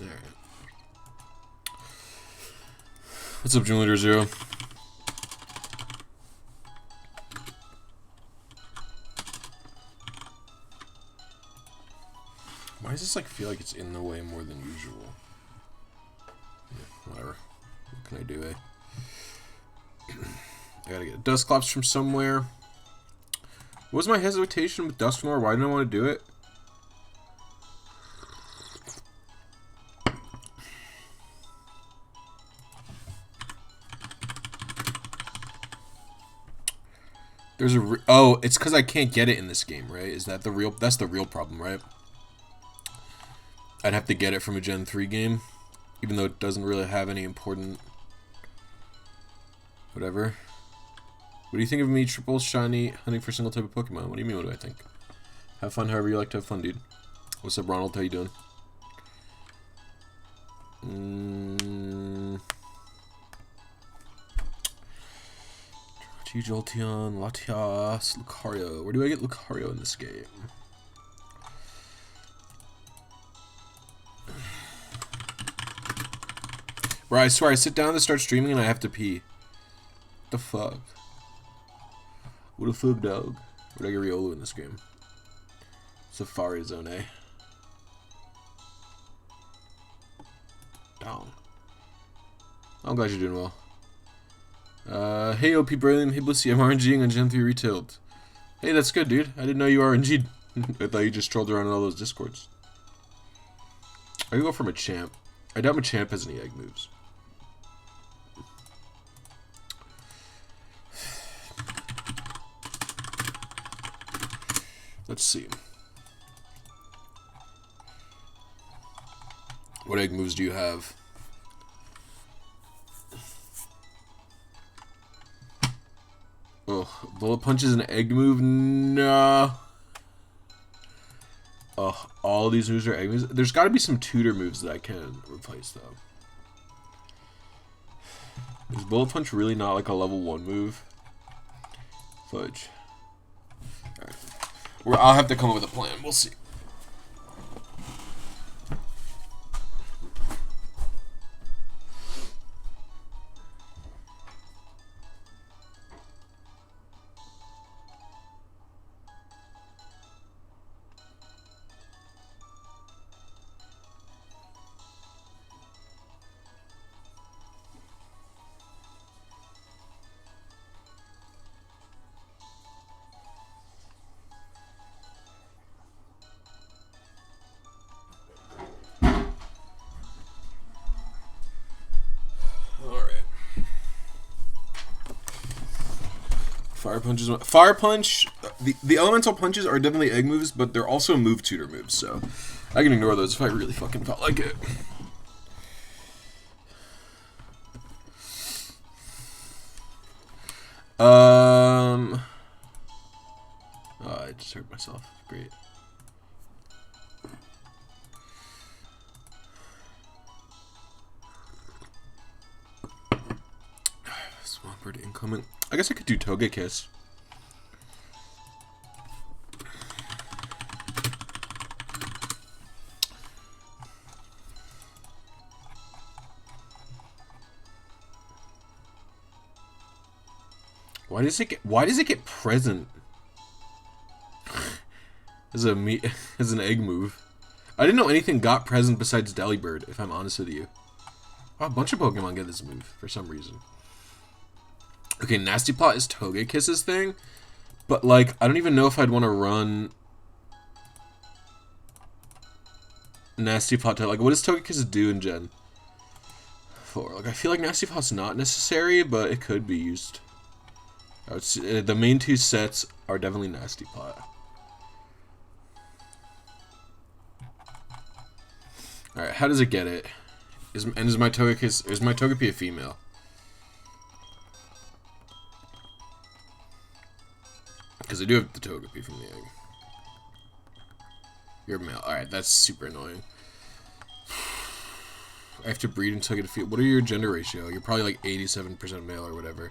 Alright. What's up, Gym Leader Zero? Why does this like feel like it's in the way more than usual? Yeah, whatever. What can I do, eh? I gotta get Dusclops from somewhere. What was my hesitation with Dusknoir? Why didn't I want to do it? There's a oh, it's because I can't get it in this game, right? Is that the real? That's the real problem, right? I'd have to get it from a Gen 3 game, even though it doesn't really have any important whatever. What do you think of me triple shiny hunting for a single type of Pokemon? What do you mean, what do I think? Have fun however you like to have fun, dude. What's up, Ronald? How you doing? Jolteon, Latias, Lucario. Where do I get Lucario in this game? Bro, I swear, I sit down to start streaming and I have to pee. What the fuck? What the fuck, dog? Where do I get Riolu in this game? Safari Zone, eh? Down. I'm glad you're doing well. Hey OP Brilliant, hey Blissy, I'm RNGing on Gen 3 Retailed. Hey, that's good, dude. I didn't know you RNG'd. I thought you just trolled around in all those discords. I can go for Machamp. I doubt Machamp has any egg moves. Let's see. What egg moves do you have? Oh, Bullet Punch is an egg move? No. Oh, all these moves are egg moves? There's got to be some tutor moves that I can replace, though. Is Bullet Punch really not like a level 1 move? Fudge. Alright. I'll have to come up with a plan. We'll see. Fire Punch, the elemental punches are definitely egg moves, but they're also move tutor moves, so I can ignore those if I really fucking felt like it. Oh, I just hurt myself. Great. Swampert incoming. I guess I could do Togekiss. Why does it get present as an egg move? I didn't know anything got present besides Delibird, if I'm honest with you. Oh, a bunch of Pokemon get this move for some reason. Okay, Nasty Plot is Togekiss's thing, but like I don't even know if I'd want to run Nasty Plot to like what does Togekiss do in Gen 4? Like I feel like Nasty Plot's not necessary, but it could be used. I would say, the main two sets are definitely Nasty Plot. All right, how does it get it? Is my Togekiss? Is my Togepi a female? Because I do have the Togepi from the egg. You're a male. Alright, that's super annoying. I have to breed until I get a female. What are your gender ratio? You're probably like 87% male or whatever.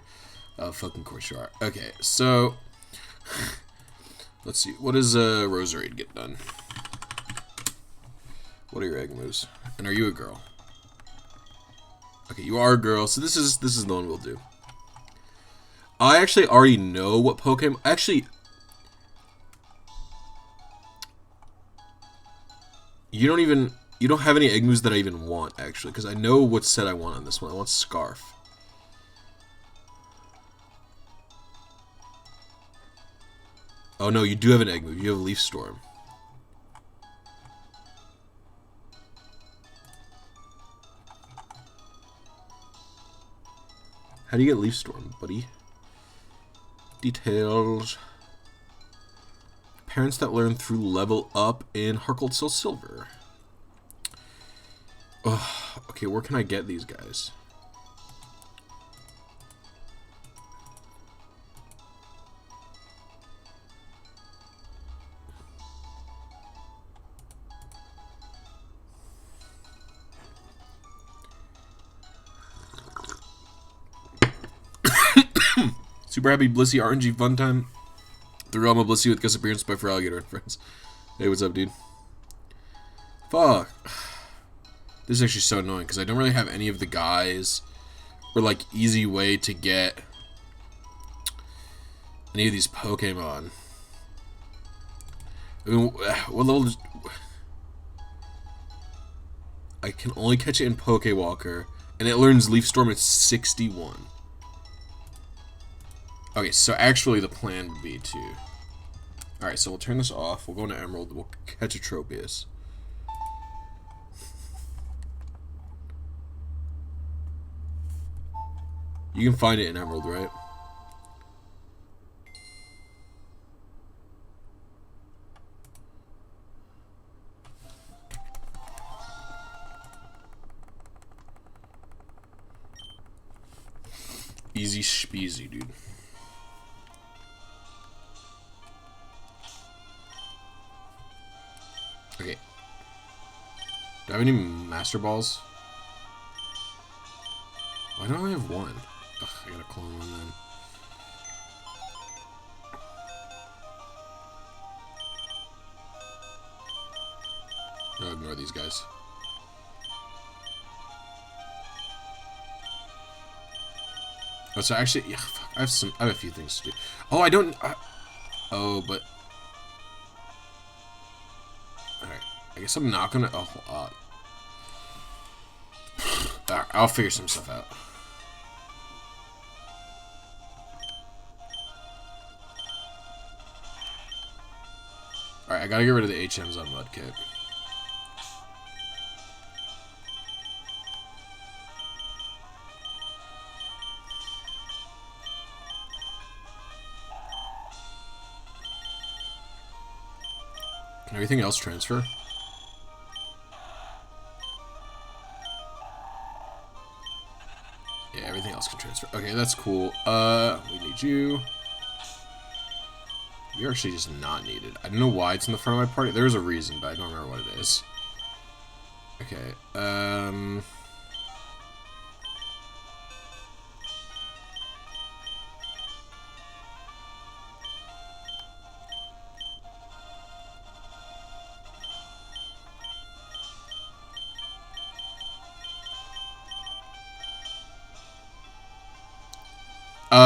Fucking course you are. Okay, so let's see. What does Roserade get done? What are your egg moves? And are you a girl? Okay, you are a girl, so this is the one we'll do. I actually already know what Pokemon. Actually, you don't have any egg moves that I even want, actually, because I know what set I want on this one. I want Scarf. Oh no, you do have an egg move. You have Leaf Storm. How do you get Leaf Storm, buddy? Details. Parents that learn through level up in Heart Soul Silver. Ugh, okay, where can I get these guys? Super happy Blissy RNG fun time. The realm of Blissy with guest appearance by FRLG and friends. Hey, what's up, dude? Fuck. This is actually so annoying because I don't really have any of the guys or like easy way to get any of these Pokemon. I mean, what level is... I can only catch it in Pokewalker, and it learns Leaf Storm at 61. Okay, so actually the plan would be to... Alright, so we'll turn this off. We'll go into Emerald. We'll catch a Tropius. You can find it in Emerald, right? Easy speasy, dude. Okay. Do I have any Master Balls? Why don't I have one? Ugh, I gotta clone one then. I'll ignore these guys. Oh, so actually, yeah, fuck, I have a few things to do. Oh, I don't. Oh, but. Alright, I guess I'm not gonna. Oh, Alright, I'll figure some stuff out. Alright, I gotta get rid of the HMs on Mudkip. Can everything else transfer? Yeah, everything else can transfer. Okay, that's cool. We need you. You're actually just not needed. I don't know why it's in the front of my party. There's a reason, but I don't remember what it is. Okay,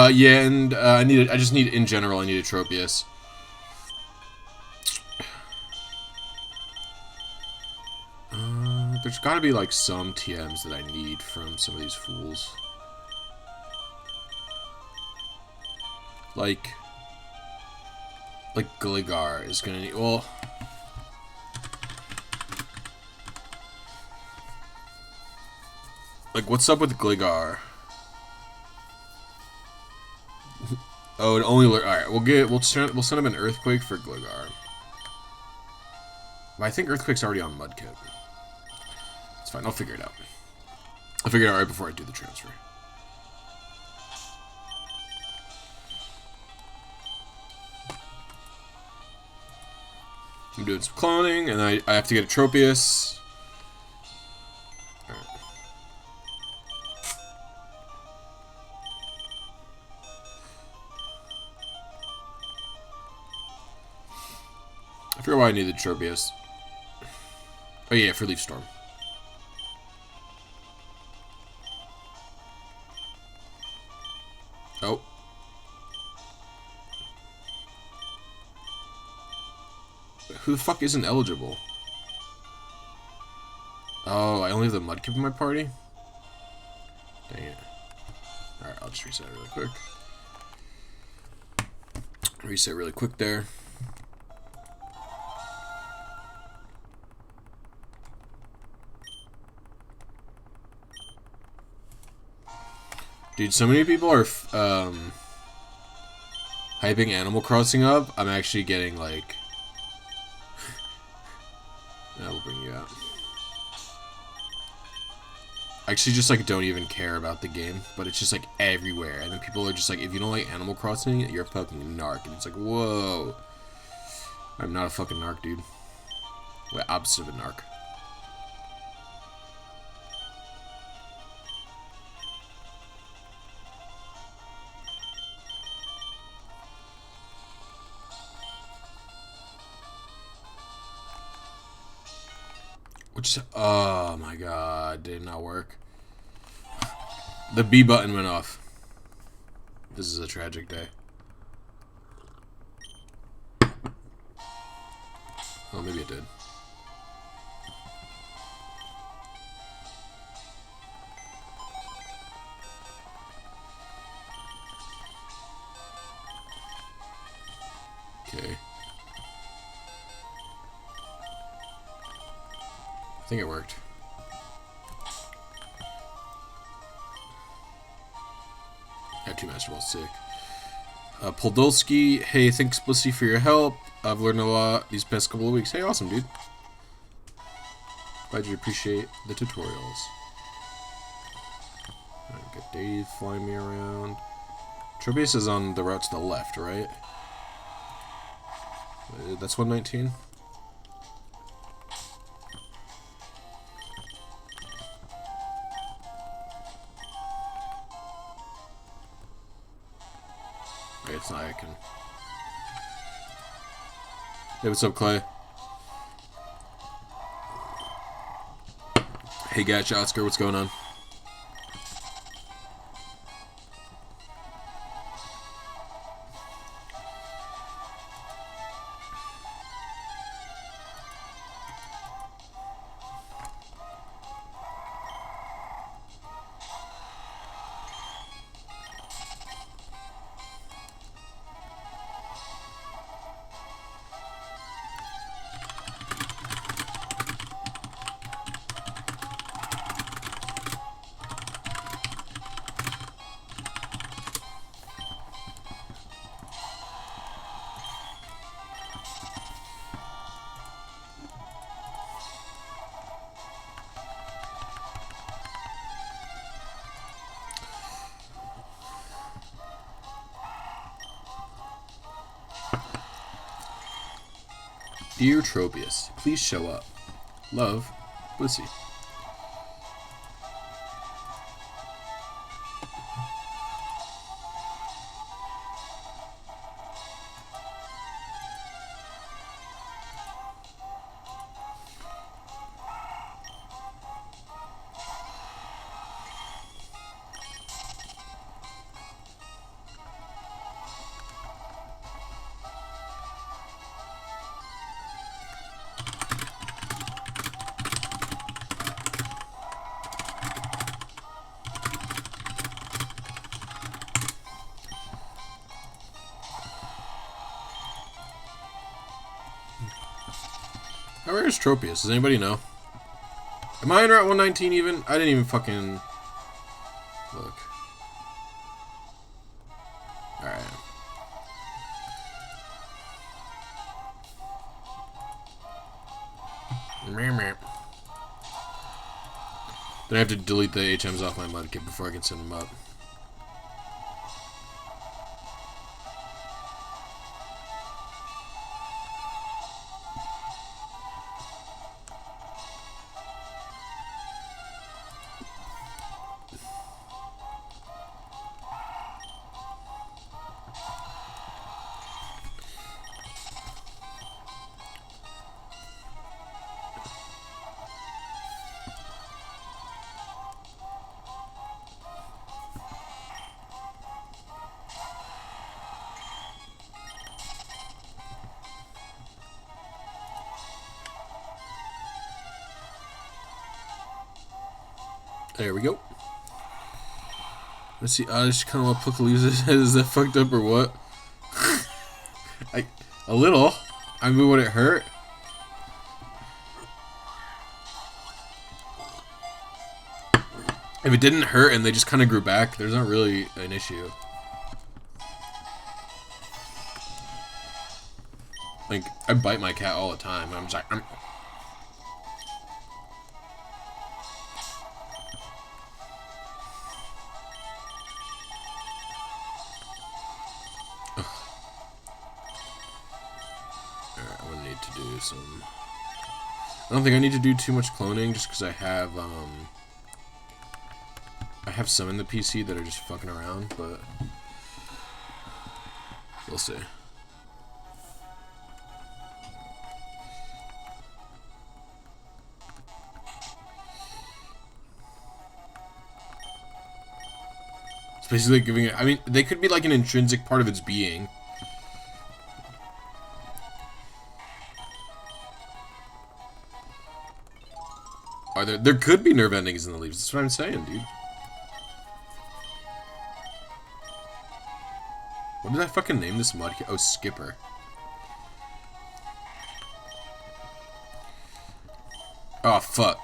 yeah, and I just need, in general, I need a Tropius. There's gotta be, like, some TMs that I need from some of these fools. Like Gligar is gonna need, well... Like, what's up with Gligar? Oh, it only... Alright, we'll send him an Earthquake for Gligar. But I think Earthquake's already on Mudkip. It's fine, I'll figure it out. I'll figure it out right before I do the transfer. I'm doing some cloning, and I have to get a Tropius. Alright. I forget why I need the Tropius. Oh yeah, for Leaf Storm. Oh. Who the fuck isn't eligible? Oh, I only have the Mudkip in my party? Dang it. Alright, I'll just reset really quick. Reset really quick there. Dude, so many people are hyping Animal Crossing up. I'm actually getting like... That'll bring you out. I actually just like don't even care about the game, but it's just like everywhere. And then people are just like, if you don't like Animal Crossing, you're a fucking narc. And it's like, whoa. I'm not a fucking narc, dude. Well, opposite of a narc. Which, oh my god, did not work. The B button went off. This is a tragic day. Oh, maybe it did. Okay. I think it worked. I have 2 Master Balls, sick. Podolski, hey, thanks Blissy for your help. I've learned a lot these past couple of weeks. Hey, awesome, dude. Glad you appreciate the tutorials. Alright, got Dave flying me around. Tropius is on the route to the left, right? That's 119? It's not Icon. Hey, what's up, Clay? Hey, Gotcha Oscar, what's going on? Dear Tropius, please show up. Love, Blissy. How rare is Tropius? Does anybody know? Am I in Route 119 even? I didn't even fucking look. Alright. Then I have to delete the HMs off my Mudkip before I can send them up. There we go. Let's see. I just kind of want to pluck the leaves. Is that fucked up or what? A little. I mean, would it hurt? If it didn't hurt and they just kind of grew back, there's not really an issue. Like, I bite my cat all the time. I'm just like, Alright, I'm gonna need to do some... I don't think I need to do too much cloning just because I have some in the PC that are just fucking around, but we'll see. It's basically giving it... I mean, they could be like an intrinsic part of its being. There could be nerve endings in the leaves. That's what I'm saying, dude. What did I fucking name this mud here? Oh, Skipper. Oh, fuck.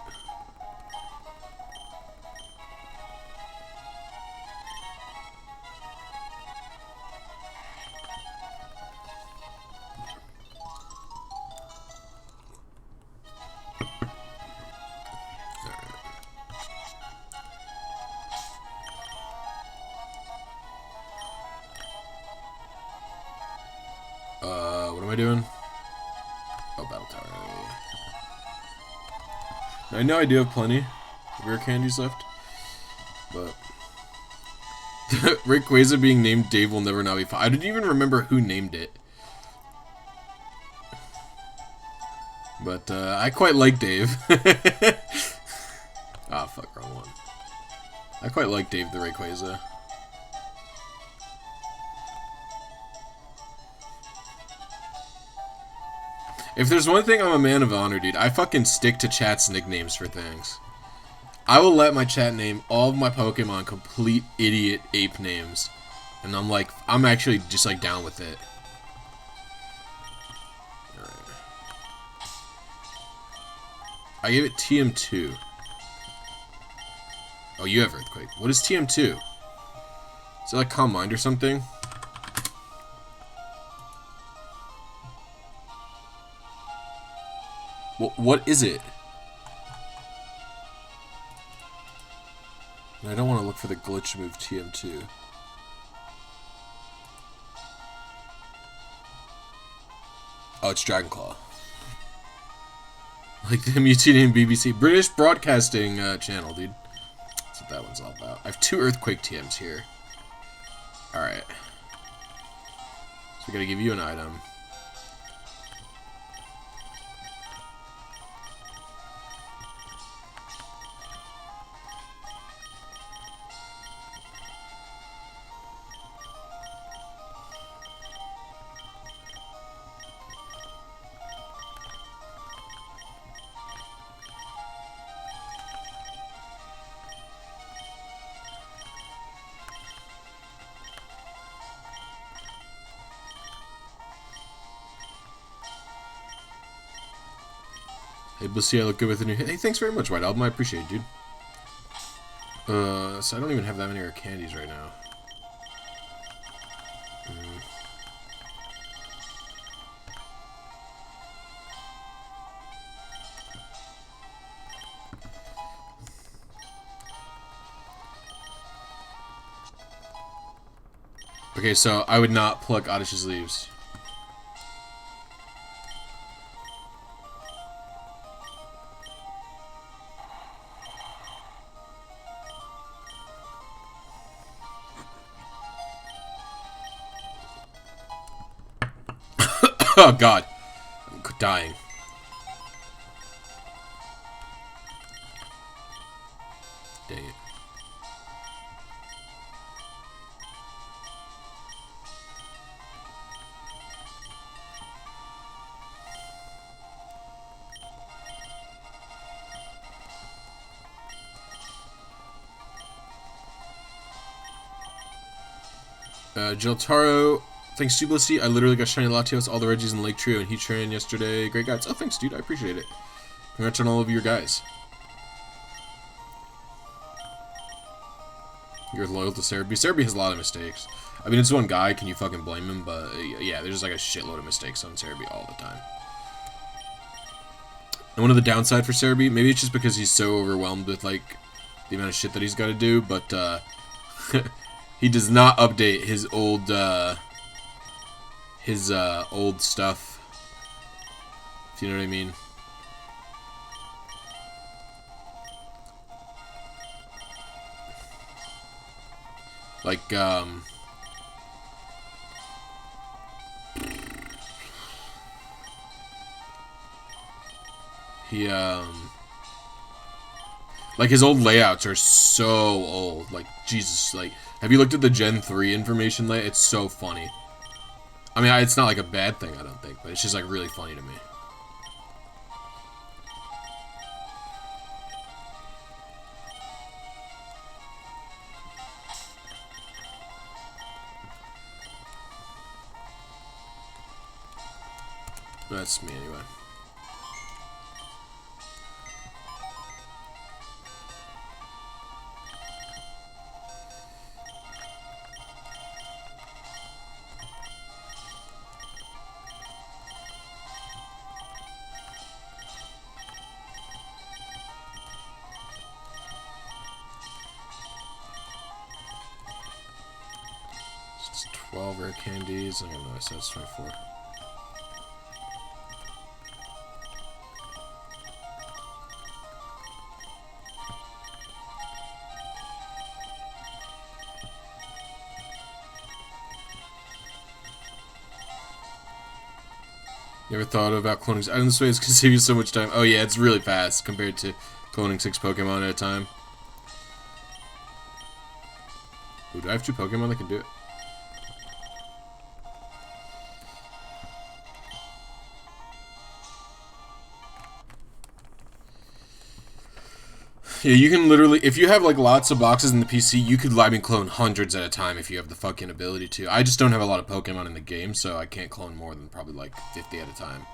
What am I doing? Oh, Battle Tower. I know I do have plenty of rare candies left, but Rayquaza being named Dave will never not be fun. I didn't even remember who named it, but I quite like Dave. Ah, fuck, wrong one. I quite like Dave the Rayquaza. If there's one thing I'm a man of honor, dude, I fucking stick to chat's nicknames for things. I will let my chat name all of my Pokemon complete idiot ape names. And I'm like, I'm actually just like down with it. Alright. I gave it TM2. Oh, you have Earthquake. What is TM2? Is it like Calm Mind or something? What is it? I don't want to look for the glitch move TM2. Oh, it's Dragonclaw. Like the mutating BBC. British Broadcasting Channel, dude. That's what that one's all about. I have 2 Earthquake TMs here. Alright. So we gotta give you an item. Hey, Blissy, I look good with the new... Hey, thanks very much, White Album. I appreciate it, dude. So I don't even have that many rare candies right now. Okay, so I would not pluck Oddish's leaves. Oh god. I'm dying. Dang it. Jiltaro, thanks to Blissy. I literally got shiny Latios, all the Reggies in Lake Trio, and Heat Train yesterday. Great guys. Oh, thanks, dude. I appreciate it. Congrats on all of your guys. You're loyal to Cerebi. Cerebi has a lot of mistakes. I mean, it's one guy. Can you fucking blame him? But yeah, there's like a shitload of mistakes on Cerebi all the time. And one of the downside for Cerebi, maybe it's just because he's so overwhelmed with like the amount of shit that he's got to do, but he does not update his old stuff. If you know what I mean. Like, like his old layouts are so old. Like, Jesus, like, have you looked at the Gen 3 information layout? It's so funny. I mean, it's not like a bad thing, I don't think, but it's just like really funny to me. That's me anyway. It's 12 rare candies. I don't know, I said it's 24. You ever thought about cloning? I know this way is gonna save you so much time. Oh yeah, it's really fast compared to cloning 6 Pokemon at a time. Ooh, do I have 2 Pokemon that can do it? Yeah, you can literally, if you have like lots of boxes in the PC, you could, I mean, clone hundreds at a time if you have the fucking ability to. I just don't have a lot of Pokemon in the game, so I can't clone more than probably like 50 at a time.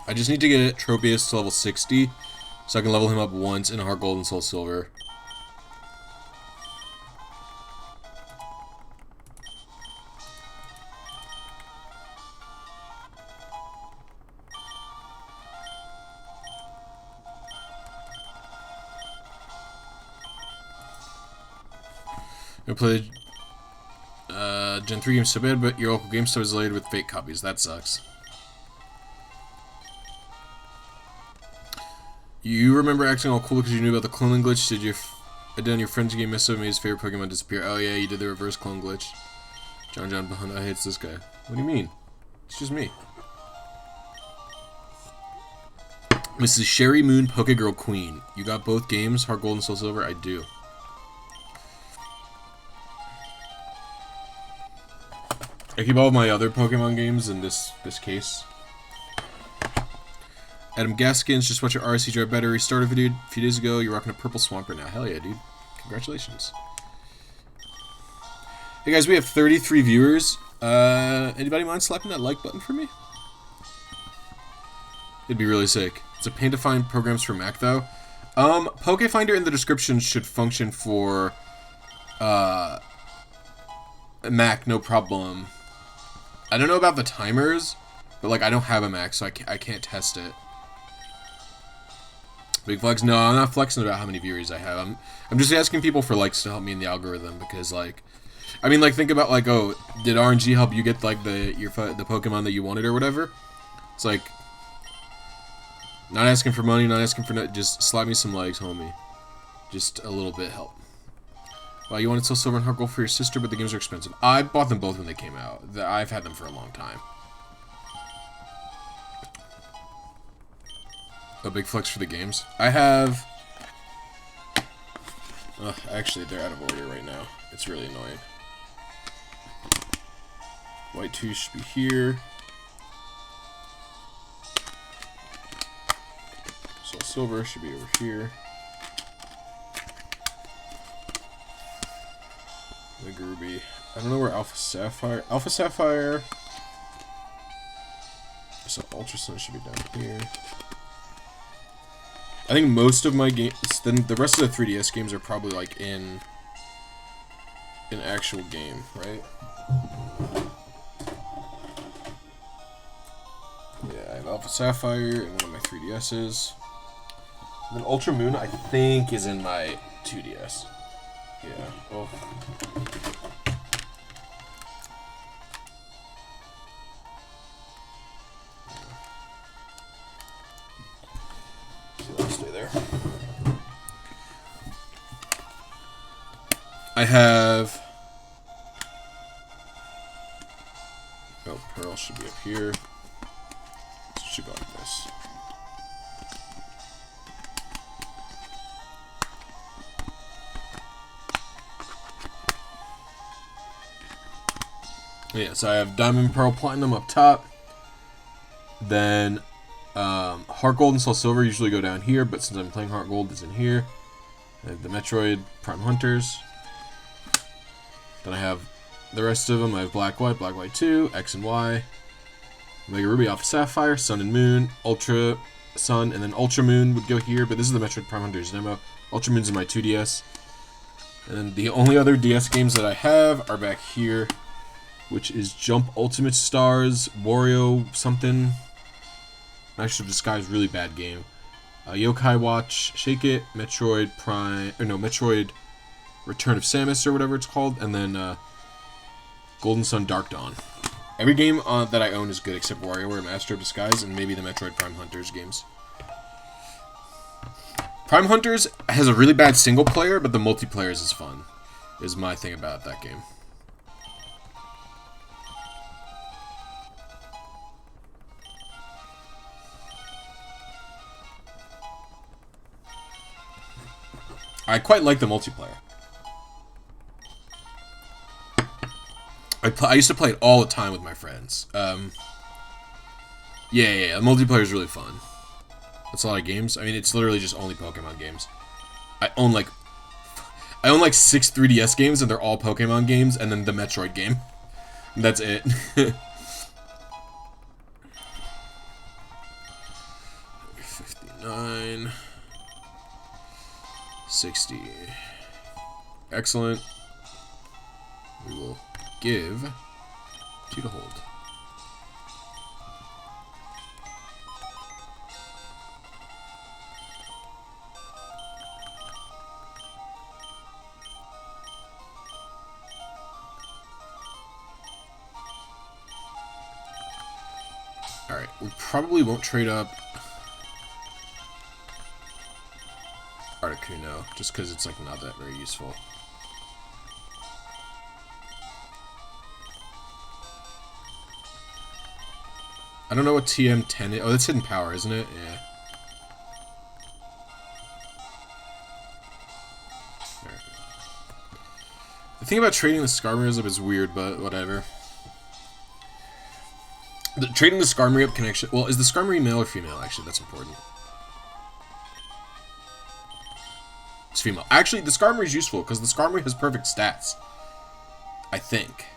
I just need to get Tropius to level 60, so I can level him up once in Heart Gold and Soul Silver. I played Gen 3 games so bad, but your local game store is delayed with fake copies. That sucks. You remember acting all cool because you knew about the cloning glitch? Did your then your friend's game mess up and made his favorite Pokemon disappear? Oh yeah, you did the reverse clone glitch. John Bahana hates this guy. What do you mean? It's just me. Mrs. Sherry Moon Pokegirl Queen. You got both games, Heart Gold and Soul Silver? I do. I keep all of my other Pokemon games in this case. Adam Gaskins, just watch your RC Drive Battery starter video a few days ago. You're rocking a purple swamp right now. Hell yeah, dude. Congratulations. Hey guys, we have 33 viewers. Anybody mind slapping that like button for me? It'd be really sick. It's a pain to find programs for Mac though. Pokefinder in the description should function for Mac, no problem. I don't know about the timers, but like I don't have a Mac, so I can't test it. Big flex? No, I'm not flexing about how many viewers I have. I'm just asking people for likes to help me in the algorithm because like, I mean like think about like, oh, did RNG help you get like the Pokemon that you wanted or whatever? It's like not asking for money, not asking for just slap me some likes, homie. Just a little bit help. Well, you wanted Soul Silver and Heart Gold for your sister, but the games are expensive. I bought them both when they came out. I've had them for a long time. A big flex for the games. I have... actually, they're out of order right now. It's really annoying. White 2 should be here. Soul Silver should be over here. Mega Ruby. I don't know where Alpha Sapphire... Alpha Sapphire... So Ultra Sun should be down here. I think most of my games... Then the rest of the 3DS games are probably like in... an actual game, right? Yeah, I have Alpha Sapphire in one of my 3DSs. And then Ultra Moon, I think, is in my 2DS. Yeah. Oh. So that'll stay there. I have... Oh, Pearl should be up here. So it should go like this. Yeah, so I have Diamond, Pearl, Platinum up top. Then Heart Gold and Soul Silver usually go down here, but since I'm playing Heart Gold, it's in here. I have the Metroid Prime Hunters. Then I have the rest of them. I have Black White 2, X and Y, Mega Ruby, Alpha Sapphire, Sun and Moon, Ultra Sun, and then Ultra Moon would go here, but this is the Metroid Prime Hunters demo. Ultra Moon's in my 2DS. And then the only other DS games that I have are back here, which is Jump Ultimate Stars, Wario something. Master of Disguise, really bad game. Yokai Watch, Shake It, Metroid Prime, or no, Metroid Return of Samus or whatever it's called, and then Golden Sun Dark Dawn. Every game that I own is good except WarioWare, Master of Disguise, and maybe the Metroid Prime Hunters games. Prime Hunters has a really bad single player, but the multiplayer is fun, is my thing about that game. I quite like the multiplayer. I used to play it all the time with my friends. Yeah, the multiplayer is really fun. That's a lot of games. I mean, it's literally just only Pokemon games. I own like 6 3DS games, and they're all Pokemon games, and then the Metroid game. That's it. 59. 60. Excellent. We will give 2 to hold. Alright, we probably won't trade up Articuno, just because it's like not that very useful. I don't know what TM10 is. Oh, that's Hidden Power, isn't it? Yeah. Right. The thing about trading the Skarmory is weird, but whatever. Trading the Skarmory up can actually... Well, is the Skarmory male or female, actually? That's important. It's female. Actually, the Skarmory is useful, because the Skarmory has perfect stats. I think.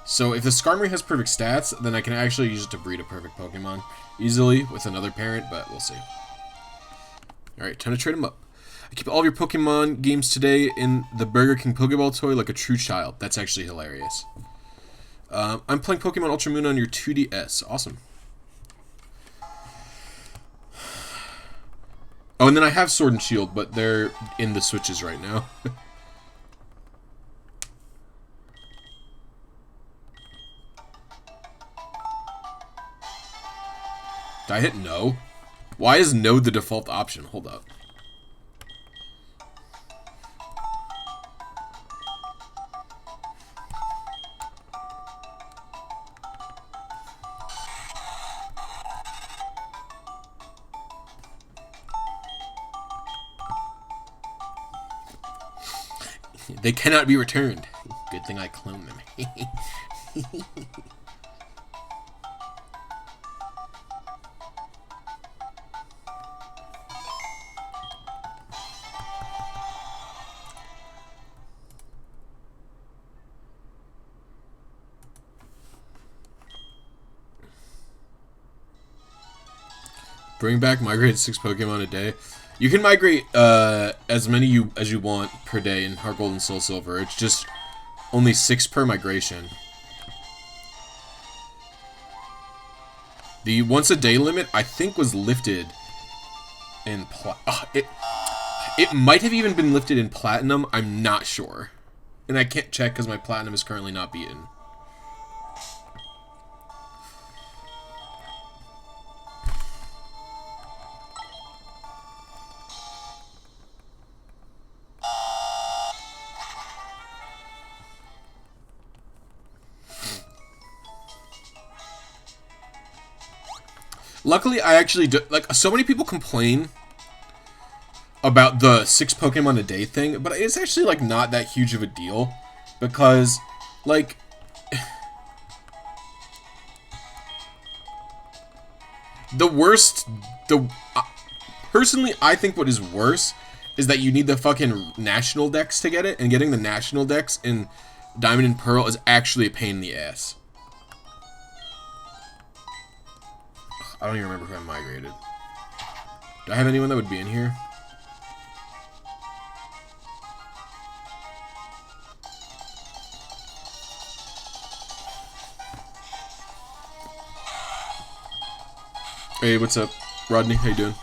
So, if the Skarmory has perfect stats, then I can actually use it to breed a perfect Pokemon easily with another parent, but we'll see. Alright, time to trade them up. I keep all of your Pokemon games today in the Burger King Pokeball toy like a true child. That's actually hilarious. I'm playing Pokemon Ultra Moon on your 2DS. Awesome. Oh, and then I have Sword and Shield, but they're in the Switches right now. Did I hit no? Why is no the default option? Hold up. They cannot be returned. Good thing I cloned them. Bring back migrate 6 Pokemon a day. You can migrate as many as you want per day in Heart Gold and Soul Silver. It's just only 6 per migration. The once a day limit, I think, was lifted in it might have even been lifted in Platinum. I'm not sure, and I can't check because my Platinum is currently not beaten. Luckily, I actually do, like, so many people complain about the 6 Pokemon a day thing, but it's actually, like, not that huge of a deal, because, like, personally, I think what is worse is that you need the fucking national dex to get it, and getting the national dex in Diamond and Pearl is actually a pain in the ass. I don't even remember who I migrated. Do I have anyone that would be in here? Hey, what's up? Rodney, how you doing?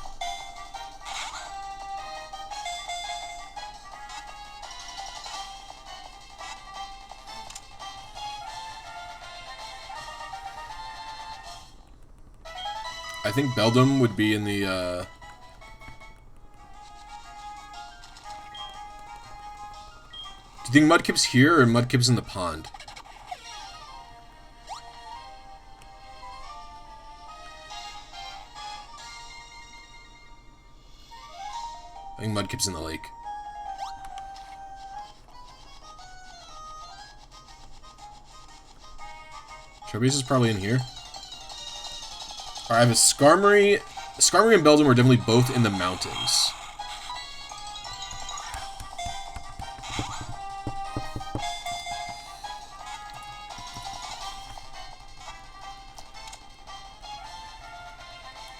I think Beldum would be in the, do you think Mudkip's here, or Mudkip's in the pond? I think Mudkip's in the lake. Tropius is probably in here. Alright, I have a Skarmory. Skarmory and Beldum are definitely both in the mountains.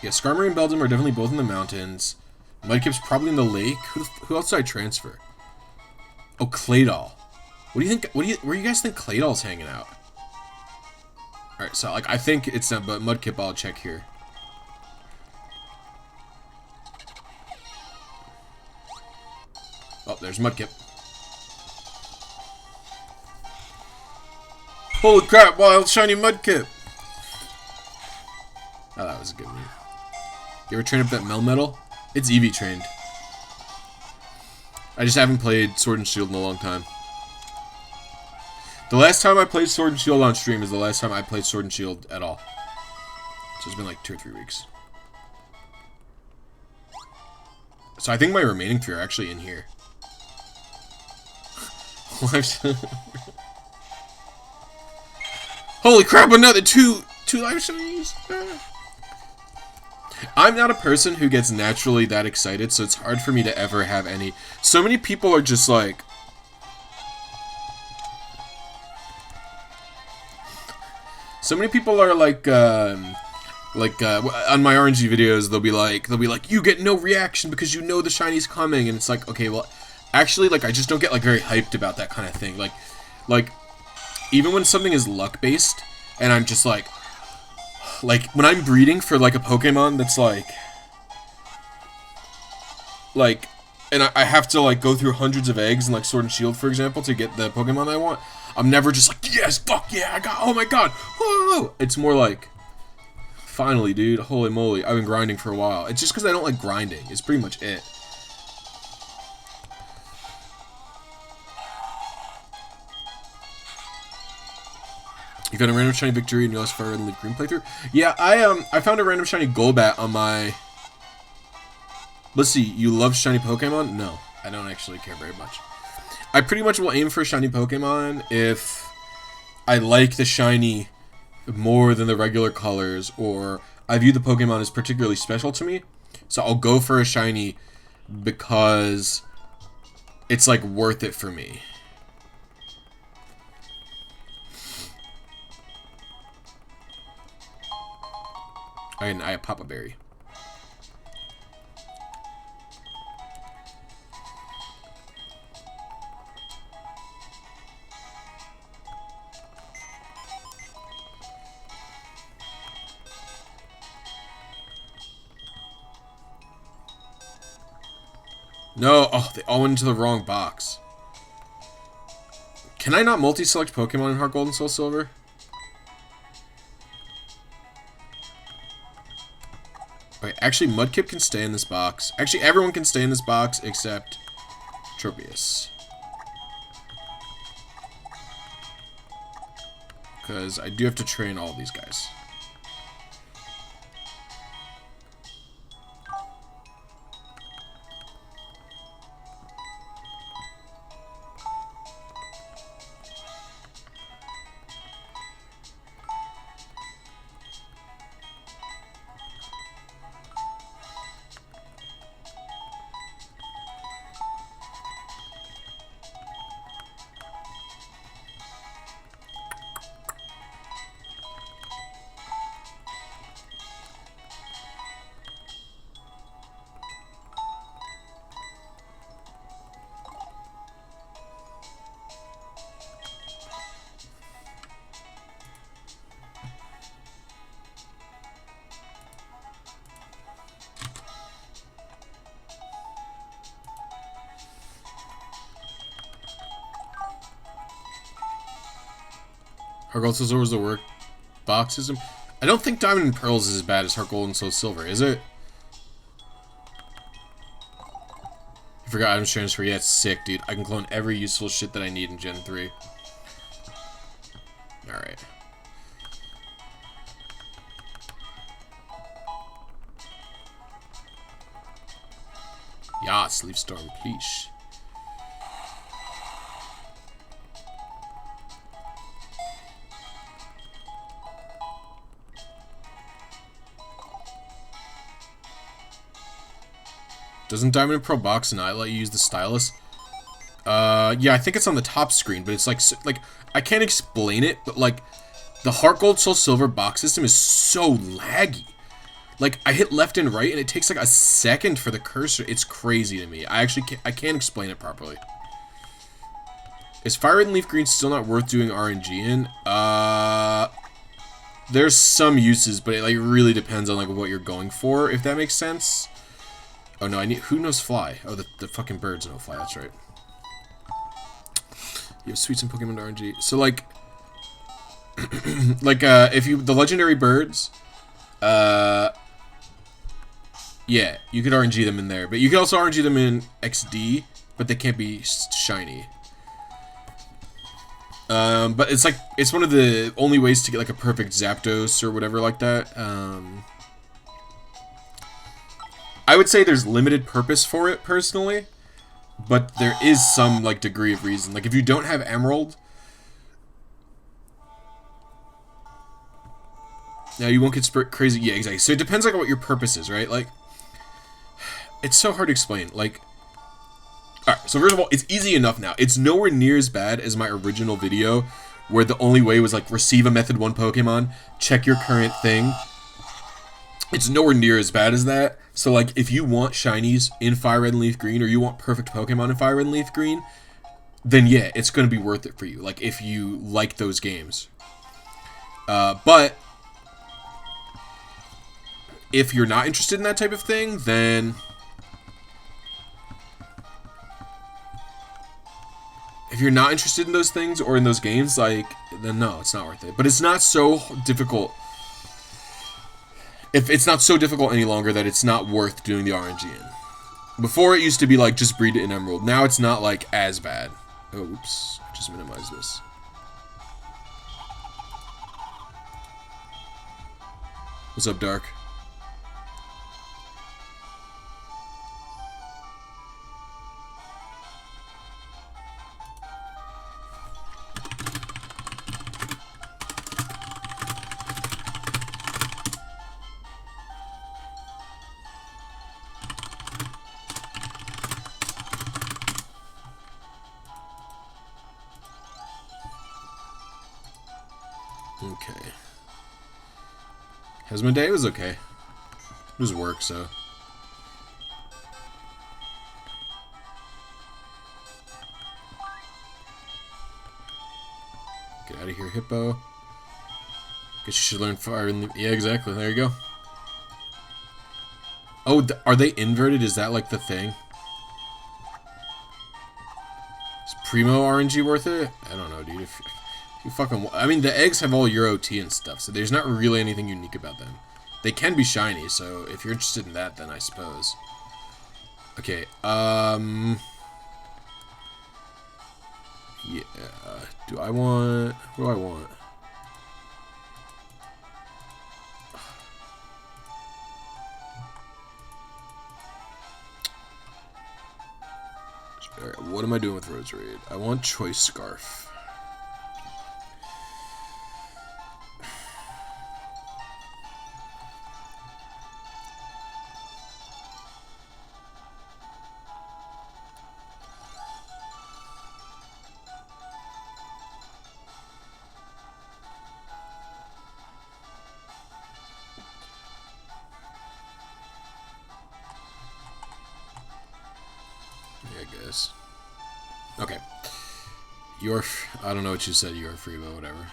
Yeah, Skarmory and Beldum are definitely both in the mountains. Mudkip's probably in the lake. Who else did I transfer? Oh, Claydol. What do you think? Where do you guys think Claydol's hanging out? Alright, so, like, I think it's not, but Mudkip, I'll check here. Oh, there's Mudkip. Holy crap, wild shiny Mudkip! Oh, that was a good one. You ever train up that Melmetal? It's Eevee trained. I just haven't played Sword and Shield in a long time. The last time I played Sword and Shield on stream is the last time I played Sword and Shield at all. So it's been like 2 or 3 weeks. So I think my remaining 3 are actually in here. Holy crap, another two live shinies! I'm not a person who gets naturally that excited, so it's hard for me to ever have any. So many people are just like, so many people are like on my RNG videos, they'll be like, you get no reaction because you know the shiny's coming, and it's like, okay, well, actually, like, I just don't get like very hyped about that kind of thing. Like even when something is luck based, and I'm just like when I'm breeding for like a Pokemon that's like, and I have to like go through hundreds of eggs in like Sword and Shield, for example, to get the Pokemon I want. I'm never just like, yes, fuck yeah, I got, oh my god, whoa! It's more like, finally, dude, holy moly, I've been grinding for a while. It's just because I don't like grinding. It's pretty much it. You got a random shiny victory in your last Fire and Leaf Green playthrough? Yeah, I found a random shiny Golbat on my... Let's see, you love shiny Pokemon? No, I don't actually care very much. I pretty much will aim for a shiny Pokemon if I like the shiny more than the regular colors, or I view the Pokemon as particularly special to me. So I'll go for a shiny because it's like worth it for me. And I pop a berry. No, oh, they all went into the wrong box. Can I not multi-select Pokemon in Heart Gold and Soul Silver? Wait, actually, Mudkip can stay in this box. Actually, everyone can stay in this box except Tropius. Because I do have to train all these guys. Heart Gold Soul Silver is the work box system. I don't think Diamond and Pearls is as bad as Heart Gold and Soul Silver, is it? I forgot items transfer. Yeah, it's sick, dude. I can clone every useful shit that I need in Gen 3. Alright. Yas, Leaf Storm, please. Doesn't Diamond and Pearl box not let you use the stylus? Yeah, I think it's on the top screen, but it's like I can't explain it, but like the Heart Gold Soul Silver box system is so laggy. Like I hit left and right, and it takes like a second for the cursor. It's crazy to me. I can't explain it properly. Is Fire Red and Leaf Green still not worth doing RNG in? There's some uses, but it like really depends on like what you're going for, if that makes sense. Oh no, I need. Who knows fly? Oh, the fucking birds know fly. That's right. You have sweets and Pokemon RNG. So like, if you the legendary birds, yeah, you could RNG them in there, but you could also RNG them in XD, but they can't be shiny. But it's like it's one of the only ways to get like a perfect Zapdos or whatever like that. I would say there's limited purpose for it, personally, but there is some, like, degree of reason. Like, if you don't have Emerald, now you won't get crazy. Yeah, exactly. So it depends, like, on what your purpose is, right? Like, it's so hard to explain. Like, alright, so first of all, it's easy enough now. It's nowhere near as bad as my original video, where the only way was, like, receive a Method 1 Pokemon, check your current thing. It's nowhere near as bad as that. So, like, if you want shinies in Fire Red and Leaf Green, or you want perfect Pokemon in Fire Red and Leaf Green, then yeah, it's going to be worth it for you. Like, if you like those games. But if you're not interested in that type of thing, then if you're not interested in those things or in those games, like, then no, it's not worth it. But it's not so difficult. If it's not so difficult any longer that it's not worth doing the RNG in. Before it used to be like, just breed it in Emerald. Now it's not like as bad. Oh, oops. Just minimize this. What's up, Dark? Because my day was okay. It was work, so. Get out of here, hippo. Guess you should learn fire in the... Yeah, exactly. There you go. Oh, are they inverted? Is that like the thing? Is Primo RNG worth it? I don't know, dude. If you fucking... I mean, the eggs have all Euro T and stuff, so there's not really anything unique about them. They can be shiny, so if you're interested in that, then I suppose. Okay, yeah, do I want... What do I want? Alright, what am I doing with Rose Raid? I want Choice Scarf. I guess. Okay. You're... I don't know what you said. You're free, but whatever.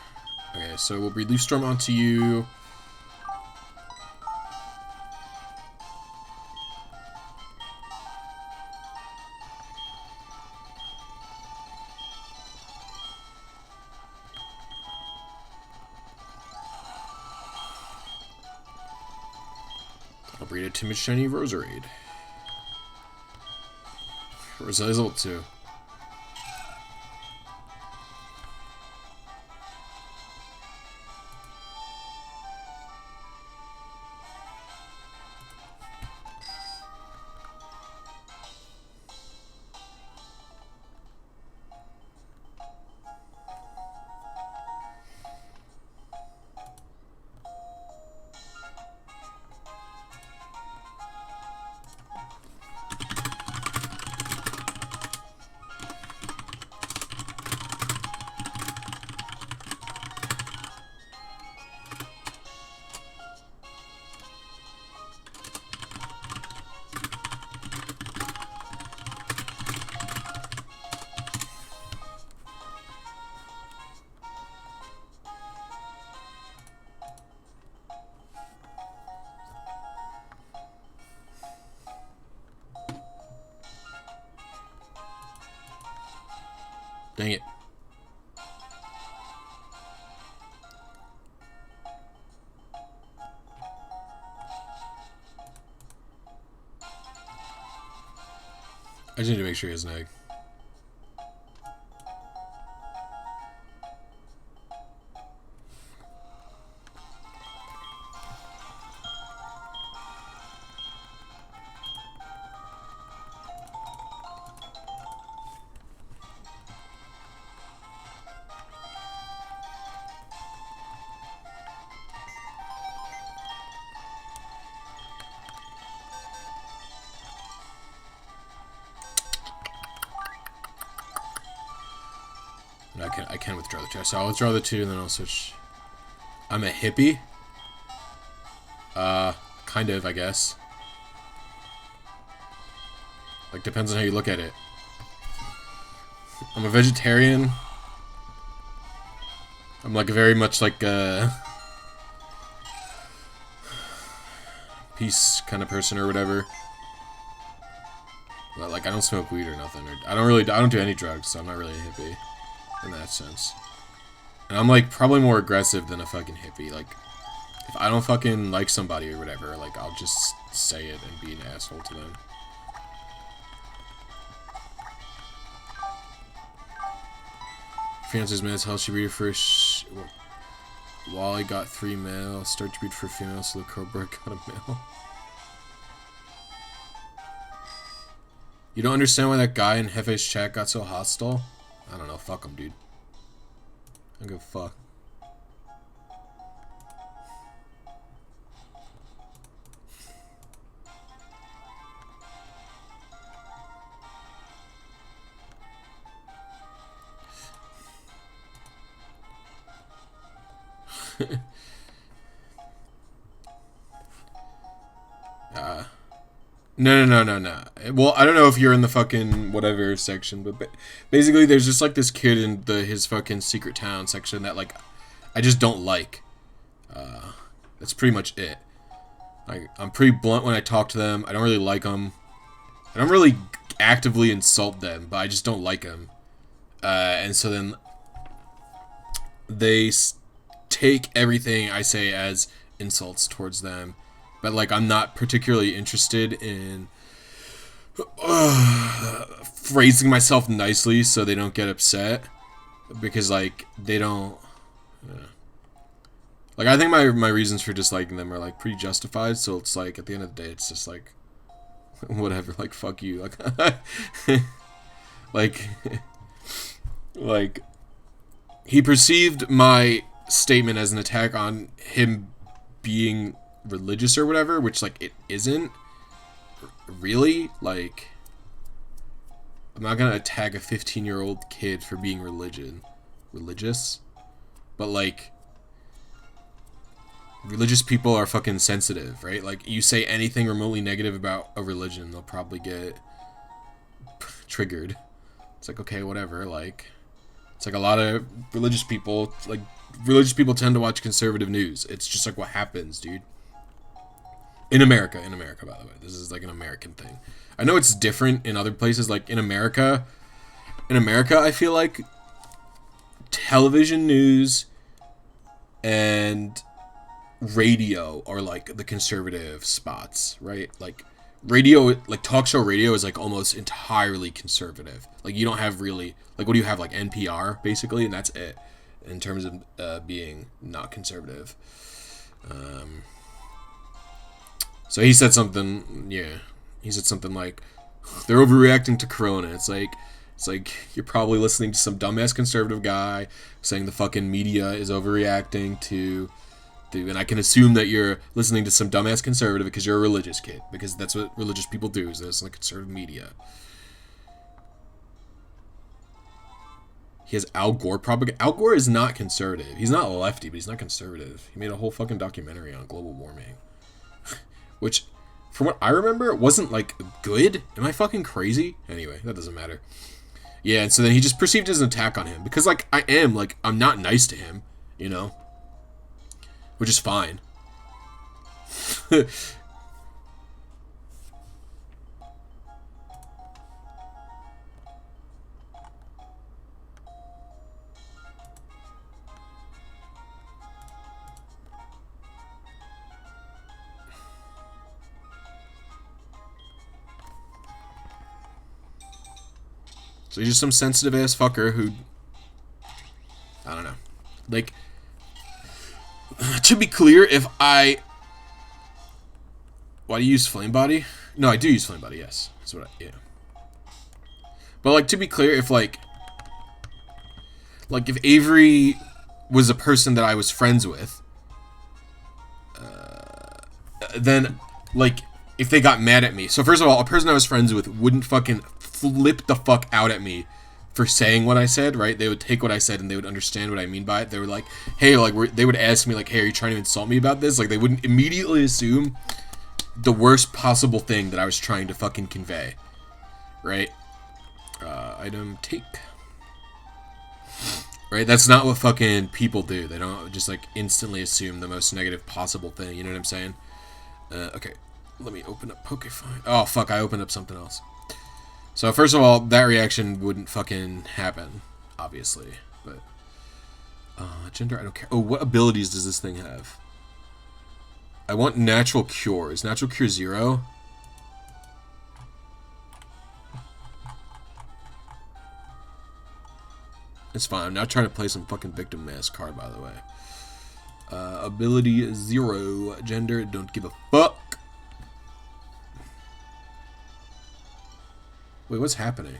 Okay, so we'll breed Leaf Storm onto you. I'll breed a Timid Shiny Roserade. Rosizzle too. Dang it. I just need to make sure he has an egg. I can withdraw the 2. So I'll withdraw the 2 and then I'll switch. I'm a hippie? Kind of, I guess. Like, depends on how you look at it. I'm a vegetarian. I'm like very much like a peace kind of person or whatever. But like I don't smoke weed or nothing. Or I don't do any drugs, so I'm not really a hippie in that sense. And I'm like probably more aggressive than a fucking hippie. Like if I don't fucking like somebody or whatever, like I'll just say it and be an asshole to them. Fiance's male, how she breed first. Wally got 3 male. Start to breed for female, so the Cobra got a male. You don't understand why that guy in Hefe's chat got so hostile? I don't know. Fuck him, dude. I don't give a fuck. No. Well, I don't know if you're in the fucking whatever section, but basically there's just like this kid in his fucking secret town section that like I just don't like. That's pretty much it. I'm pretty blunt when I talk to them. I don't really like them. I don't really actively insult them, but I just don't like them. And so then they take everything I say as insults towards them. But, like, I'm not particularly interested in phrasing myself nicely so they don't get upset. Because, like, they don't... Like, I think my reasons for disliking them are, like, pretty justified. So it's, like, at the end of the day, it's just, like, whatever. Like, fuck you. Like, like, he perceived my statement as an attack on him being religious or whatever, which like it isn't really. Like, I'm not gonna attack a 15-year-old kid for being religious, but like religious people are fucking sensitive, right? Like, you say anything remotely negative about a religion, they'll probably get triggered. It's like, okay, whatever. Like, it's like a lot of religious people tend to watch conservative news. It's just like what happens, dude. In America, by the way. This is like an American thing. I know it's different in other places. Like in America, I feel like television news and radio are like the conservative spots, right? Like radio, like talk show radio is like almost entirely conservative. Like you don't have really, like what do you have, like NPR basically, and that's it in terms of being not conservative. So he said something, he said something like, they're overreacting to Corona. It's like you're probably listening to some dumbass conservative guy saying the fucking media is overreacting to, and I can assume that you're listening to some dumbass conservative because you're a religious kid, because that's what religious people do, is they listen to conservative media. He has Al Gore propaganda. Al Gore is not conservative. He's not lefty, but he's not conservative. He made a whole fucking documentary on global warming. Which, from what I remember, wasn't, like, good. Am I fucking crazy? Anyway, that doesn't matter. Yeah, and so then he just perceived it as an attack on him. Because, like, I'm not nice to him, you know? Which is fine. So he's just some sensitive ass fucker who, I don't know. Like, to be clear, why do you use Flame Body? No, I do use Flame Body, yes. That's what yeah. But, like, to be clear, if if Avery was a person that I was friends with, then, like, if they got mad at me. So, first of all, a person I was friends with wouldn't fucking flip the fuck out at me for saying what I said, right? They would take what I said and they would understand what I mean by it. They were like, hey, like, they would ask me, like, hey, are you trying to insult me about this? Like, they wouldn't immediately assume the worst possible thing that I was trying to fucking convey, right? Item take. Right? That's not what fucking people do. They don't just, like, instantly assume the most negative possible thing. You know what I'm saying? Okay. Let me open up Pokefinder. Oh, fuck, I opened up something else. So, first of all, that reaction wouldn't fucking happen, obviously. But, gender, I don't care. Oh, what abilities does this thing have? I want Natural Cure. Is Natural Cure 0? It's fine. I'm not trying to play some fucking Victim Mask card, by the way. Ability 0. Gender, don't give a fuck. Wait, what's happening?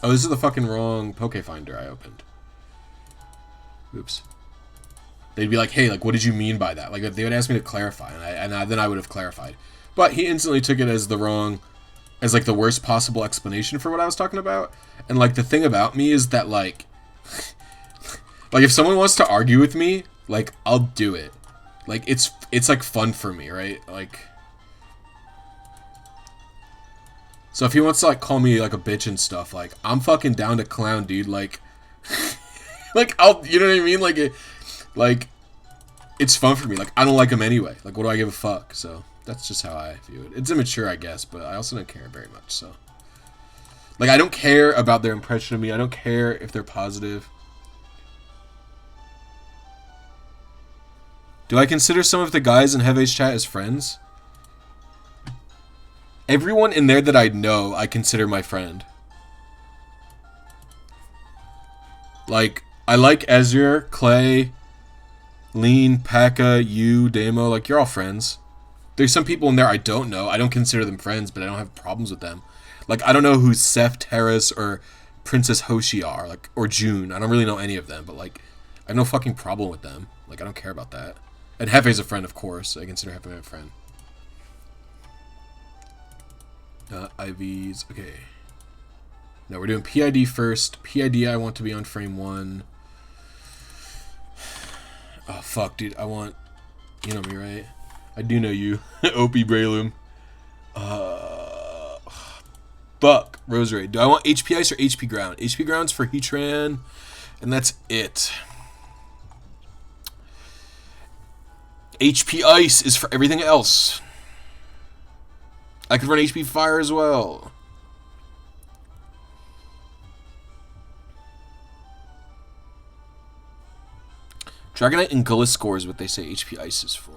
Oh, this is the fucking wrong Pokefinder I opened. Oops. They'd be like, hey, like, what did you mean by that? Like, they would ask me to clarify, and then I would have clarified. But he instantly took it as the wrong, as, like, the worst possible explanation for what I was talking about. And, like, the thing about me is that, like, like, if someone wants to argue with me, like, I'll do it. Like, it's like fun for me, right? Like, so if he wants to like call me like a bitch and stuff, like I'm fucking down to clown, dude. Like, like you know what I mean? Like it's fun for me. Like I don't like him anyway. Like what do I give a fuck? So that's just how I view it. It's immature, I guess, but I also don't care very much. So, like I don't care about their impression of me. I don't care if they're positive. Do I consider some of the guys in Heve's chat as friends? Everyone in there that I know, I consider my friend. Like, I like Ezreal, Clay, Lean, Pekka, you, Damo. Like, you're all friends. There's some people in there I don't know. I don't consider them friends, but I don't have problems with them. Like, I don't know who Seth, Terrace, or Princess Hoshi are. Like, or June. I don't really know any of them, but, like, I have no fucking problem with them. Like, I don't care about that. And Hefe's a friend, of course. I consider Hefe my friend. IVs. Okay. No, we're doing PID first. PID, I want to be on frame 1. Oh, fuck, dude. I want... You know me, right? I do know you. Opie Braylum. Buck. Rosary. Do I want HP Ice or HP Ground? HP Ground's for Heatran. And that's it. HP Ice is for everything else. I could run HP Fire as well. Dragonite and Gliscor is what they say HP Ice is for.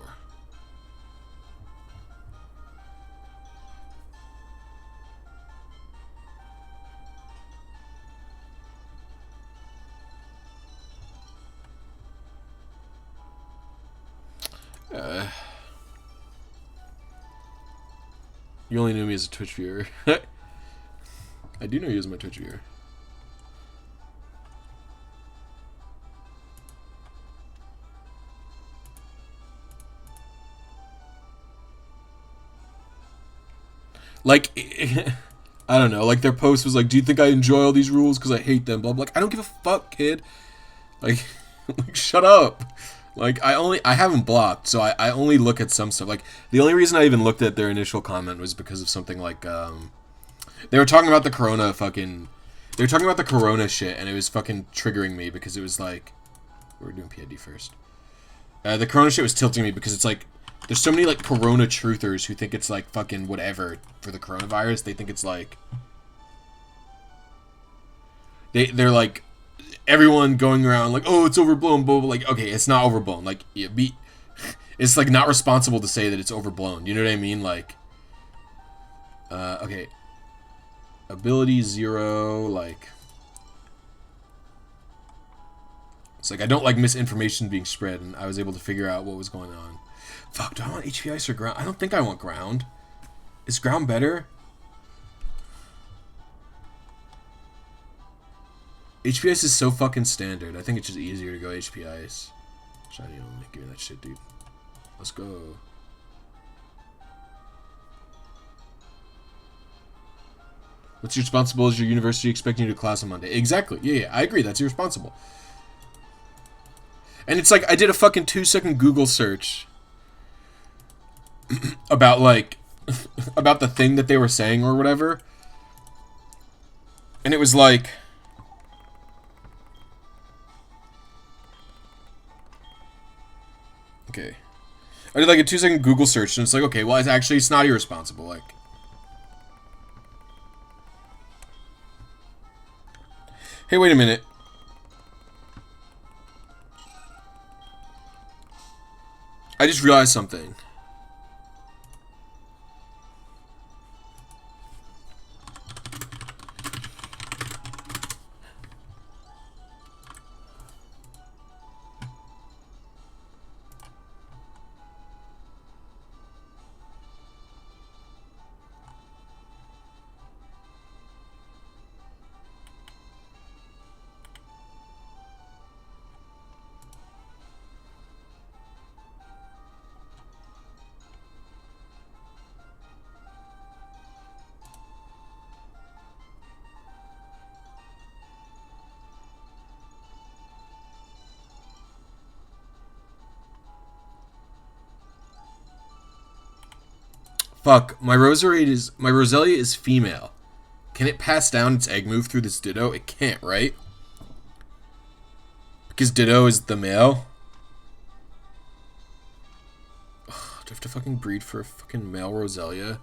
You only knew me as a Twitch viewer. I do know you as my Twitch viewer. Like, I don't know. Like, their post was like, do you think I enjoy all these rules because I hate them? Blah, blah. Like, I don't give a fuck, kid. Like, like shut up. Like, I haven't blocked, so I only look at some stuff. Like, the only reason I even looked at their initial comment was because of something like, they were talking about the Corona fucking... They were talking about the Corona shit, and it was fucking triggering me because it was like... We're doing PID first. The Corona shit was tilting me because it's like... There's so many, like, Corona truthers who think it's, like, fucking whatever for the coronavirus. They think it's, like... They're, like... Everyone going around, like, oh, it's overblown, blah, blah. Like, okay, it's not overblown. Like, it's, like, not responsible to say that it's overblown. You know what I mean? Like... okay. Ability 0, like... It's like, I don't like misinformation being spread, and I was able to figure out what was going on. Fuck, do I want HP Ice or Ground? I don't think I want Ground. Is Ground better? HP Ice is so fucking standard. I think it's just easier to go HP Ice. Shiny only. Give me that shit, dude. Let's go. What's irresponsible is your university expecting you to class on Monday. Exactly. Yeah, I agree. That's irresponsible. And it's like, I did a fucking 2-second Google search about, like, about the thing that they were saying or whatever. And it was like... Okay. I did, like, a 2-second Google search, and it's like, okay, well, it's not irresponsible, like... Hey, wait a minute. I just realized something. Fuck, my Roselia is female. Can it pass down its egg move through this Ditto? It can't, right? Because Ditto is the male. Ugh, do I have to fucking breed for a fucking male Roselia?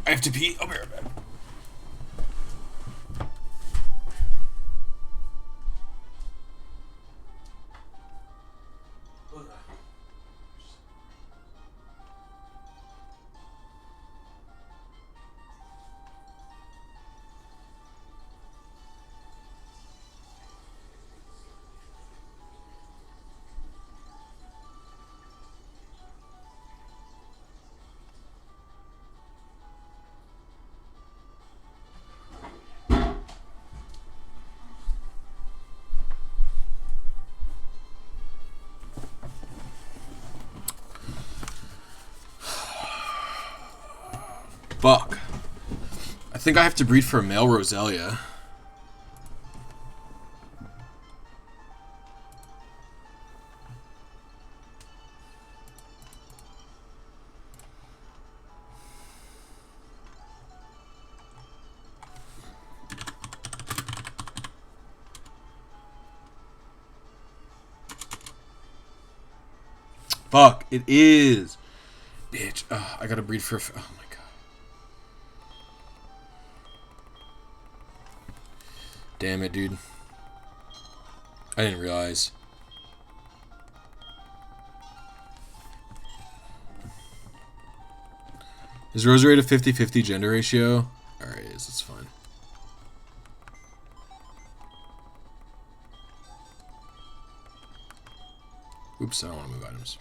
I have to pee. I'll be right back. Fuck. I think I have to breed for a male Roselia. Fuck, it is. Bitch. I gotta breed for... Oh my god. Damn it, dude. I didn't realize. Is Rose rate a 50-50 gender ratio? Alright, it is. It's fine. Oops, I don't want to move items.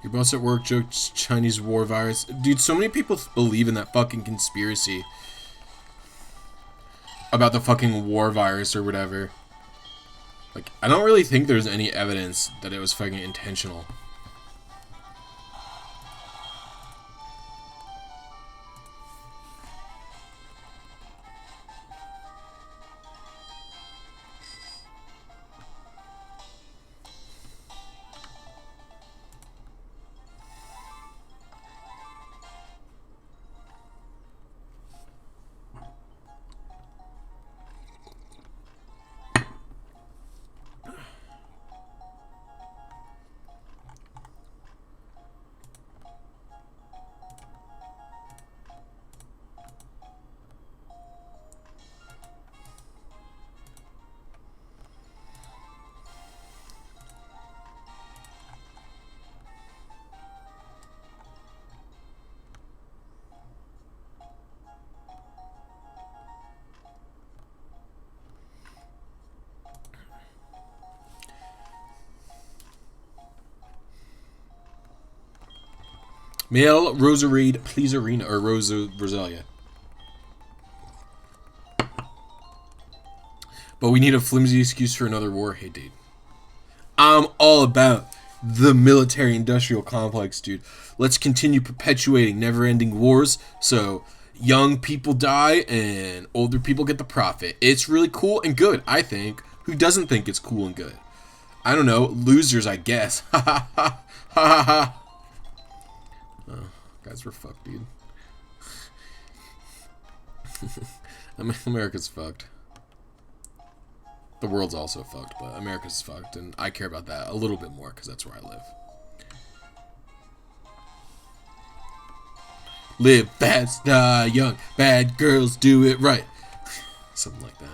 Your boss at work jokes Chinese war virus. Dude, so many people believe in that fucking conspiracy about the fucking war virus or whatever. Like, I don't really think there's any evidence that it was fucking intentional. Male Roserade, please arena, or Roselia. But we need a flimsy excuse for another war. Hey, dude. I'm all about the military-industrial complex, dude. Let's continue perpetuating never-ending wars so young people die and older people get the profit. It's really cool and good, I think. Who doesn't think it's cool and good? I don't know. Losers, I guess. Ha ha ha. Ha ha ha. Oh, guys, we're fucked, dude. America's fucked. The world's also fucked, but America's fucked, and I care about that a little bit more because that's where I live. Live fast, die young. Bad girls do it right. Something like that.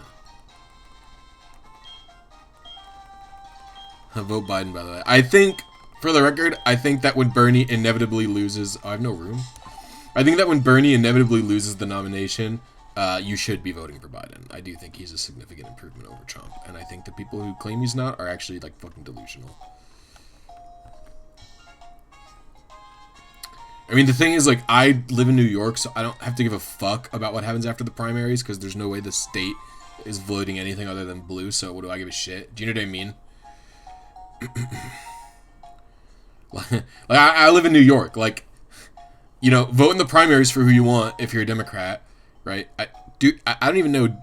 I vote Biden, by the way. I think, for the record, I think that when Bernie inevitably loses... Oh, I have no room. I think that when Bernie inevitably loses the nomination, you should be voting for Biden. I do think he's a significant improvement over Trump. And I think the people who claim he's not are actually, like, fucking delusional. I mean, the thing is, like, I live in New York, so I don't have to give a fuck about what happens after the primaries, because there's no way the state is voting anything other than blue, so what do I give a shit? Do you know what I mean? Like, I live in New York. Like, you know, vote in the primaries for who you want if you're a Democrat, right? I don't even know.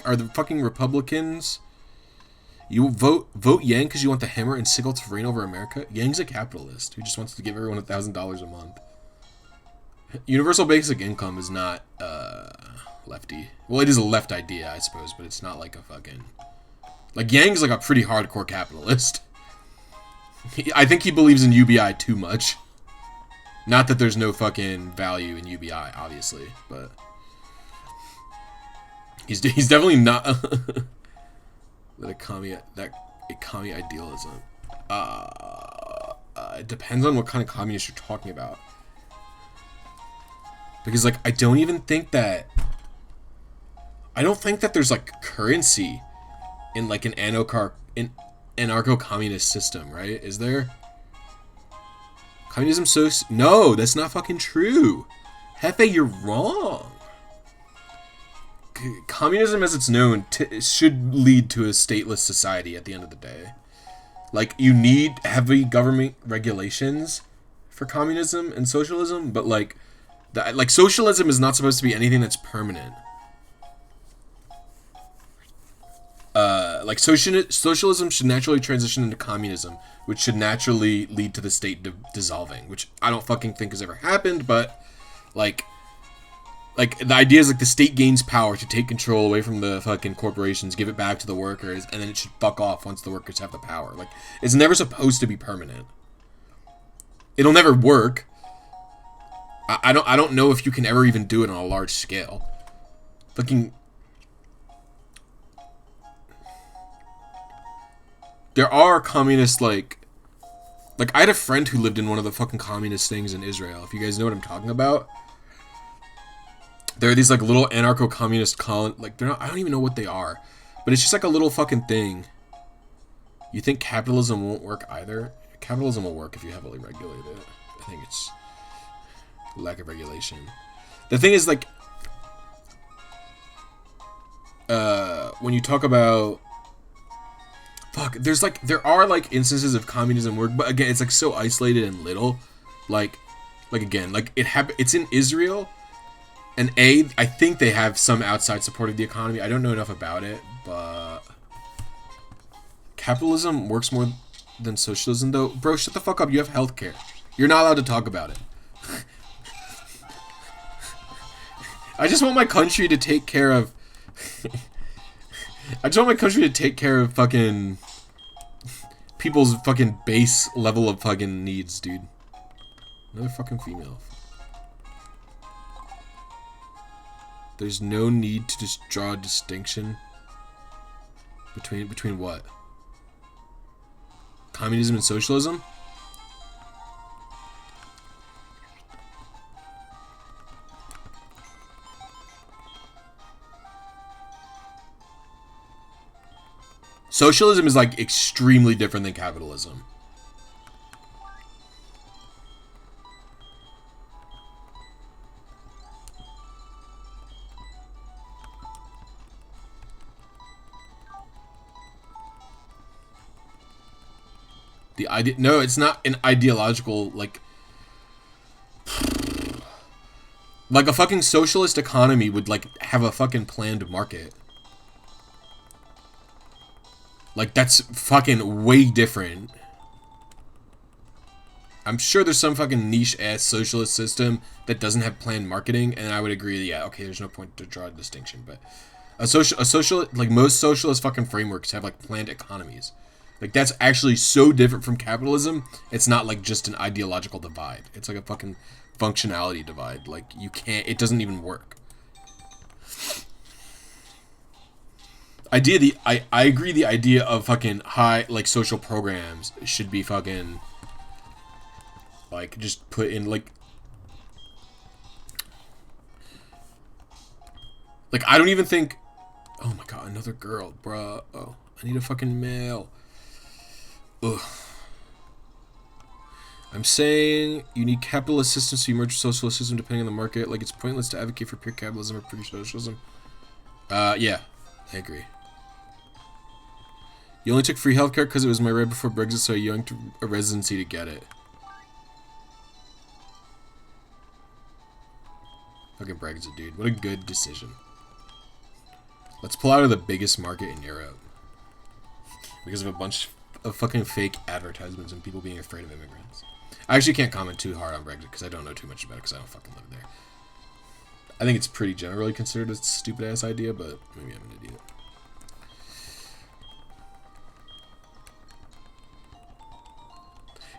Are the fucking Republicans? You vote Yang because you want the hammer and sickle to reign over America? Yang's a capitalist who just wants to give everyone $1,000 a month. Universal basic income is not lefty. Well, it is a left idea, I suppose, but it's not like a fucking... Like, Yang's like a pretty hardcore capitalist. I think he believes in UBI too much. Not that there's no fucking value in UBI, obviously, but... He's definitely not... that a commie idealism. It depends on what kind of communist you're talking about. Because, like, I don't think that there's, like, currency in, like, an anarcho-communist system, right? Is there? Communism no, that's not fucking true. Hefe, you're wrong. Communism, as it's known, should lead to a stateless society at the end of the day. Like, you need heavy government regulations for communism and socialism, but, like, socialism is not supposed to be anything that's permanent. Like, socialism should naturally transition into communism, which should naturally lead to the state dissolving, which I don't fucking think has ever happened, but, like, the idea is, like, the state gains power to take control away from the fucking corporations, give it back to the workers, and then it should fuck off once the workers have the power. Like, it's never supposed to be permanent. It'll never work. I don't know if you can ever even do it on a large scale. Fucking... There are communist, like, I had a friend who lived in one of the fucking communist things in Israel, if you guys know what I'm talking about. There are these, like, little anarcho-communist like, they're not, I don't even know what they are. But it's just, like, a little fucking thing. You think capitalism won't work either? Capitalism will work if you heavily regulate it. I think it's lack of regulation. The thing is, like, when you talk about... Fuck, there are, like, instances of communism work, but again, it's, like, so isolated and little. Like again, like, it's in Israel, and I think they have some outside support of the economy. I don't know enough about it, but... Capitalism works more than socialism, though. Bro, shut the fuck up, you have healthcare. You're not allowed to talk about it. I just want my country to take care of... I just want my country to take care of fucking... people's fucking base level of fucking needs, dude. Another fucking female. There's no need to just draw a distinction between what? Communism and socialism? Socialism is, like, extremely different than capitalism. No, it's not an ideological, like a fucking socialist economy would, like, have a fucking planned market. Like, that's fucking way different. I'm sure there's some fucking niche-ass socialist system that doesn't have planned marketing, and I would agree that, yeah, okay, there's no point to draw a distinction, but like, most socialist fucking frameworks have, like, planned economies. Like, that's actually so different from capitalism, it's not, like, just an ideological divide. It's, like, a fucking functionality divide. Like, you can't, it doesn't even work. I agree the idea of fucking high, like, social programs should be fucking, like, just put in, like, I don't even think, oh my god, another girl, bruh. Oh, I need a fucking male. Ugh. I'm saying you need capital assistance to emerge socialist system depending on the market. Like, it's pointless to advocate for pure capitalism or pure socialism. Yeah, I agree. You only took free healthcare because it was my right before Brexit, so I yanked a residency to get it. Fucking Brexit, dude. What a good decision. Let's pull out of the biggest market in Europe. Because of a bunch of fucking fake advertisements and people being afraid of immigrants. I actually can't comment too hard on Brexit because I don't know too much about it because I don't fucking live there. I think it's pretty generally considered a stupid-ass idea, but maybe I'm an idiot.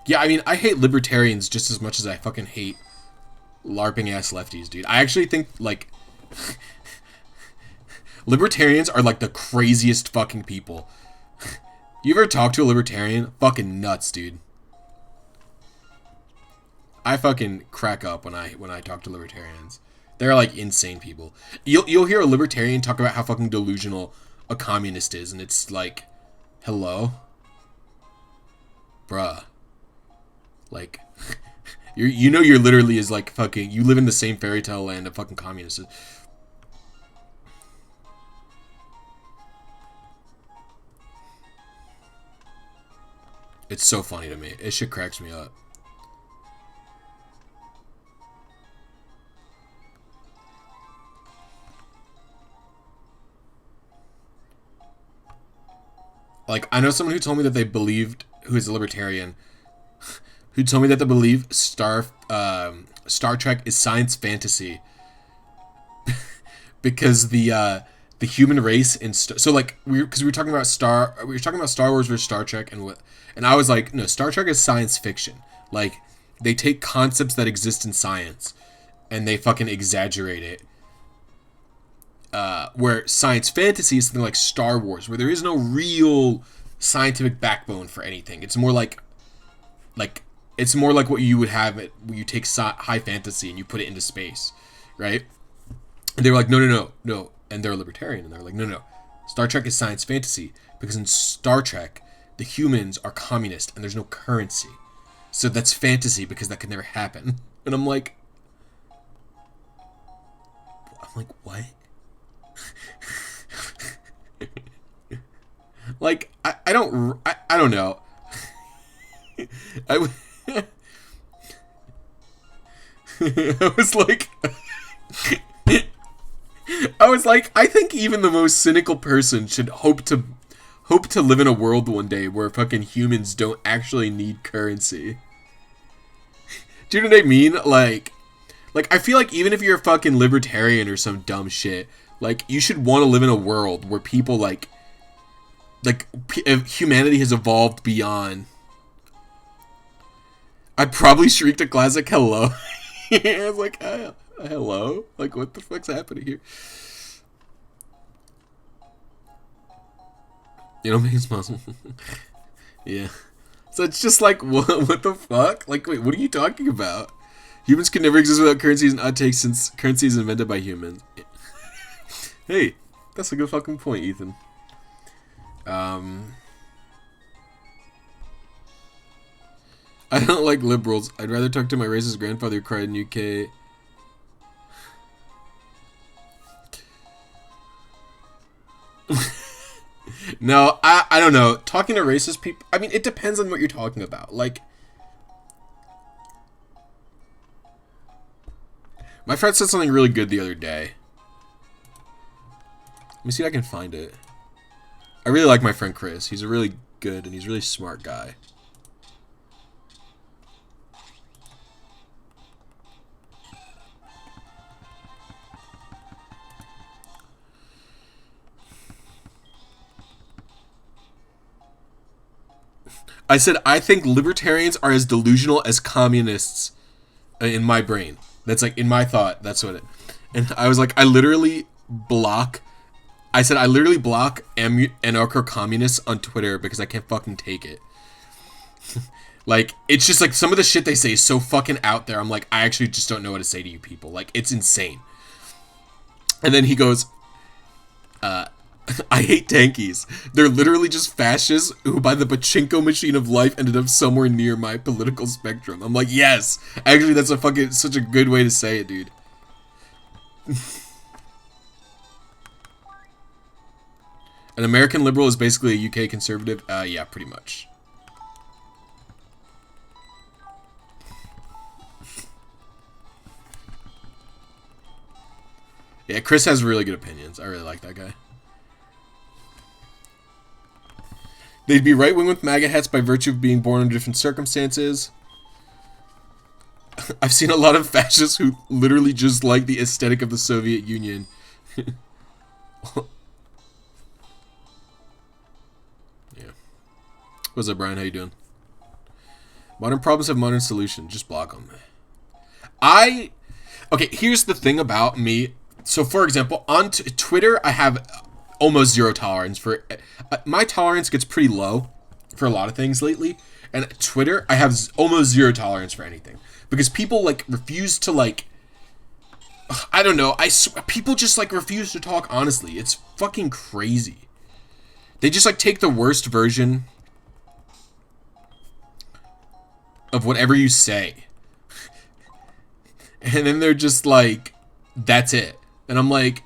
Yeah, I mean, I hate libertarians just as much as I fucking hate LARPing-ass lefties, dude. I actually think, like... libertarians are, like, the craziest fucking people. You ever talk to a libertarian? Fucking nuts, dude. I fucking crack up when I talk to libertarians. They're, like, insane people. You'll hear a libertarian talk about how fucking delusional a communist is, and it's like, hello? Bruh. Like, you know you're literally is like fucking, you live in the same fairy tale land of fucking communists. It's so funny to me. It shit cracks me up. Like, I know someone who told me that they believed, who is a libertarian, who told me that they believe Star Trek is science fantasy because the human race in so like we were talking about Star Wars versus Star Trek and I was like, no, Star Trek is science fiction. Like, they take concepts that exist in science and they fucking exaggerate it. Where science fantasy is something like Star Wars, where there is no real scientific backbone for anything. It's more like it's more like what you would have when you take high fantasy and you put it into space, right? And they were like, no. And they're a libertarian, and they're like, no. Star Trek is science fantasy because in Star Trek, the humans are communist and there's no currency. So that's fantasy because that could never happen. And I'm like, what? Like, I don't know. I was like, I think even the most cynical person should hope to live in a world one day where fucking humans don't actually need currency. Do you know what I mean? Like I feel like even if you're a fucking libertarian or some dumb shit, like, you should want to live in a world where people like humanity has evolved beyond. I probably shrieked a classic hello. I was like, hello? Like, what the fuck's happening here? You know, makes possible. Yeah. So it's just like, what the fuck? Like, wait, what are you talking about? Humans can never exist without currencies and outtakes since currency is invented by humans. Hey, that's a good fucking point, Ethan. I don't like liberals. I'd rather talk to my racist grandfather who cried in UK. No, I don't know. Talking to racist people, I mean, it depends on what you're talking about. Like, my friend said something really good the other day. Let me see if I can find it. I really like my friend Chris. He's a really good and he's a really smart guy. I said, I think libertarians are as delusional as communists in my brain. That's like in my thought. That's what it. And I was like, I literally block. I said I literally block anarcho-communists on Twitter because I can't fucking take it. Like, it's just like some of the shit they say is so fucking out there. I'm like, I actually just don't know what to say to you people. Like, it's insane. And then he goes, I hate tankies. They're literally just fascists who, by the pachinko machine of life, ended up somewhere near my political spectrum. I'm like, yes. Actually, that's a fucking such a good way to say it, dude. An American liberal is basically a UK conservative. Yeah, pretty much. Yeah, Chris has really good opinions. I really like that guy. They'd be right-wing with MAGA hats by virtue of being born under different circumstances. I've seen a lot of fascists who literally just like the aesthetic of the Soviet Union. Yeah. What's up, Brian? How you doing? Modern problems have modern solutions. Just block them. Okay, here's the thing about me. So, for example, on Twitter, I have almost zero tolerance for... my tolerance gets pretty low for a lot of things lately. And Twitter, I have almost zero tolerance for anything. Because people, like, refuse to, like... I don't know. People just, like, refuse to talk honestly. It's fucking crazy. They just, like, take the worst version of whatever you say. And then they're just like, that's it. And I'm like,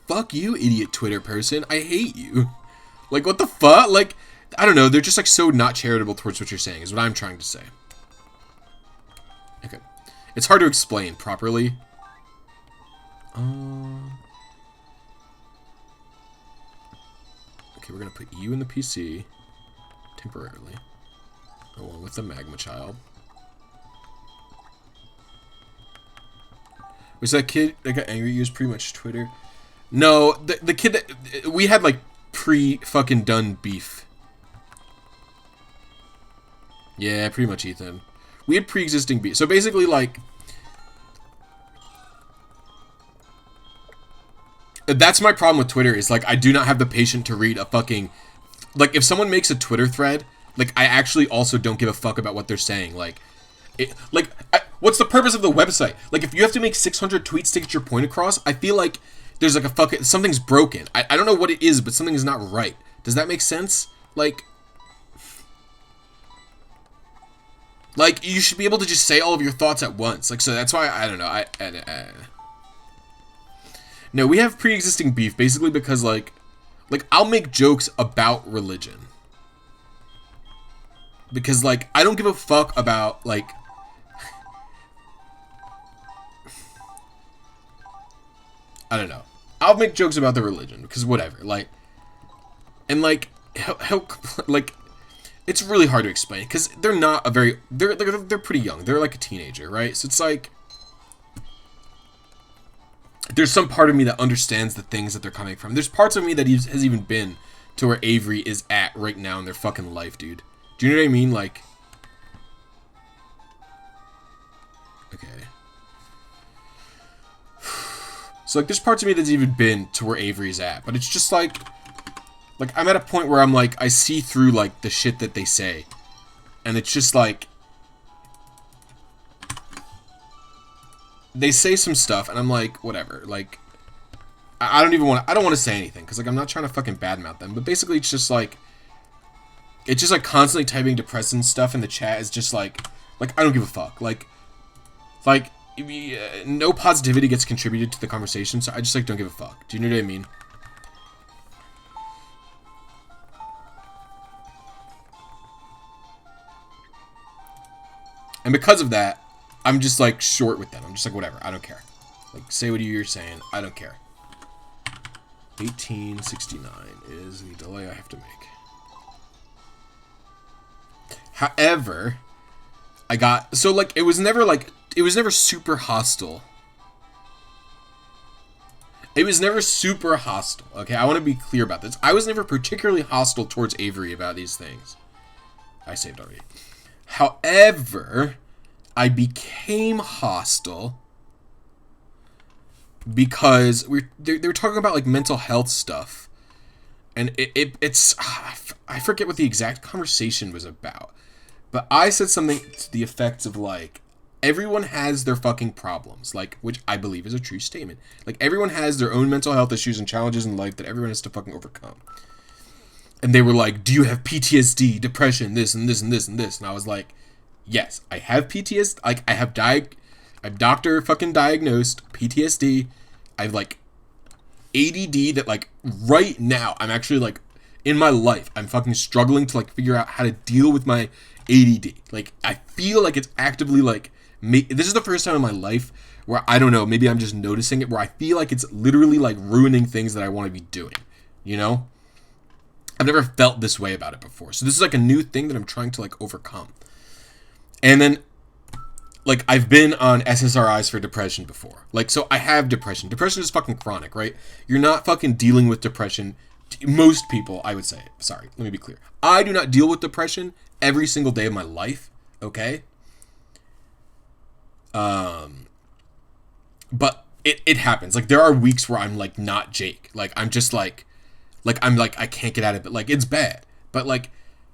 fuck you, idiot Twitter person. I hate you. Like, what the fuck? Like, I don't know. They're just, like, so not charitable towards what you're saying, is what I'm trying to say. Okay. It's hard to explain properly. Okay, we're going to put you in the PC temporarily, along with the magma child. Was that kid that got angry used pretty much Twitter? No, the kid that... We had, like, pre-fucking done beef. Yeah, pretty much Ethan. We had pre-existing beef. So basically, like... That's my problem with Twitter, is, like, I do not have the patience to read a fucking... Like, if someone makes a Twitter thread, like, I actually also don't give a fuck about what they're saying. Like... what's the purpose of the website? Like, if you have to make 600 tweets to get your point across, I feel like there's like a fucking... Something's broken. I don't know what it is, but something is not right. Does that make sense? Like, you should be able to just say all of your thoughts at once. Like, so that's why, I don't know. No, we have pre-existing beef, basically because, like, I'll make jokes about religion. Because, like, I don't give a fuck about, like... I don't know. I'll make jokes about the religion, because whatever, like... And, like, like... It's really hard to explain, because they're not a very... They're pretty young. They're, like, a teenager, right? So it's, like... There's some part of me that understands the things that they're coming from. There's parts of me that has even been to where Avery is at right now in their fucking life, dude. Do you know what I mean? Like... Okay. So, like, there's parts of me that's even been to where Avery's at. But it's just, like... Like, I'm at a point where I'm, like, I see through, like, the shit that they say. And it's just, like... They say some stuff, and I'm like, whatever. Like, I don't even want to... I don't want to say anything. Because, like, I'm not trying to fucking badmouth them. But basically, it's just, like... It's just, like, constantly typing depressing stuff in the chat is just, like, I don't give a fuck. Like, no positivity gets contributed to the conversation, so I just, like, don't give a fuck. Do you know what I mean? And because of that, I'm just, like, short with them. I'm just like, whatever, I don't care. Like, say what you're saying, I don't care. 1869 is the delay I have to make. However, I got... So, like, it was never super hostile. It was never super hostile, okay? I want to be clear about this. I was never particularly hostile towards Avery about these things. I saved already. However, I became hostile because they were talking about like mental health stuff, and it's I forget what the exact conversation was about, but I said something to the effects of like, everyone has their fucking problems, like, which I believe is a true statement. Like, everyone has their own mental health issues and challenges in life that everyone has to fucking overcome. And they were like, do you have PTSD, depression, this and this and this and this? And I was like, yes, I have PTSD. Like, I'm doctor fucking diagnosed PTSD. I have like ADD that like right now I'm actually like in my life I'm fucking struggling to like figure out how to deal with my ADD. Like, I feel like it's actively like this is the first time in my life where I don't know, maybe I'm just noticing it, where I feel like it's literally like ruining things that I want to be doing, you know? I've never felt this way about it before. So this is like a new thing that I'm trying to like overcome. And then like, I've been on SSRIs for depression before. Like, so I have depression. Depression is fucking chronic, right? You're not fucking dealing with depression. Most people, I would say. Sorry, let me be clear. I do not deal with depression every single day of my life, okay? But it happens. Like, there are weeks where I'm like not Jake. Like, I'm just like I'm like, I can't get out of it. Like, it's bad. But like,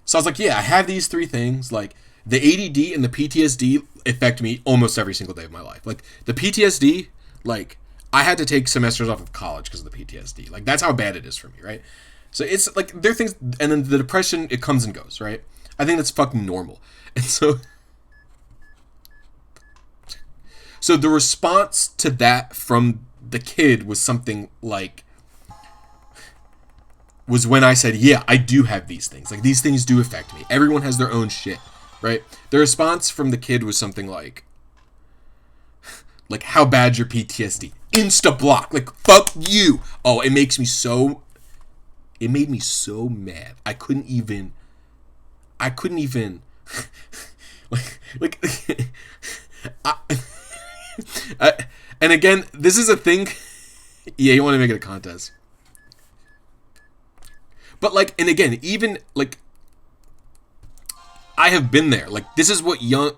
so I was like, yeah, I have these three things. Like, the ADD and the PTSD affect me almost every single day of my life. Like, the PTSD, like, I had to take semesters off of college because of the PTSD. Like, that's how bad it is for me, right? So it's like, there are things, and then the depression, it comes and goes, right? I think that's fucking normal. And so the response to that from the kid was something like, was when I said, yeah, I do have these things. Like, these things do affect me. Everyone has their own shit, right? The response from the kid was something like, how bad's your PTSD? Insta block. Like, fuck you. Oh, it made me so mad. I couldn't even and again, this is a thing. Yeah, you want to make it a contest. But like, and again, even like, I have been there. Like, this is what young.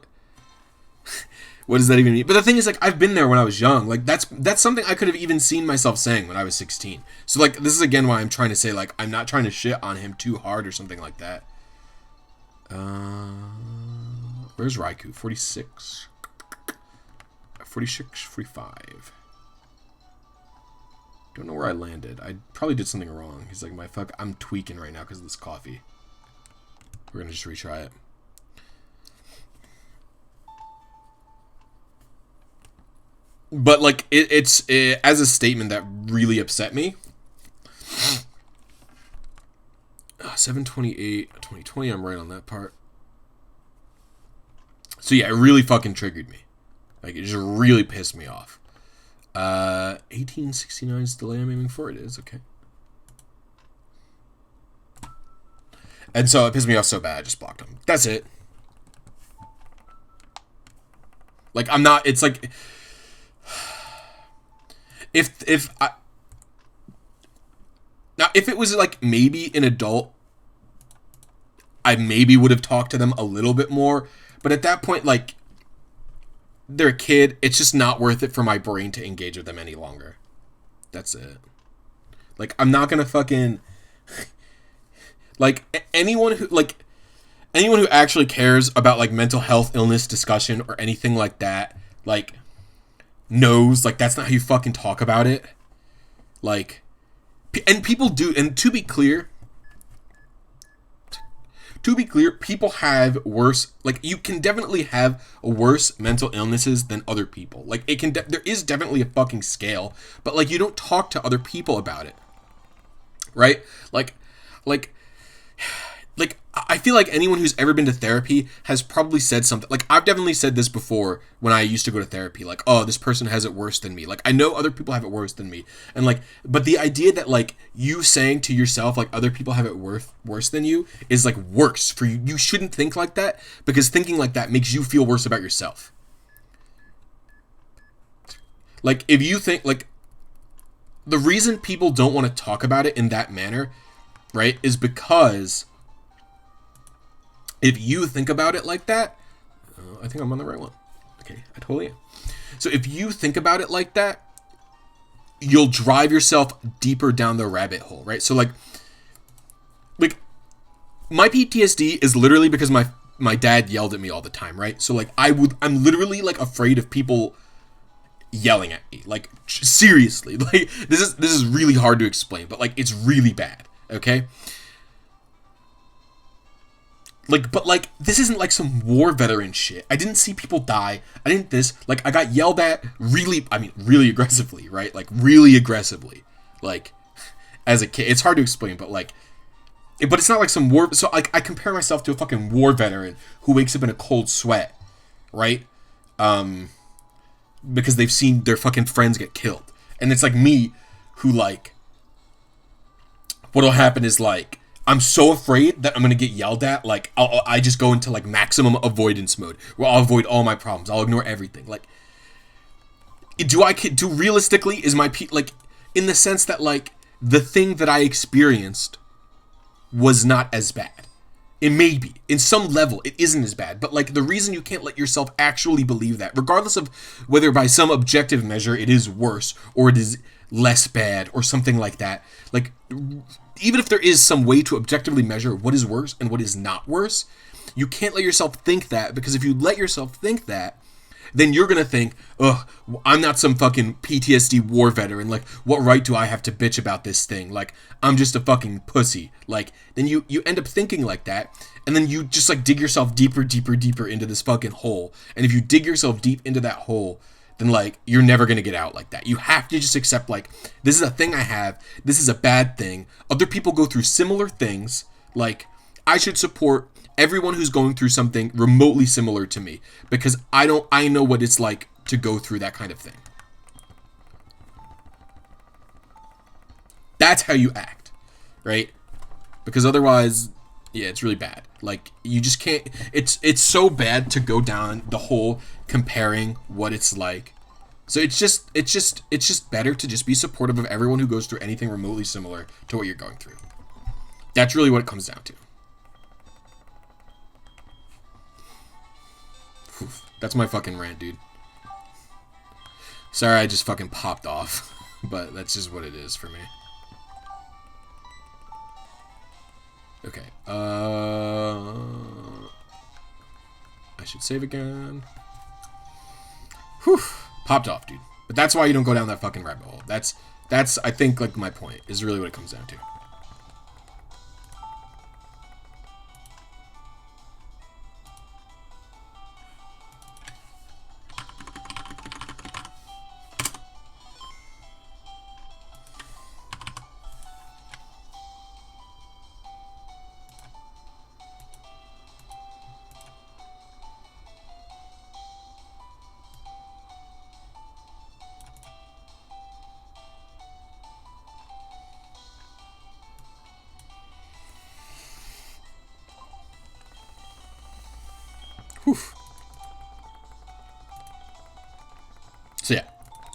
What does that even mean? But the thing is, like, I've been there when I was young. Like, that's something I could have even seen myself saying when I was 16. So like, this is again why I'm trying to say, like, I'm not trying to shit on him too hard or something like that. Where's Raikou? 46. 46, 45. Don't know where I landed. I probably did something wrong. He's like, I'm tweaking right now because of this coffee. We're gonna just retry it. But like, it's as a statement that really upset me. 728, 2020. I'm right on that part. So yeah, it really fucking triggered me. Like, it just really pissed me off. 1869's delay I'm aiming for. It is, okay. And so it pissed me off so bad, I just blocked him. That's it. Like, I'm not, it's like, if it was like maybe an adult, I maybe would have talked to them a little bit more. But at that point, like, they're a kid. It's just not worth it for my brain to engage with them any longer. That's it. Like, I'm not gonna fucking like anyone who actually cares about like mental health, illness discussion or anything like that, like, knows like that's not how you fucking talk about it. Like, and people do, and to be clear, people have worse, like, you can definitely have worse mental illnesses than other people. Like, it can, there is definitely a fucking scale, but like, you don't talk to other people about it, right? Like, I feel like anyone who's ever been to therapy has probably said something. Like, I've definitely said this before when I used to go to therapy. Like, oh, this person has it worse than me. Like, I know other people have it worse than me. And like, but the idea that like you saying to yourself, like, other people have it worse than you is like worse for you. You shouldn't think like that, because thinking like that makes you feel worse about yourself. Like, if you think, like, the reason people don't want to talk about it in that manner, right, is because if you think about it like that, I think I'm on the right one. Okay, I totally am. So if you think about it like that, you'll drive yourself deeper down the rabbit hole, right? So like my PTSD is literally because my dad yelled at me all the time, right? So like I'm literally like afraid of people yelling at me. Like seriously. Like this is really hard to explain, but like it's really bad, okay? Like, but like, this isn't like some war veteran shit. I didn't see people die. I didn't like, I got yelled at really aggressively, right? Like, really aggressively. Like, as a kid. It's hard to explain, but like, but it's not like some war. So like, I compare myself to a fucking war veteran who wakes up in a cold sweat, right? Because they've seen their fucking friends get killed. And it's like me who like, what'll happen is like, I'm so afraid that I'm gonna get yelled at. Like I just go into like maximum avoidance mode, where I'll avoid all my problems. I'll ignore everything. Like, do realistically is my like in the sense that like the thing that I experienced was not as bad. It may be in some level it isn't as bad, but like the reason you can't let yourself actually believe that, regardless of whether by some objective measure it is worse or it is less bad or something like that, like. Even if there is some way to objectively measure what is worse and what is not worse, you can't let yourself think that, because if you let yourself think that, then you're going to think, ugh, I'm not some fucking PTSD war veteran. Like, what right do I have to bitch about this thing? Like, I'm just a fucking pussy. Like, then you end up thinking like that, and then you just, like, dig yourself deeper into this fucking hole. And if you dig yourself deep into that hole, then, like, you're never going to get out like that. You have to just accept, like, this is a thing I have. This is a bad thing. Other people go through similar things. Like, I should support everyone who's going through something remotely similar to me, because I know what it's like to go through that kind of thing. That's how you act, right? Because otherwise, yeah, it's really bad. Like, you just can't, it's so bad to go down the whole comparing what it's like. So it's just better to just be supportive of everyone who goes through anything remotely similar to what you're going through. That's really what it comes down to. That's my fucking rant, dude. Sorry, I just fucking popped off. But that's just what it is for me. Okay. I should save again. Whew. Popped off, dude. But that's why you don't go down that fucking rabbit hole. That's I think, like, my point is really what it comes down to. Whew. So yeah,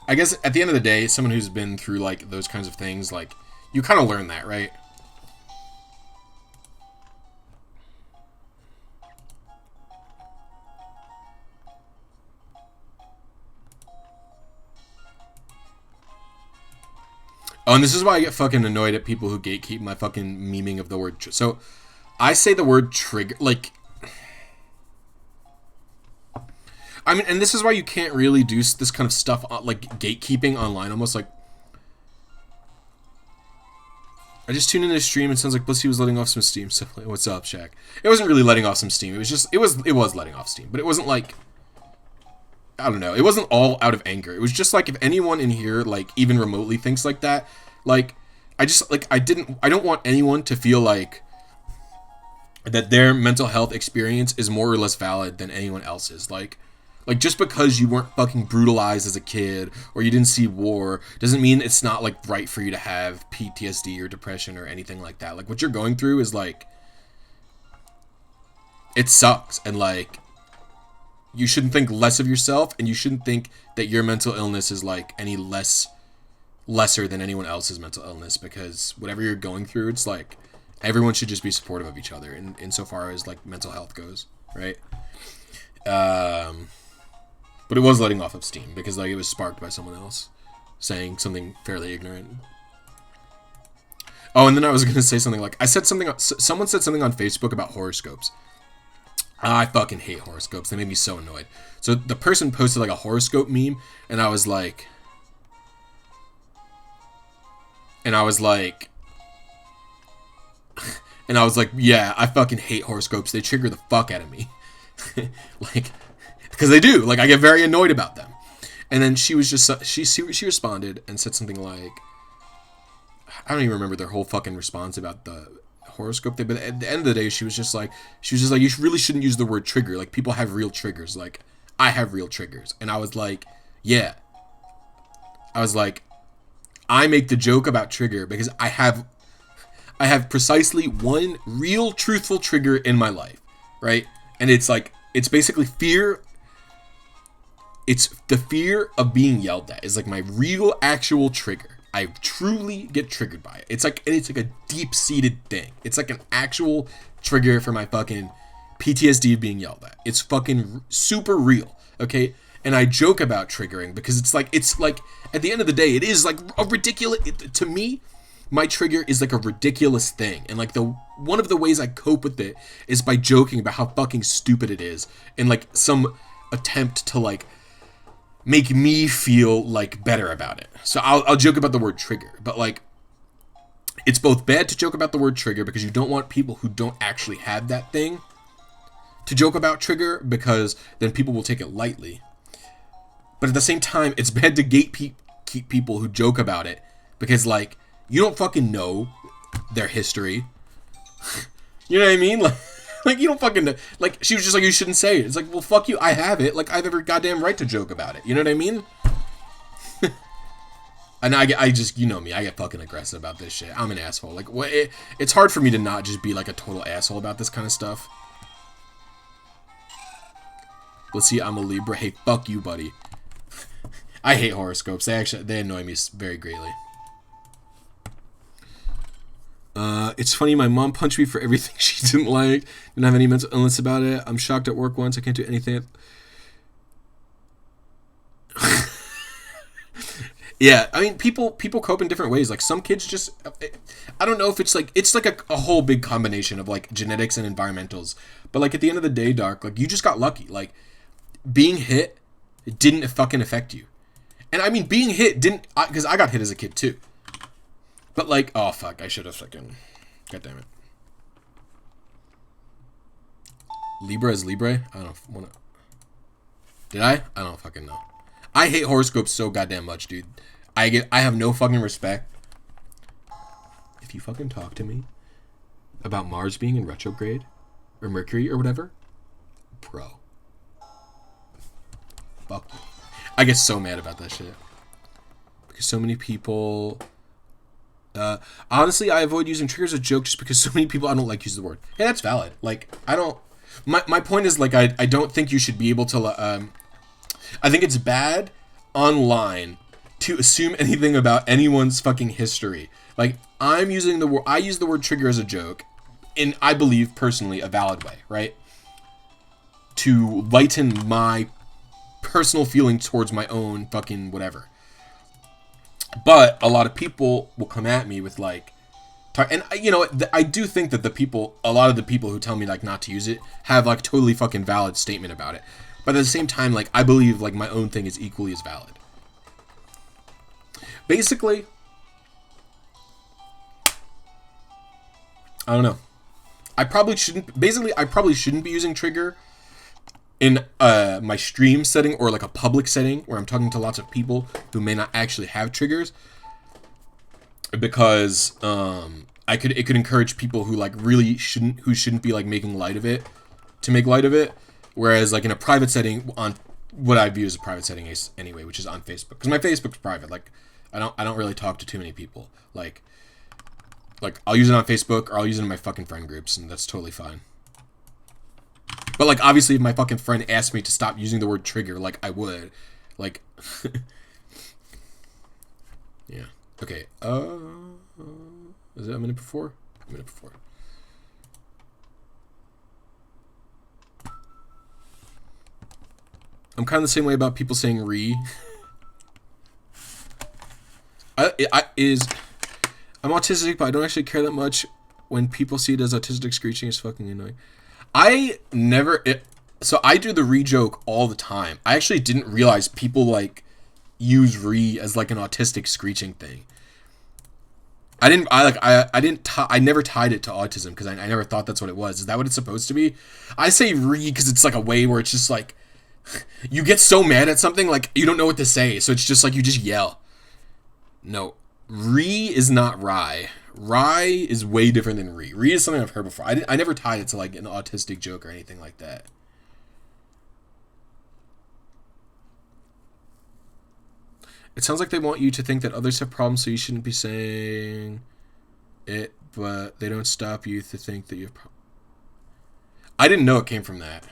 I guess at the end of the day, someone who's been through like those kinds of things, like, you kind of learn that, right? Oh, and this is why I get fucking annoyed at people who gatekeep my fucking memeing of the word. So I say the word trigger, like, I mean, and this is why you can't really do this kind of stuff, like gatekeeping online, almost like. I just tuned into the stream and it sounds like Blissy was letting off some steam. So, what's up, Shaq? It wasn't really letting off some steam. It was just, it was letting off steam, but it wasn't like, I don't know. It wasn't all out of anger. It was just like, if anyone in here, like, even remotely thinks like that, like, I just, like, I don't want anyone to feel like that their mental health experience is more or less valid than anyone else's. Like, just because you weren't fucking brutalized as a kid or you didn't see war doesn't mean it's not, like, right for you to have PTSD or depression or anything like that. Like, what you're going through is, like, it sucks. And, like, you shouldn't think less of yourself, and you shouldn't think that your mental illness is, like, any lesser than anyone else's mental illness, because whatever you're going through, it's, like, everyone should just be supportive of each other insofar as, like, mental health goes, right? But it was letting off of steam because like it was sparked by someone else saying something fairly ignorant. Oh, and then I was gonna say something like someone said something on Facebook about horoscopes. I fucking hate horoscopes. They made me so annoyed. So the person posted like a horoscope meme, and I was like, yeah, I fucking hate horoscopes. They trigger the fuck out of me. Like, because they do. Like, I get very annoyed about them. And then she was just, she responded and said something like, I don't even remember their whole fucking response about the horoscope thing, but at the end of the day, she was just like, you really shouldn't use the word trigger. Like, people have real triggers. Like, I have real triggers. And I was like, yeah. I was like, I make the joke about trigger because I have precisely one real truthful trigger in my life, right? And it's like, it's basically fear. It's the fear of being yelled at is like my real actual trigger. I truly get triggered by it. It's like a deep-seated thing. It's like an actual trigger for my fucking PTSD of being yelled at. It's fucking super real, okay? And I joke about triggering because it's like at the end of the day, it is like a ridiculous, to me, my trigger is like a ridiculous thing. And like one of the ways I cope with it is by joking about how fucking stupid it is and like some attempt to like make me feel like better about it. So I'll joke about the word trigger, but like it's both bad to joke about the word trigger because you don't want people who don't actually have that thing to joke about trigger because then people will take it lightly. But at the same time, it's bad to keep people who joke about it because like you don't fucking know their history. You know what I mean? Like you don't fucking know. Like, she was just like, you shouldn't say it. It's like, well, fuck you. I have it. Like, I have every goddamn right to joke about it. You know what I mean? And I just, you know me. I get fucking aggressive about this shit. I'm an asshole. Like, it's hard for me to not just be like a total asshole about this kind of stuff. Let's see. I'm a Libra. Hey, fuck you, buddy. I hate horoscopes. They annoy me very greatly. It's funny, my mom punched me for everything she didn't like. Didn't have any mental illness about it. I'm shocked at work once. I can't do anything. Yeah, I mean, people cope in different ways. Like, some kids just, I don't know if it's like a whole big combination of, like, genetics and environmentals. But, like, at the end of the day, Dark, like, you just got lucky. Like, being hit didn't fucking affect you. And, I mean, being hit didn't, because I got hit as a kid, too. But, like, oh, fuck, I should have fucking, god damn it. Libra is Libre? I don't want to, did I? I don't fucking know. I hate horoscopes so goddamn much, dude. I have no fucking respect. If you fucking talk to me about Mars being in retrograde, or Mercury, or whatever, bro. Fuck you. I get so mad about that shit. Because so many people... honestly, I avoid using triggers as a joke just because so many people, I don't like use the word. Hey, that's valid. Like, I don't... My point is, like, I don't think you should be able to... I think it's bad online to assume anything about anyone's fucking history. Like, I use the word trigger as a joke in, I believe, personally, a valid way, right? To lighten my personal feeling towards my own fucking whatever. But a lot of people will come at me with, like, and, you know, I do think that a lot of the people who tell me, like, not to use it have, like, totally fucking valid statement about it. But at the same time, like, I believe, like, my own thing is equally as valid. Basically, I don't know. I probably shouldn't be using trigger in my stream setting or, like, a public setting where I'm talking to lots of people who may not actually have triggers. Because, it could encourage people who, like, really shouldn't be, like, making light of it to make light of it. Whereas, like, in a private setting, on what I view as a private setting is anyway, which is on Facebook, because my Facebook's private. Like, I don't really talk to too many people. Like I'll use it on Facebook or I'll use it in my fucking friend groups, and that's totally fine. But, like, obviously, if my fucking friend asked me to stop using the word trigger, like, I would. Like, yeah. Okay. Is it a minute before? A minute before. I'm kind of the same way about people saying re. I'm autistic, but I don't actually care that much. When people see it as autistic, screeching is fucking annoying. So I do the re joke all the time. I actually didn't realize people like use re as like an autistic screeching thing. I never tied it to autism because I never thought that's what it was. Is that what it's supposed to be? I say re because it's like a way where it's just like you get so mad at something like you don't know what to say, so it's just like you just yell. No, re is not rye. Rye is way different than re. Re is something I've heard before. I never tied it to like an autistic joke or anything like that. It sounds like they want you to think that others have problems, so you shouldn't be saying it, but they don't stop you to think that you have problems. I didn't know it came from that.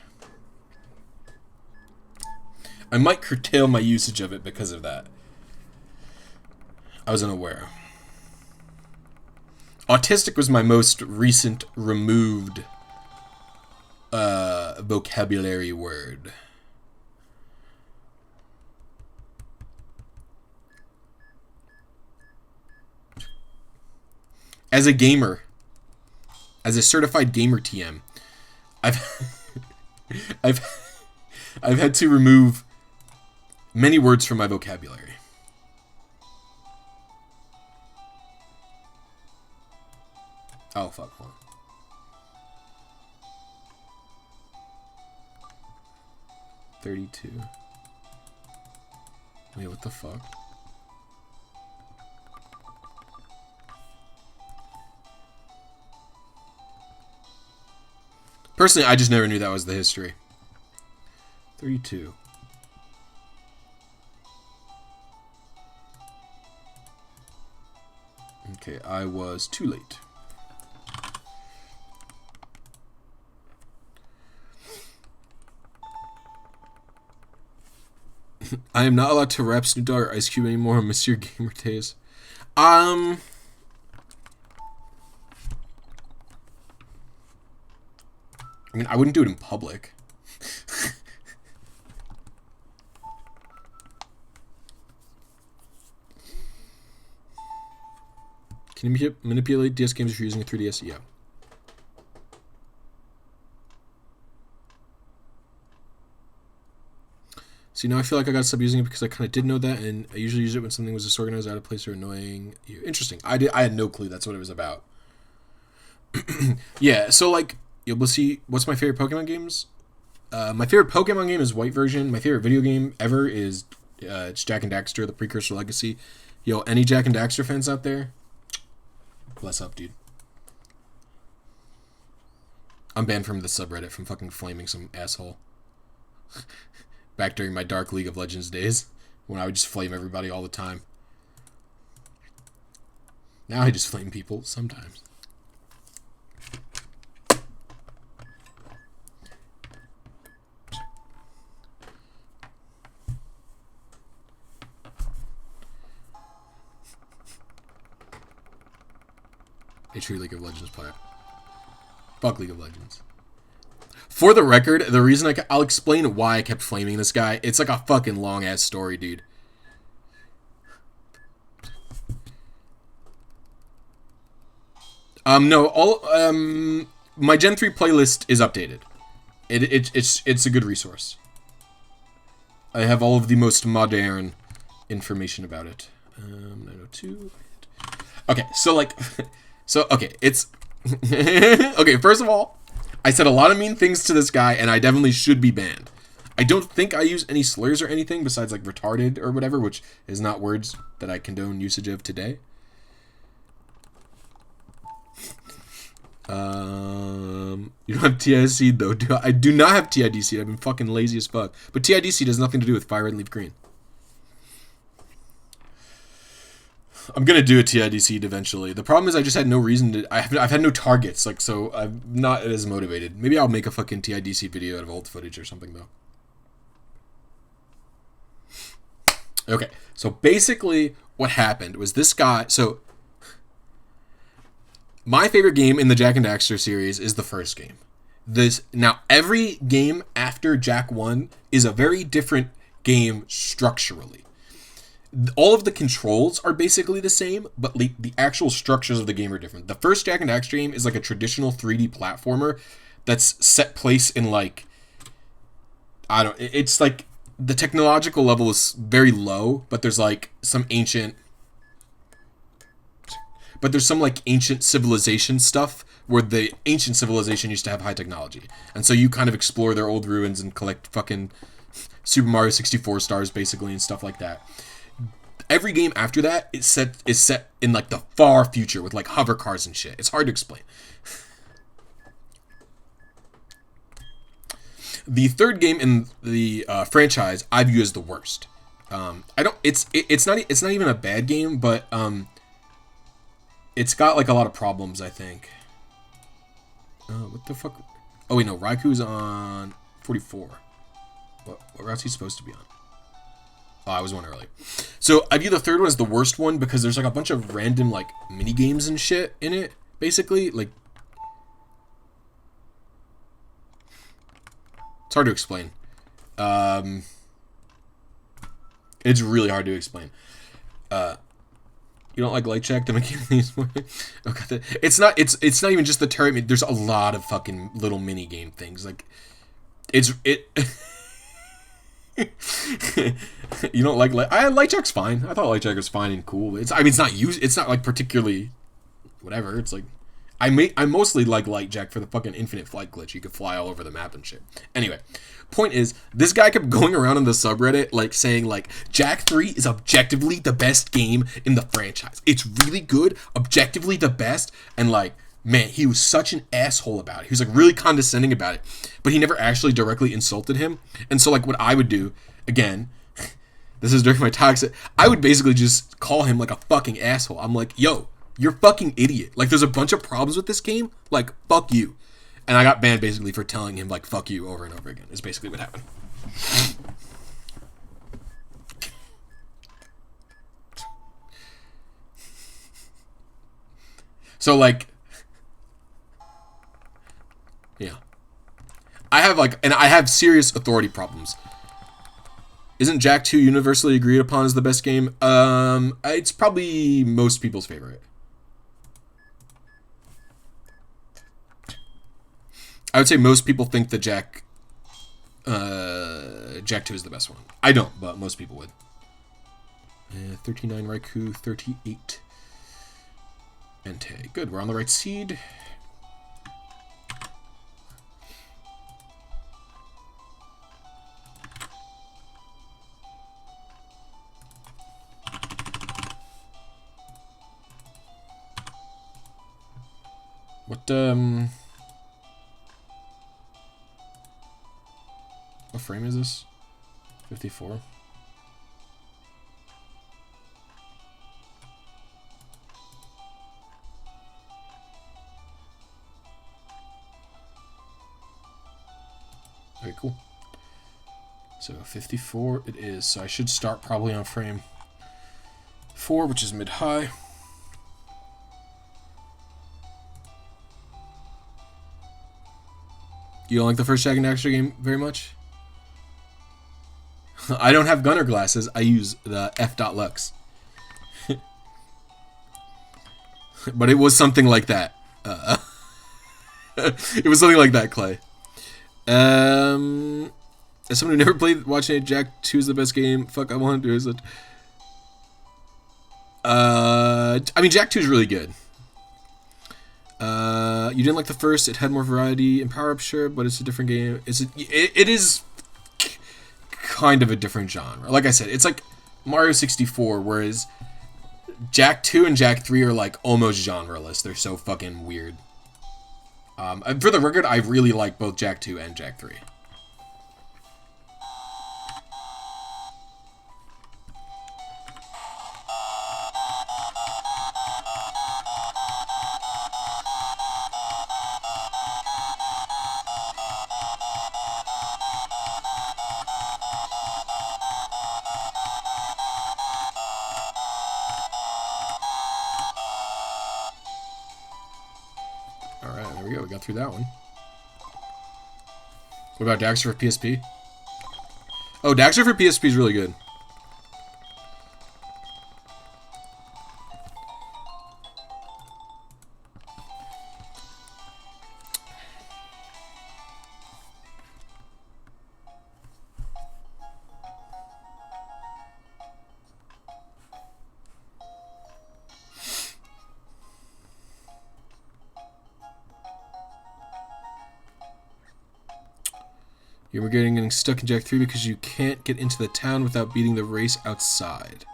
I might curtail my usage of it because of that. I was unaware. Autistic was my most recent removed vocabulary word. As a gamer, as a certified gamer TM, I've had to remove many words from my vocabulary. Oh fuck, hold on. $32. Wait, what the fuck? Personally, I just never knew that was the history. 32. Okay, I was too late. I am not allowed to rap Snoop Dogg or Ice Cube anymore, Monsieur Gamer Days. I mean, I wouldn't do it in public. Can you manipulate DS games if you're using a 3DS? Yeah. See, now I feel like I gotta stop using it because I kind of did know that, and I usually use it when something was disorganized, out of place, or annoying you. Interesting. I had no clue that's what it was about. Yeah, so like, you'll see, what's my favorite Pokemon games? My favorite Pokemon game is White version. My favorite video game ever is it's Jak and Daxter, the Precursor Legacy. Yo, any Jak and Daxter fans out there? Bless up, dude. I'm banned from the subreddit from fucking flaming some asshole. Back during my dark League of Legends days, when I would just flame everybody all the time. Now I just flame people sometimes. A true League of Legends player. Fuck League of Legends. For the record, the reason I'll explain why I kept flaming this guy. It's like a fucking long ass story, dude. No, my Gen 3 playlist is updated. It's a good resource. I have all of the most modern information about it. 902. Okay, so like, okay, it's okay. First of all, I said a lot of mean things to this guy, and I definitely should be banned. I don't think I use any slurs or anything besides like retarded or whatever, which is not words that I condone usage of today. You don't have TIDC though. I do not have TIDC. I've been fucking lazy as fuck. But TIDC has nothing to do with Fire Red and Leaf Green. I'm gonna do a TIDC eventually. The problem is I just had no reason to. I've had no targets, like, so I'm not as motivated. Maybe I'll make a fucking TIDC video out of old footage or something though. Okay, so basically what happened was this guy. So my favorite game in the Jak and Daxter series is the first game. this now every game after Jack 1 is a very different game structurally. All of the controls are basically the same, but the actual structures of the game are different. The first Jak and Daxter game is like a traditional 3D platformer that's set place in like, it's like the technological level is very low, but there's like some ancient civilization stuff where the ancient civilization used to have high technology. And so you kind of explore their old ruins and collect fucking Super Mario 64 stars basically and stuff like that. Every game after that is set in like the far future with like hover cars and shit. It's hard to explain. The third game in the franchise I view as the worst. It's not even a bad game, but it's got like a lot of problems, I think. What the fuck? Oh wait, no, Raiku's on 44. What route's he supposed to be on? Oh, I was one early. So I view the third one as the worst one because there's like a bunch of random like mini games and shit in it. Basically, like it's hard to explain. It's really hard to explain. You don't like light check to make these? Okay, it's not even just the turret. There's a lot of fucking little mini game things. Like you don't like light check's fine. I thought light check was fine and cool. It's not like particularly whatever. It's like I mostly like light check for the fucking infinite flight glitch. You could fly all over the map and shit. Anyway, point is, this guy kept going around in the subreddit like saying like Jak 3 is objectively the best game in the franchise. It's really good, objectively the best, and like, man, he was such an asshole about it. He was like really condescending about it, but he never actually directly insulted him. And so like what I would do, again, this is during my toxic, I would basically just call him like a fucking asshole. I'm like, yo, you're fucking idiot. Like there's a bunch of problems with this game. Like, fuck you. And I got banned basically for telling him like fuck you over and over again. Is basically what happened. So like, yeah, I have serious authority problems. Isn't Jak 2 universally agreed upon as the best game? It's probably most people's favorite. I would say most people think that Jak 2 is the best one. I don't, but most people would. 39 Raikou, 38 Entei. Good, we're on the right seed. What frame is this? 54. Okay, cool. So 54 it is. So I should start probably on frame 4, which is mid-high. You don't like the first Jak and Daxter game very much? I don't have gunner glasses. I use the F.Lux. But it was something like that. It was something like that, Clay. As someone who never played, watching it, Jak 2 is the best game. Fuck, I want to do it. I mean, Jak 2 is really good. You didn't like the first. It had more variety and power-ups, sure, but it's a different game. It is kind of a different genre. Like I said, it's like Mario 64, whereas Jak 2 and Jak 3 are like almost genreless. They're so fucking weird. For the record, I really like both Jak 2 and Jak 3. Alright, there we go. We got through that one. What about Daxter for PSP? Oh, Daxter for PSP is really good. You're getting stuck in Jack 3 because you can't get into the town without beating the race outside.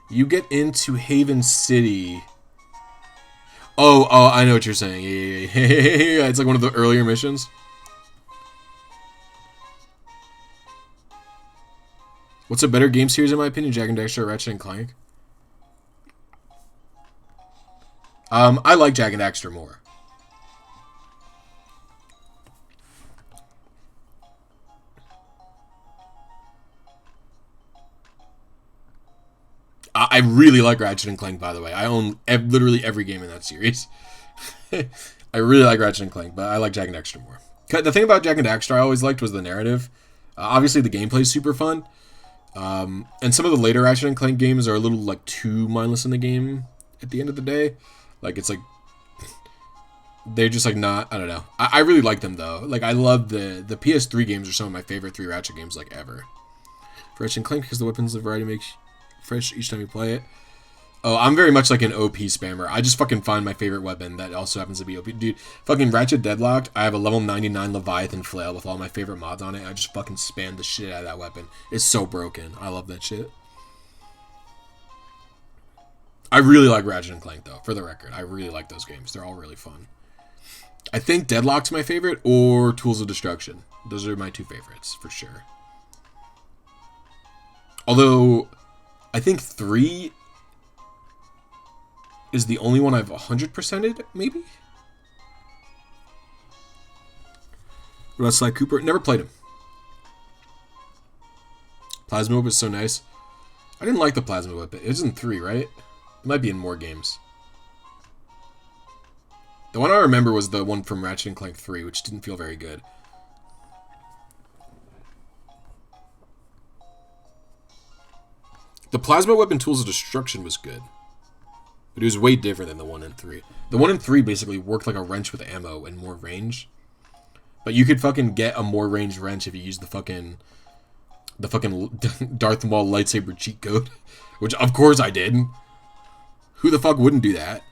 You get into Haven City. Oh, I know what you're saying. Yeah. It's like one of the earlier missions. What's a better game series in my opinion? Jak and Daxter or Ratchet and Clank? I like Jak and Daxter more. I really like Ratchet and Clank, by the way. I own literally every game in that series. I really like Ratchet and Clank, but I like Jak and Daxter more. The thing about Jak and Daxter I always liked was the narrative. Obviously, the gameplay is super fun. And some of the later Ratchet and Clank games are a little, like, too mindless in the game at the end of the day. Like, it's like... They're just, like, not... I don't know. I really like them, though. Like, I love the PS3 games are some of my favorite 3 Ratchet games, like, ever. For Ratchet and Clank, because the weapons of variety makes... fresh each time you play it. Oh, I'm very much like an OP spammer. I just fucking find my favorite weapon that also happens to be OP. Dude, fucking Ratchet Deadlocked, I have a level 99 Leviathan Flail with all my favorite mods on it. I just fucking spam the shit out of that weapon. It's so broken. I love that shit. I really like Ratchet and Clank, though, for the record. I really like those games. They're all really fun. I think Deadlocked's my favorite, or Tools of Destruction. Those are my 2 favorites, for sure. Although... I think 3 is the only one I've 100%ed, maybe? What about Sly Cooper? Never played him. Plasma Whip is so nice. I didn't like the Plasma Whip. It was in 3, right? It might be in more games. The one I remember was the one from Ratchet and Clank 3, which didn't feel very good. The Plasma Weapon Tools of Destruction was good. But it was way different than the 1 in 3. The 1 in 3 basically worked like a wrench with ammo and more range. But you could fucking get a more ranged wrench if you used the fucking Darth Maul lightsaber cheat code. Which, of course, I did. Who the fuck wouldn't do that?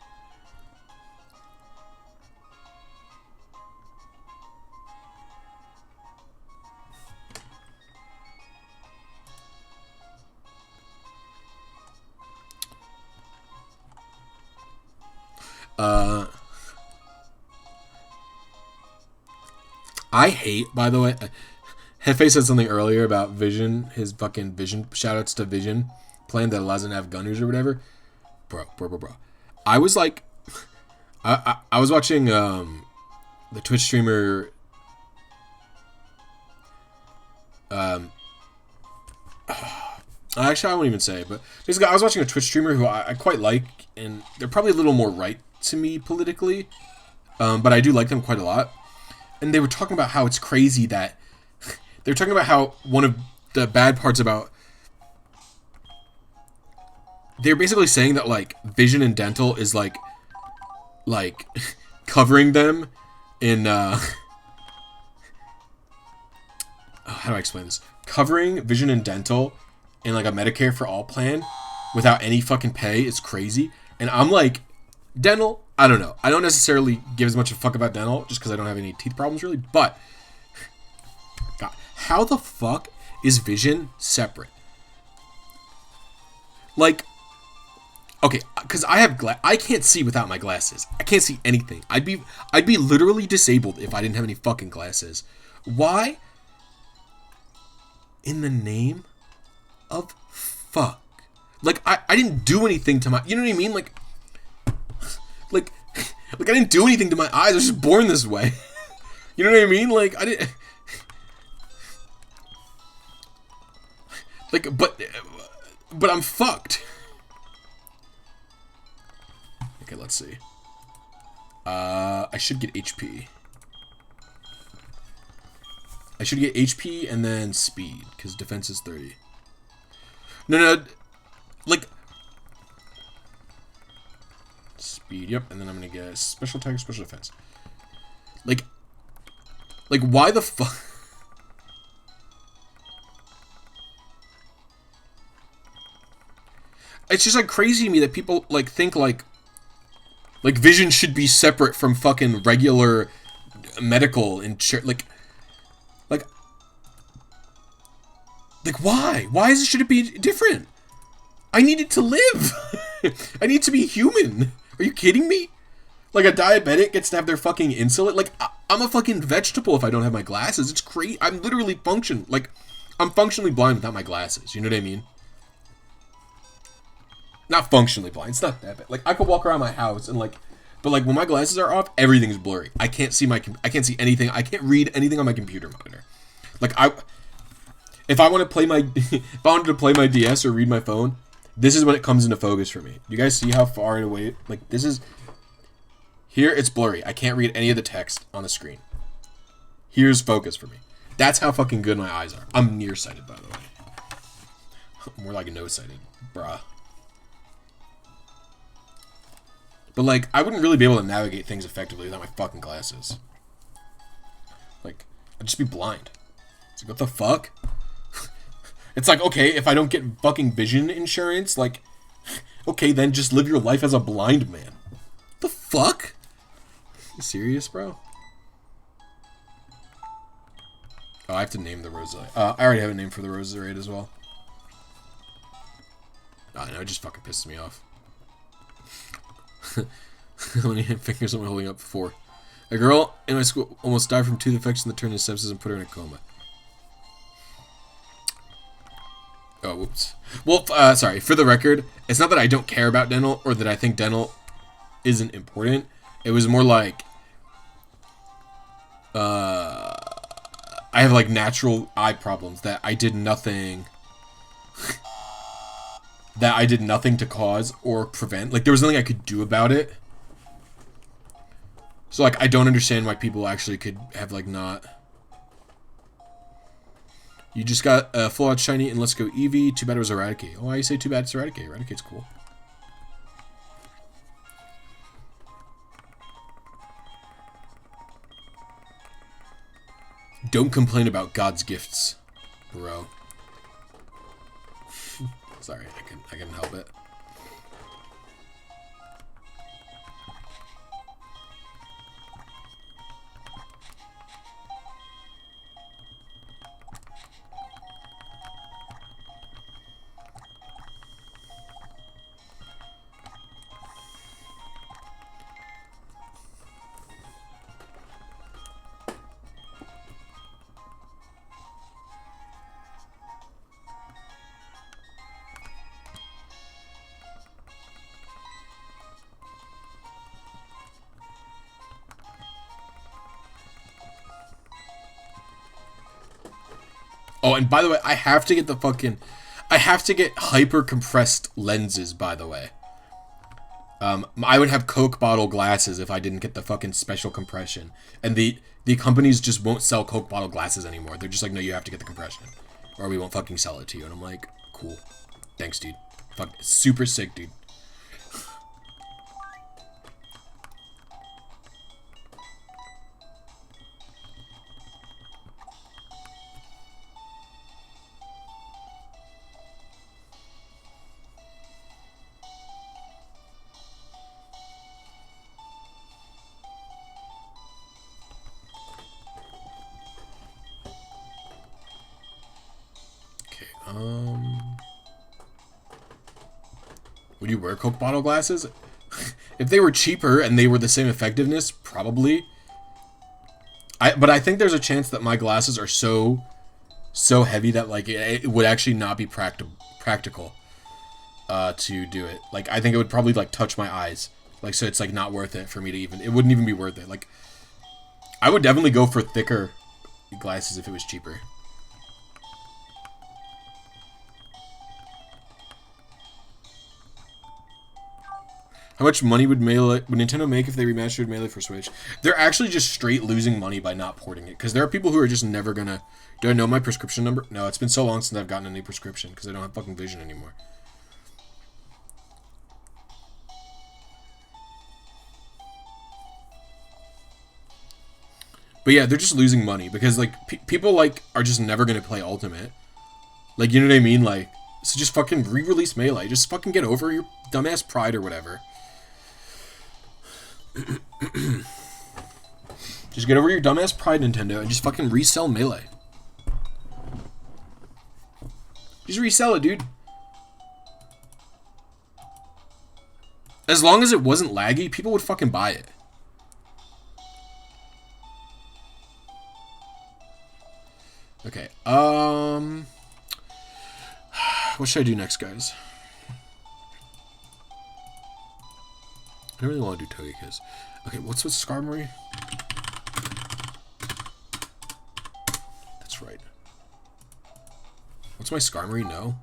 I hate, by the way, Hefe said something earlier about Vision, his fucking Vision, shoutouts to Vision, plan that allows him to have gunners or whatever. Bro. I was like, I was watching the Twitch streamer, actually I won't even say, but basically I was watching a Twitch streamer who I quite like, and they're probably a little more right to me politically, but I do like them quite a lot. And they were talking about how it's crazy that... They were talking about how one of the bad parts about... They're basically saying that, like, Vision and Dental is, like... covering them in, how do I explain this? Covering Vision and Dental in, like, a Medicare for All plan without any fucking pay is crazy. And I'm like... Dental, I don't know. I don't necessarily give as much a fuck about dental, just because I don't have any teeth problems, really. But, God, how the fuck is Vision separate? Like, okay, because I have I can't see without my glasses. I can't see anything. I'd be literally disabled if I didn't have any fucking glasses. Why? In the name of fuck. Like, I didn't do anything to my... You know what I mean? Like I didn't do anything to my eyes. I was just born this way. You know what I mean? Like, I didn't... Like, but I'm fucked. Okay, let's see. I should get HP. I should get HP and then speed, because defense is 30. No, like... Speed, yep, and then I'm gonna get special attack, special defense. Like, why the fuck? It's just like crazy to me that people like think like vision should be separate from fucking regular medical insurance. Like why? Why should it be different? I need it to live. I need to be human. Are you kidding me? Like a diabetic gets to have their fucking insulin. Like I'm a fucking vegetable if I don't have my glasses. It's crazy. I'm literally I'm functionally blind without my glasses. You know what I mean? Not functionally blind. It's not that bad. Like I could walk around my house and but when my glasses are off, everything's blurry. I can't see anything. I can't read anything on my computer monitor. Like if I want to play if I wanted to play my DS or read my phone, this is when it comes into focus for me. You guys see how far away? Like this is. Here it's blurry. I can't read any of the text on the screen. Here's focus for me. That's how fucking good my eyes are. I'm nearsighted, by the way. More like no-sighted, bruh. But like, I wouldn't really be able to navigate things effectively without my fucking glasses. Like, I'd just be blind. It's like, what the fuck? It's like, okay, if I don't get fucking vision insurance, like, okay, then just live your life as a blind man. What the fuck? You serious, bro? Oh, I have to name the Rosa. I already have a name for the Rosa raid as well. Oh, no, it just fucking pisses me off. How many fingers am I holding up for? A girl in my school almost died from tooth infection that turned into sepsis and put her in a coma. Oh, whoops. Well, sorry. For the record, it's not that I don't care about dental or that I think dental isn't important. It was more like I have like natural eye problems that I did nothing to cause or prevent. Like there was nothing I could do about it. So like I don't understand why people actually could have like not. You just got a full out shiny and let's go Eevee. Too bad it was Eradicate. Oh, why you say too bad it's Eradicate? Eradicate's cool. Don't complain about God's gifts, bro. Sorry, I couldn't help it. Oh, and by the way, I have to get hyper compressed lenses, by the way. I would have Coke bottle glasses if I didn't get the fucking special compression. And the companies just won't sell Coke bottle glasses anymore. They're just like, no, you have to get the compression. Or we won't fucking sell it to you. And I'm like, cool. Thanks, dude. Fuck, super sick, dude. Would you wear Coke bottle glasses? If they were cheaper and they were the same effectiveness, probably. But I think there's a chance that my glasses are so heavy that like it would actually not be practical to do it. Like I think it would probably like touch my eyes. Like so it's like not worth it for me to even. It wouldn't even be worth it. Like I would definitely go for thicker glasses if it was cheaper. How much money would Nintendo make if they remastered Melee for Switch? They're actually just straight losing money by not porting it. Because there are people who are just never gonna... Do I know my prescription number? No, it's been so long since I've gotten any prescription. Because I don't have fucking vision anymore. But yeah, they're just losing money. Because, like, people, like, are just never gonna play Ultimate. Like, you know what I mean? Like, so just fucking re-release Melee. Just fucking get over your dumbass pride or whatever. Just get over your dumbass pride, Nintendo, and just fucking resell Melee. Just resell it, dude. As long as it wasn't laggy, people would fucking buy it. Okay, what should I do next, guys? I really want to do Togekiss. Okay, what's with Skarmory? That's right. What's my Skarmory? No.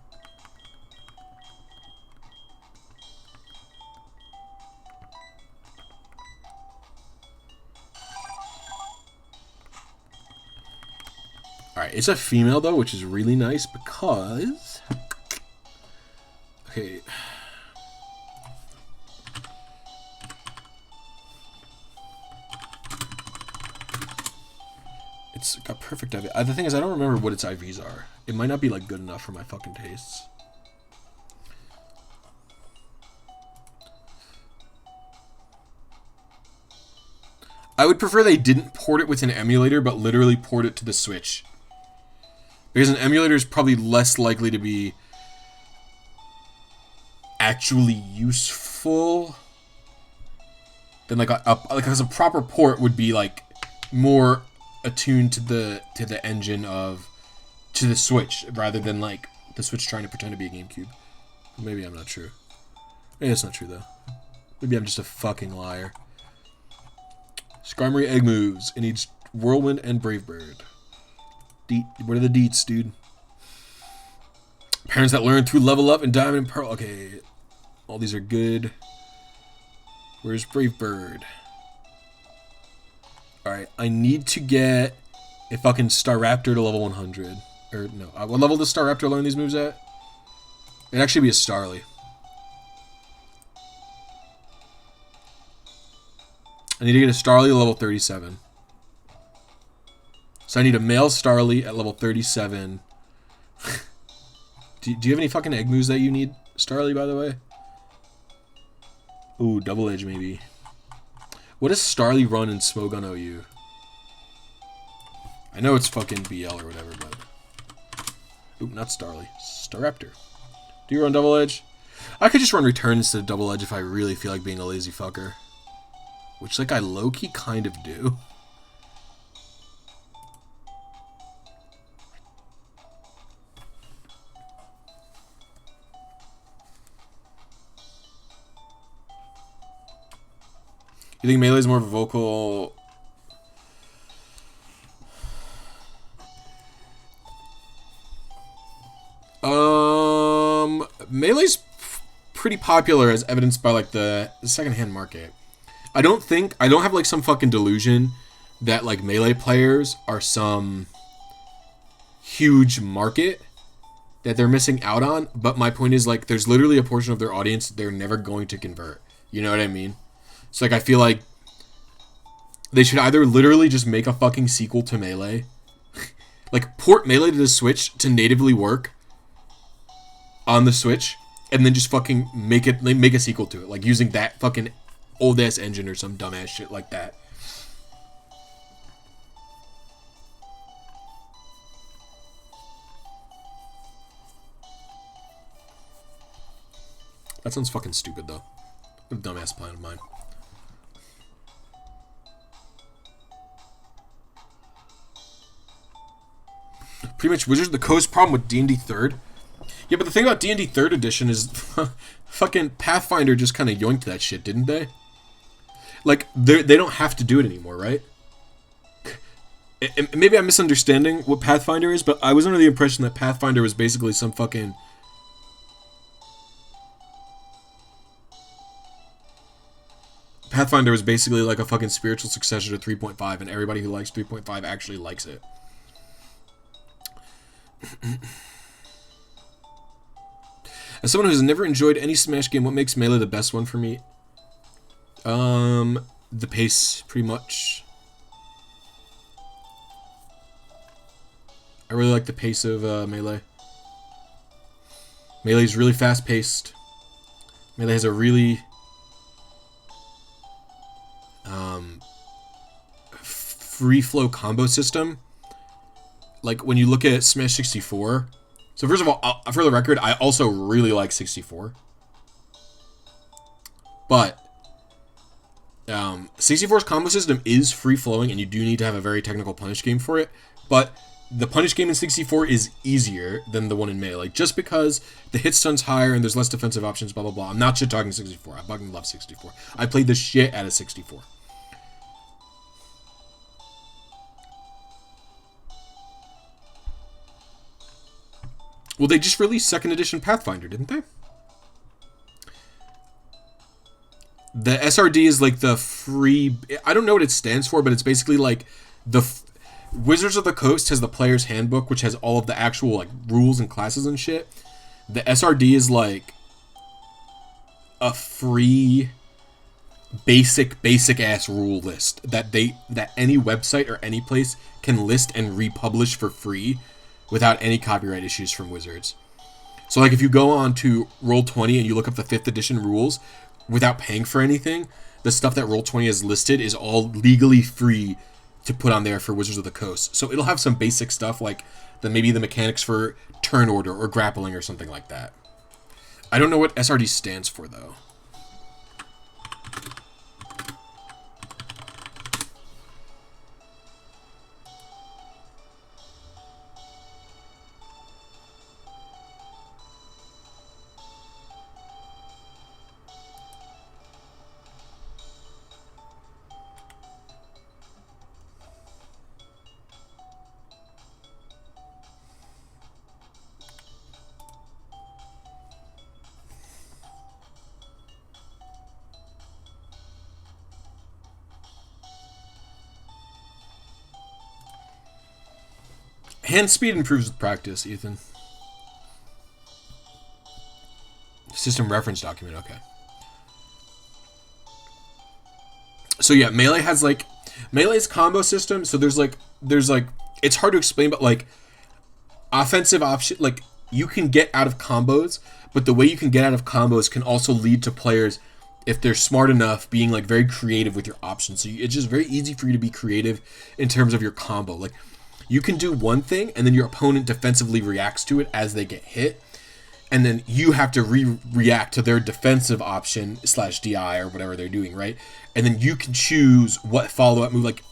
Alright, it's a female though, which is really nice because... Okay. It's got perfect IV. The thing is, I don't remember what its IVs are. It might not be, like, good enough for my fucking tastes. I would prefer they didn't port it with an emulator, but literally port it to the Switch. Because an emulator is probably less likely to be actually useful than, like, because a proper port would be, like, more attuned to the engine to the Switch rather than like the Switch trying to pretend to be a GameCube. Maybe I'm not true. Maybe that's not true though. Maybe I'm just a fucking liar. Skarmory egg moves. It needs Whirlwind and Brave Bird. What are the deets, dude? Parents that learn through Level Up and Diamond and Pearl. Okay, all these are good. Where's Brave Bird? Alright, I need to get a fucking Staraptor to level 100. Or, no. What level does Staraptor learn these moves at? It'd actually be a Starly. I need to get a Starly to level 37. So I need a male Starly at level 37. Do you have any fucking egg moves that you need, Starly, by the way? Ooh, Double Edge, maybe. What does Starly run in Smogon OU? I know it's fucking BL or whatever, but... Oop, not Starly. Staraptor. Do you run Double Edge? I could just run Return instead of Double Edge if I really feel like being a lazy fucker. Which, like, I low-key kind of do. You think Melee's more of a vocal... Melee's pretty popular as evidenced by, like, the secondhand market. I don't have, like, some fucking delusion that, like, Melee players are some huge market that they're missing out on, but my point is, like, there's literally a portion of their audience they're never going to convert. You know what I mean? So, like, I feel like they should either literally just make a fucking sequel to Melee. Like, port Melee to the Switch to natively work on the Switch, and then just fucking make a sequel to it. Like, using that fucking old-ass engine or some dumbass shit like that. That sounds fucking stupid, though. What a dumbass plan of mine. Pretty much Wizards of the Coast problem with D&D 3rd. Yeah, but the thing about D&D 3rd edition is fucking Pathfinder just kind of yoinked that shit, didn't they? Like, they don't have to do it anymore, right? Maybe I'm misunderstanding what Pathfinder is, but I was under the impression that Pathfinder was basically some fucking... Pathfinder was basically like a fucking spiritual successor to 3.5, and everybody who likes 3.5 actually likes it. As someone who's never enjoyed any Smash game, what makes Melee the best one for me? The pace, pretty much. I really like the pace of Melee. Melee's really fast-paced. Melee has a really free-flow combo system. Like, when you look at Smash 64... So, first of all, for the record, I also really like 64. But 64's combo system is free-flowing, and you do need to have a very technical punish game for it. But the punish game in 64 is easier than the one in Melee, just because the hit stun's higher and there's less defensive options, blah, blah, blah. I'm not shit-talking 64. I fucking love 64. I played the shit out of 64. Well, they just released 2nd edition Pathfinder, didn't they? The SRD is like the free... I don't know what it stands for, but it's basically like the... Wizards of the Coast has the player's handbook, which has all of the actual like rules and classes and shit. The SRD is like a free basic ass rule list that any website or any place can list and republish for free without any copyright issues from Wizards. So like if you go on to Roll20 and you look up the 5th edition rules without paying for anything, the stuff that Roll20 has listed is all legally free to put on there for Wizards of the Coast. So it'll have some basic stuff like maybe the mechanics for turn order or grappling or something like that. I don't know what SRD stands for though. Hand speed improves with practice, Ethan. System reference document, okay. So yeah, Melee has like... Melee's combo system, so there's like... It's hard to explain, but like... Offensive option... Like, you can get out of combos, but the way you can get out of combos can also lead to players, if they're smart enough, being like very creative with your options. So it's just very easy for you to be creative in terms of your combo. Like... You can do one thing, and then your opponent defensively reacts to it as they get hit, and then you have to react to their defensive option / DI or whatever they're doing, right? And then you can choose what follow-up move, like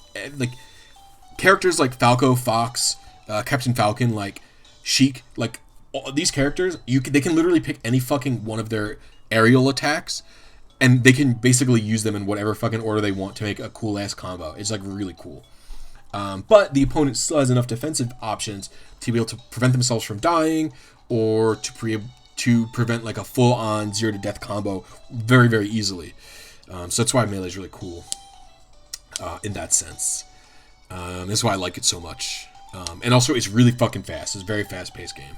characters like Falco, Fox, Captain Falcon, like Sheik, like all these characters, they can literally pick any fucking one of their aerial attacks, and they can basically use them in whatever fucking order they want to make a cool-ass combo. It's like really cool. But the opponent still has enough defensive options to be able to prevent themselves from dying, or to prevent like a full-on 0-to-death combo very, very easily. So that's why Melee is really cool in that sense. That's why I like it so much. And also, it's really fucking fast. It's a very fast-paced game.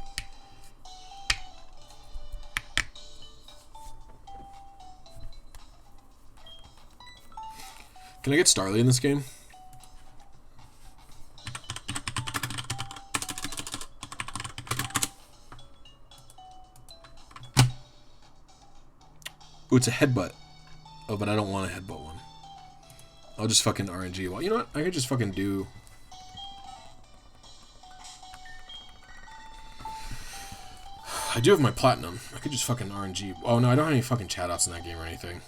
Can I get Starly in this game? Ooh, it's a headbutt. Oh, but I don't want a headbutt one. I'll just fucking RNG. Well, you know what? I could just fucking do... I do have my platinum. I could just fucking RNG. Oh, no, I don't have any fucking chat outs in that game or anything.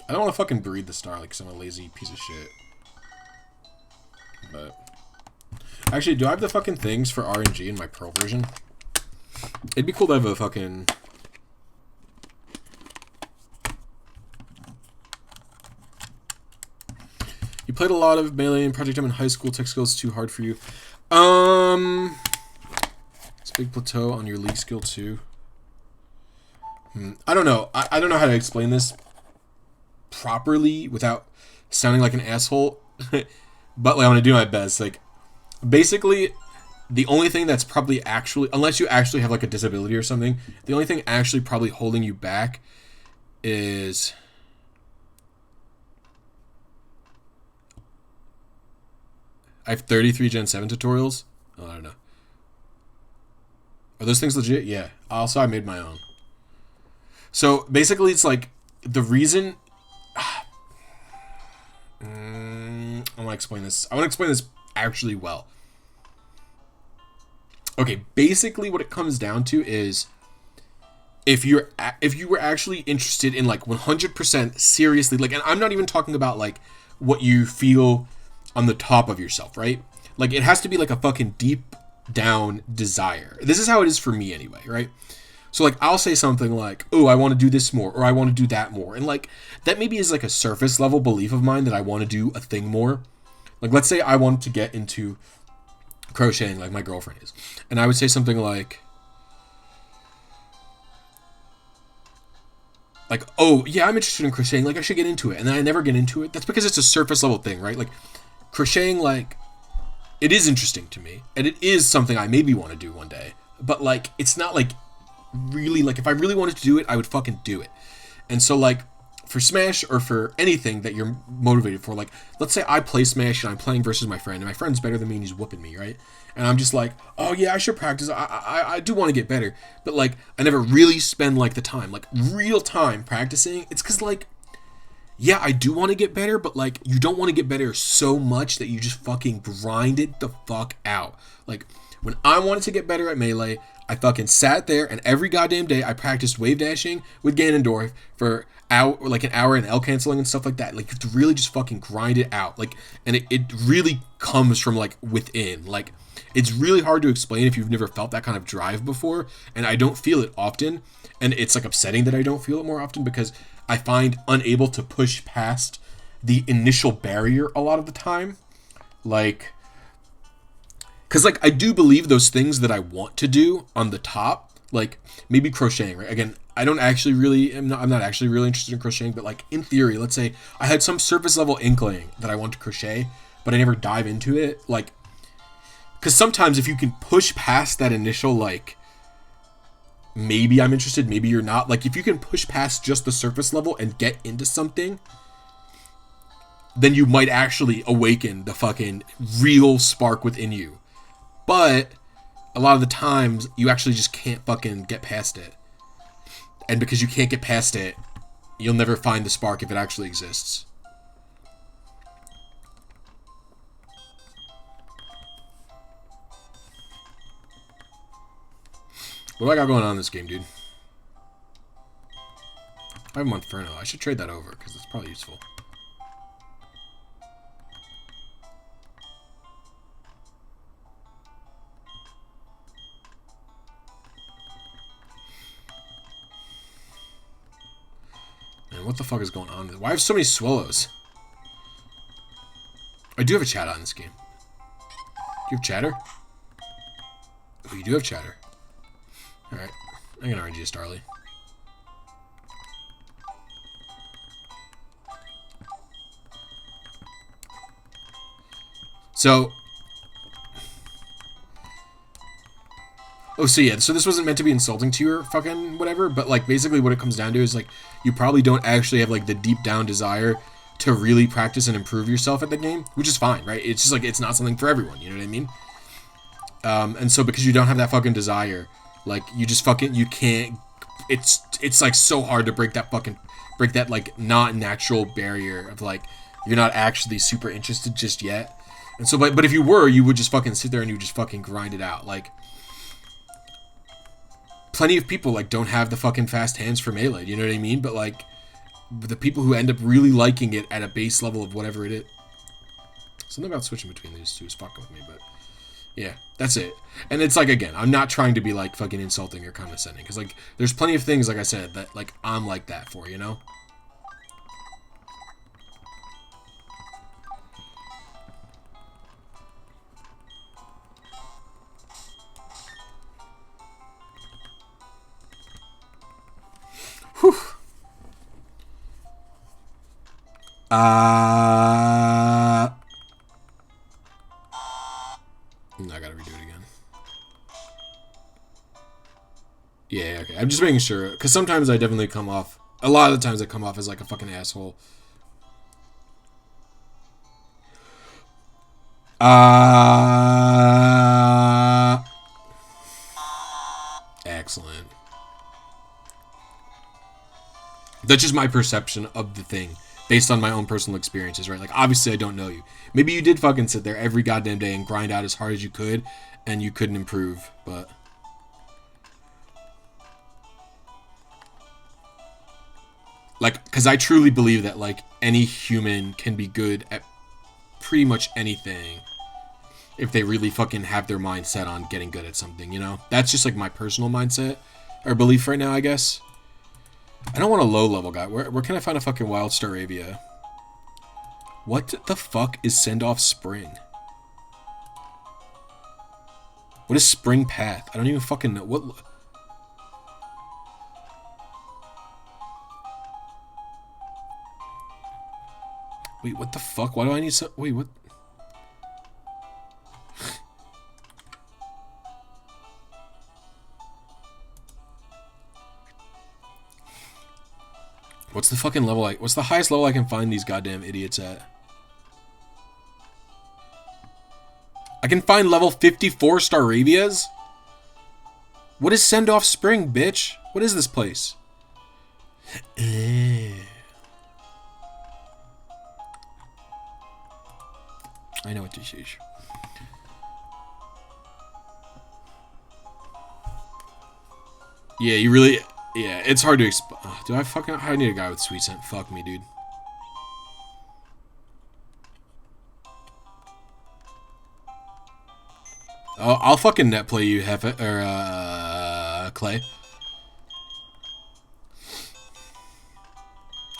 I don't want to fucking breed the Starlight because I'm a lazy piece of shit. But... Actually, do I have the fucking things for RNG in my Pearl version? It'd be cool to have a fucking... You played a lot of Melee and Project M in high school. Tech skills too hard for you. It's big plateau on your league skill too. I don't know. I don't know how to explain this properly without sounding like an asshole. But like, I'm gonna do my best. Like, basically, the only thing that's probably actually, unless you actually have like a disability or something, the only thing actually probably holding you back is I have 33 Gen 7 tutorials. Oh, I don't know. Are those things legit? Yeah. Also, I made my own. So basically, it's like the reason. I want to explain this. I want to explain this actually well. Okay, basically, what it comes down to is if you were actually interested in like 100% seriously, like, and I'm not even talking about like what you feel on the top of yourself, right? Like, it has to be like a fucking deep down desire. This is how it is for me anyway, right? So like, I'll say something like, oh, I want to do this more, or I want to do that more. And like, that maybe is like a surface level belief of mine that I want to do a thing more. Like, let's say I want to get into crocheting like my girlfriend is. And I would say something like, oh, yeah, I'm interested in crocheting. Like, I should get into it. And then I never get into it. That's because it's a surface level thing, right? Like, crocheting, like, it is interesting to me. And it is something I maybe want to do one day. But, like, it's not, like, really, like, if I really wanted to do it, I would fucking do it. And so, like, for Smash or for anything that you're motivated for, like, let's say I play Smash and I'm playing versus my friend, and my friend's better than me and he's whooping me, right? And I'm just like, oh yeah, I should practice. I do want to get better. But, like, I never really spend, like, the time, like, real time practicing. It's because, like, yeah, I do want to get better, but, like, you don't want to get better so much that you just fucking grind it the fuck out. Like, when I wanted to get better at Melee, I fucking sat there, and every goddamn day I practiced wave dashing with Ganondorf for an hour and L canceling and stuff like that. Like, you have to really just fucking grind it out. Like, and it really comes from, like, within. Like, it's really hard to explain if you've never felt that kind of drive before, and I don't feel it often. And it's, like, upsetting that I don't feel it more often because I find unable to push past the initial barrier a lot of the time. Like, because, like, I do believe those things that I want to do on the top, like, maybe crocheting, right? Again, I'm not actually really interested in crocheting, but, like, in theory, let's say I had some surface level inkling that I want to crochet, but I never dive into it, like, because sometimes if you can push past that initial, like, maybe I'm interested, maybe you're not, like, if you can push past just the surface level and get into something, then you might actually awaken the fucking real spark within you. But a lot of the times, you actually just can't fucking get past it. And because you can't get past it, you'll never find the spark if it actually exists. What do I got going on in this game, dude? I have Monferno. I should trade that over, because it's probably useful. Man, what the fuck is going on? Why have so many swallows? I do have a chat on this game. Do you have chatter? Oh, you do have chatter. Alright. I'm gonna RNG a Starly. So... Oh, so yeah, so this wasn't meant to be insulting to your fucking whatever, but, like, basically what it comes down to is, like, you probably don't actually have, like, the deep down desire to really practice and improve yourself at the game, which is fine, right? It's just, like, it's not something for everyone, you know what I mean? And so because you don't have that fucking desire, like, you just fucking, you can't, it's, like, so hard to break that, like, not natural barrier of, like, you're not actually super interested just yet. And so, but if you were, you would just fucking sit there and you just fucking grind it out, like... Plenty of people, like, don't have the fucking fast hands for Melee, you know what I mean? But, like, the people who end up really liking it at a base level of whatever it is... Something about switching between these two is fucking with me, but... Yeah, that's it. And it's, like, again, I'm not trying to be, like, fucking insulting or condescending. Because, like, there's plenty of things, like I said, that, like, I'm like that for, you know? I gotta redo it again. Yeah, okay. I'm just making sure. Because sometimes I definitely come off... A lot of the times I come off as like a fucking asshole. Excellent. That's just my perception of the thing. Based on my own personal experiences, right? Like, obviously I don't know you. Maybe you did fucking sit there every goddamn day and grind out as hard as you could. And you couldn't improve, but... Like, because I truly believe that, like, any human can be good at pretty much anything if they really fucking have their mind set on getting good at something, you know? That's just, like, my personal mindset or belief right now, I guess. I don't want a low-level guy. Where can I find a fucking Wild Staravia? What the fuck is Send-Off Spring? What is Spring Path? I don't even fucking know. What... Wait, what the fuck? Why do I need so... Wait, what... What's the fucking level what's the highest level I can find these goddamn idiots at? I can find level 54 Staravias? What is Send Off Spring, bitch? What is this place? I know what this is. Yeah, you really... Yeah, it's hard to explain. Do I fucking... I need a guy with sweet scent. Fuck me, dude. I'll fucking net play you, Hefe, or, Clay.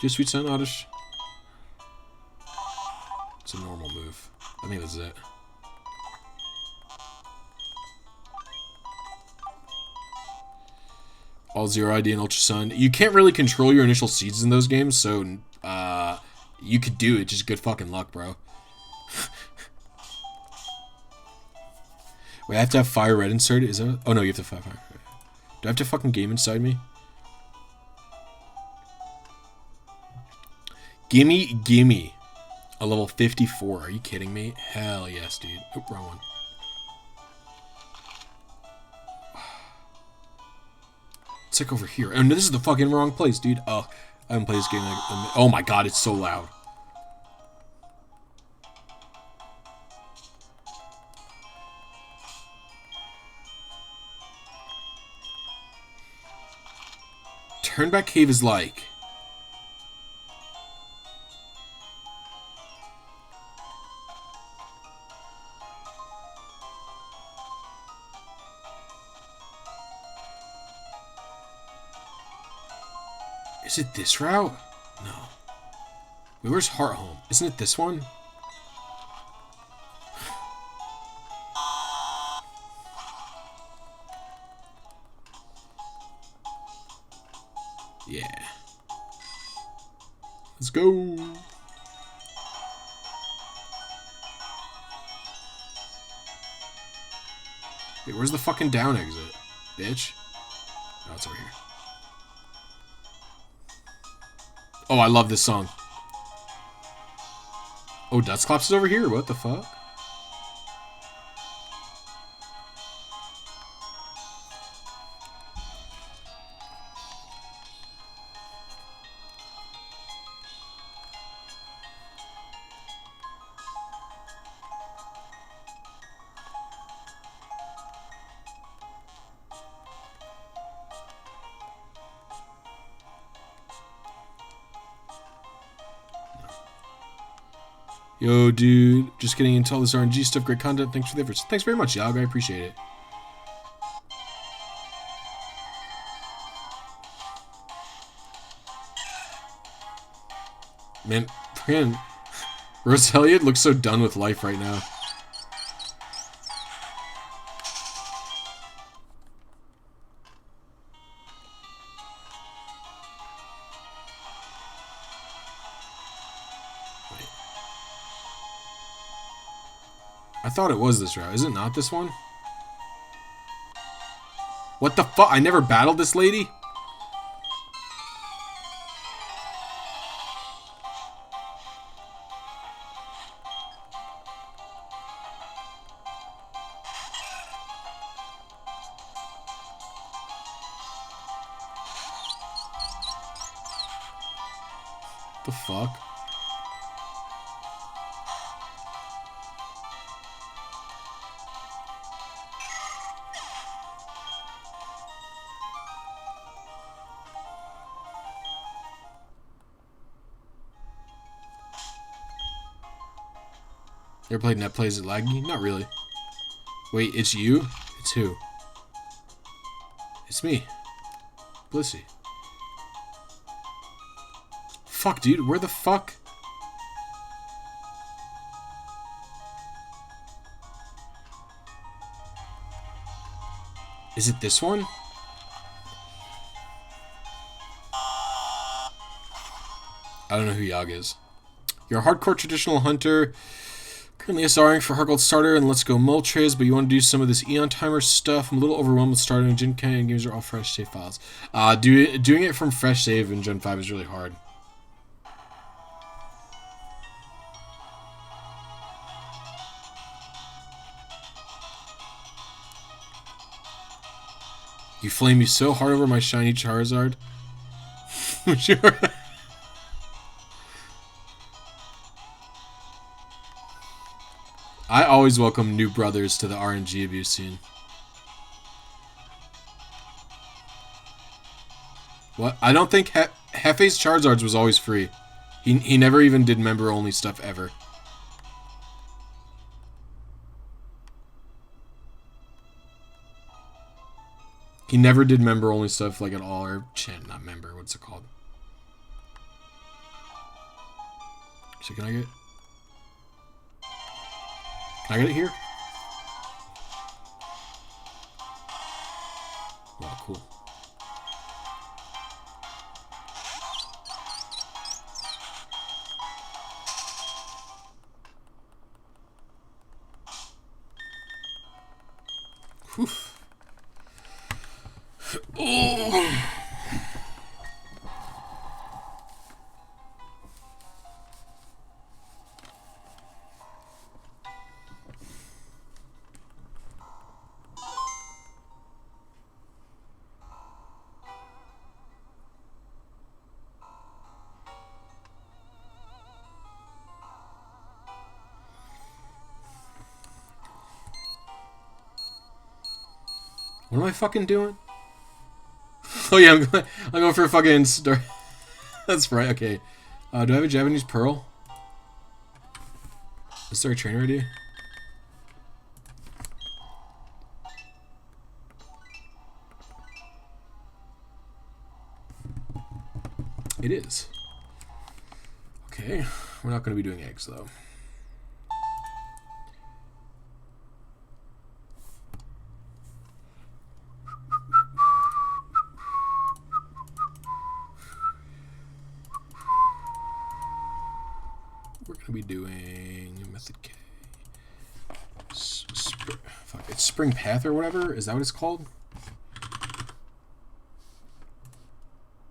Do you sweet scent, Oddish? It's a normal move. I think that's it. All Zero ID and Ultra Sun. You can't really control your initial seeds in those games, so you could do it. Just good fucking luck, bro. Wait, I have to have Fire Red inserted? Is that... Oh, no, you have to have Fire Red. Do I have to fucking game inside me? Gimme. A level 54. Are you kidding me? Hell yes, dude. Oh, wrong one. It's like over here. And this is the fucking wrong place, dude. Oh, I haven't played this game like... Oh my god, it's so loud. Turnback Cave is like... Is it this route? No. Wait, where's Hearthome? Isn't it this one? Yeah. Let's go. Wait, where's the fucking down exit? Bitch. Oh, it's over here. Oh, I love this song. Oh, Dustclops is over here? What the fuck? Yo, dude, just getting into all this RNG stuff. Great content. Thanks for the efforts. Thanks very much, Yog. I appreciate it. Man, freaking Rose Elliott looks so done with life right now. I thought it was this route. Is it not this one? What the fuck? I never battled this lady? The fuck? You ever played Net Plays at laggy? Not really. Wait, it's you? It's who? It's me. Blissy. Fuck, dude. Where the fuck? Is it this one? I don't know who Yag is. You're a hardcore traditional hunter. Currently SRing for Hard Gold Starter and Let's Go Moltres, but you want to do some of this Eon Timer stuff. I'm a little overwhelmed with starting Gen K, and games are all fresh save files. Doing it from fresh save in Gen 5 is really hard. You flame me so hard over my shiny Charizard. Sure. I always welcome new brothers to the RNG abuse scene. What? I don't think Hefe's Charizards was always free. He never even did member-only stuff ever. He never did member-only stuff like at all, or not member, what's it called? So can I get it here? Wow, cool. Whew. Oh. What am I fucking doing? Oh yeah, I'm going for a fucking star. That's right. Okay. Do I have a Japanese pearl? Is there a trainer idea? It is. Okay. We're not going to be doing eggs though. We're going to be doing method K. Fuck, it's Spring Path or whatever? Is that what it's called?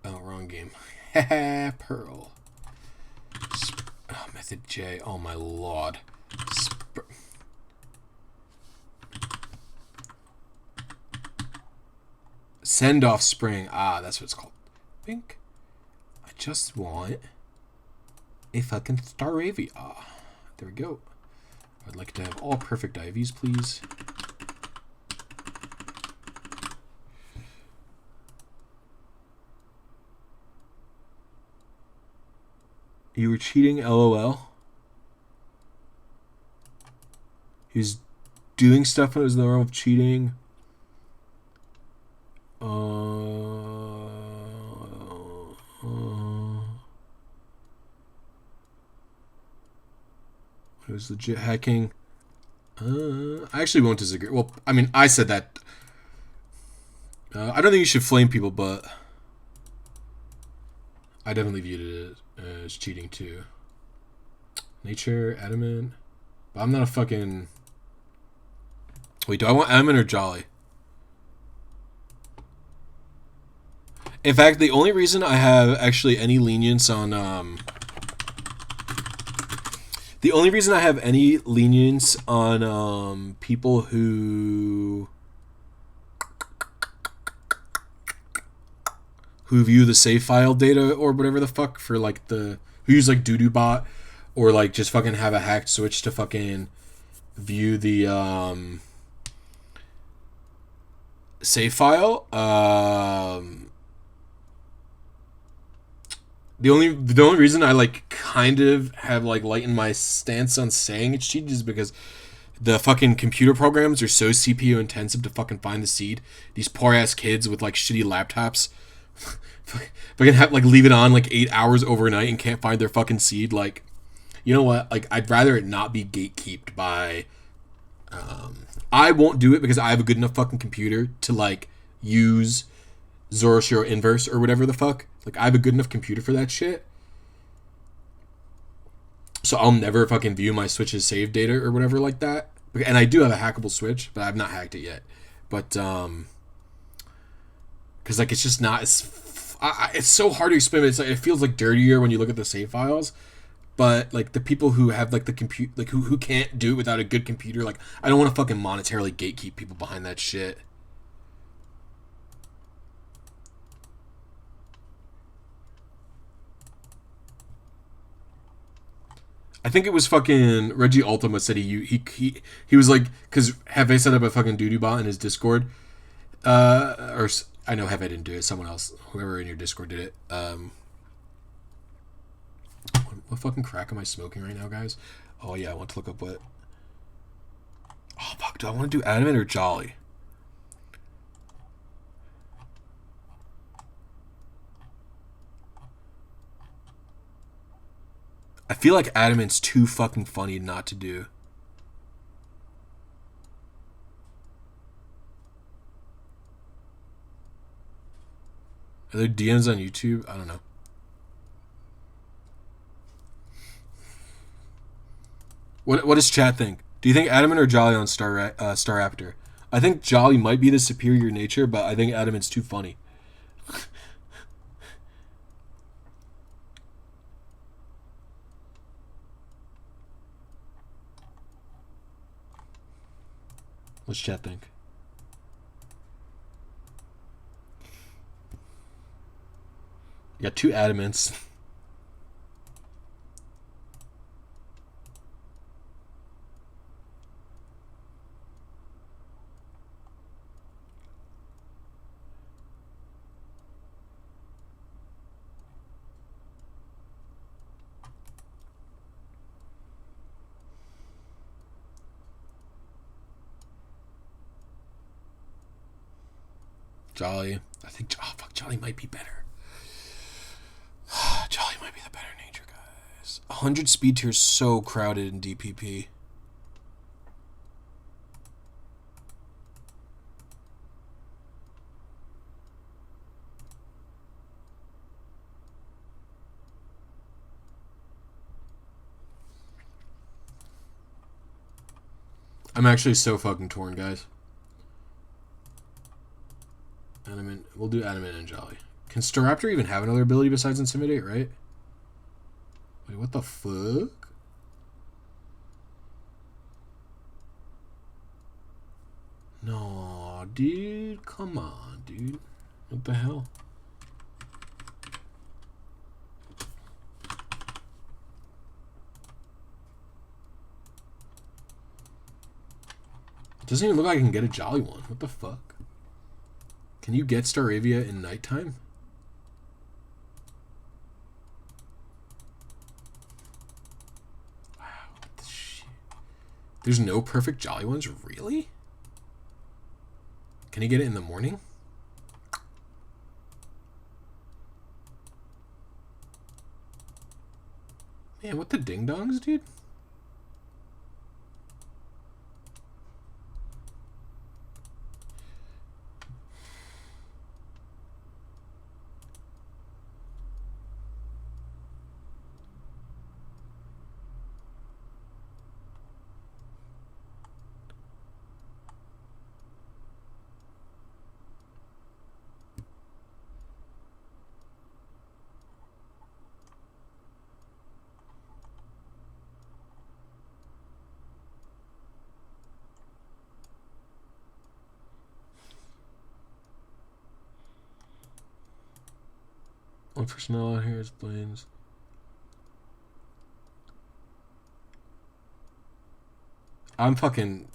Oh, wrong game. Haha, Pearl. Oh, method J. Oh my lord. Send off Spring. Ah, that's what it's called. Pink. I just want a fucking Staravia. Ah, there we go. I'd like to have all perfect IVs, please. You were cheating, LOL. He was doing stuff when it was the realm of cheating. It was legit hacking. I actually won't disagree. Well, I mean, I said that. I don't think you should flame people, but I definitely viewed it as cheating too. Nature, adamant. But I'm not a fucking Wait, do I want Admin or Jolly? In fact, the only reason I have actually any lenience on people who view the save file data or whatever the fuck for like who use like doodoo-bot or like just fucking have a hacked switch to fucking view the save file. The only reason I like kind of have like lightened my stance on saying it's cheated is because the fucking computer programs are so CPU intensive to fucking find the seed. These poor ass kids with like shitty laptops fucking have like leave it on like 8 hours overnight and can't find their fucking seed. Like, you know what? Like, I'd rather it not be gatekeeped by. I won't do it because I have a good enough fucking computer to like use Zoroastrian Inverse or whatever the fuck. Like, I have a good enough computer for that shit. So I'll never fucking view my Switch's save data or whatever like that. And I do have a hackable Switch, but I've not hacked it yet. But because like it's just not as it's so hard to explain. It's like it feels like dirtier when you look at the save files. But like the people who have like the compute, like who can't do it without a good computer, like I don't want to fucking monetarily gatekeep people behind that shit. I think it was fucking Reggie Ultima said he was like, because Hefe set up a fucking doodoo bot in his Discord, or I know Hefe didn't do it, someone else, whoever in your Discord did it. What fucking crack am I smoking right now, guys? Oh yeah, I want to look up what. Oh fuck, do I want to do Adamant or Jolly? I feel like Adamant's too fucking funny not to do. Are there DMs on YouTube? I don't know. What does chat think? Do you think Adamant or Jolly on Star Raptor? I think Jolly might be the superior nature, but I think Adamant's too funny. What's chat think? You got two Adamants. Jolly. I think, oh fuck, Jolly might be better. Jolly might be the better nature, guys. 100 speed tier is so crowded in DPP. I'm actually so fucking torn, guys. Adamant. We'll do Adamant and Jolly. Can Staraptor even have another ability besides Intimidate, right? Wait, what the fuck? No, dude. Come on, dude. What the hell? It doesn't even look like I can get a Jolly one. What the fuck? Can you get Staravia in nighttime? Wow, what the shit? There's no perfect Jolly ones? Really? Can you get it in the morning? Man, what the ding-dongs, dude? Some personnel out here is planes. I'm fucking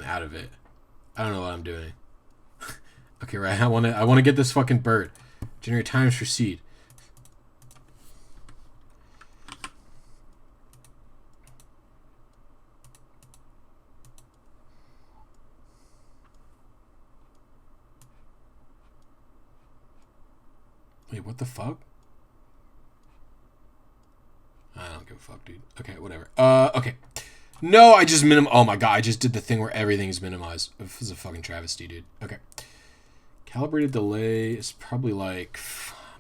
out of it. I don't know what I'm doing. Okay, right. I wanna get this fucking bird. Generate times for seed. Wait, what the fuck? I don't give a fuck, dude. Okay, whatever. Okay. No, I just oh my god, I just did the thing where everything is minimized. This is a fucking travesty, dude. Okay. Calibrated delay is probably like,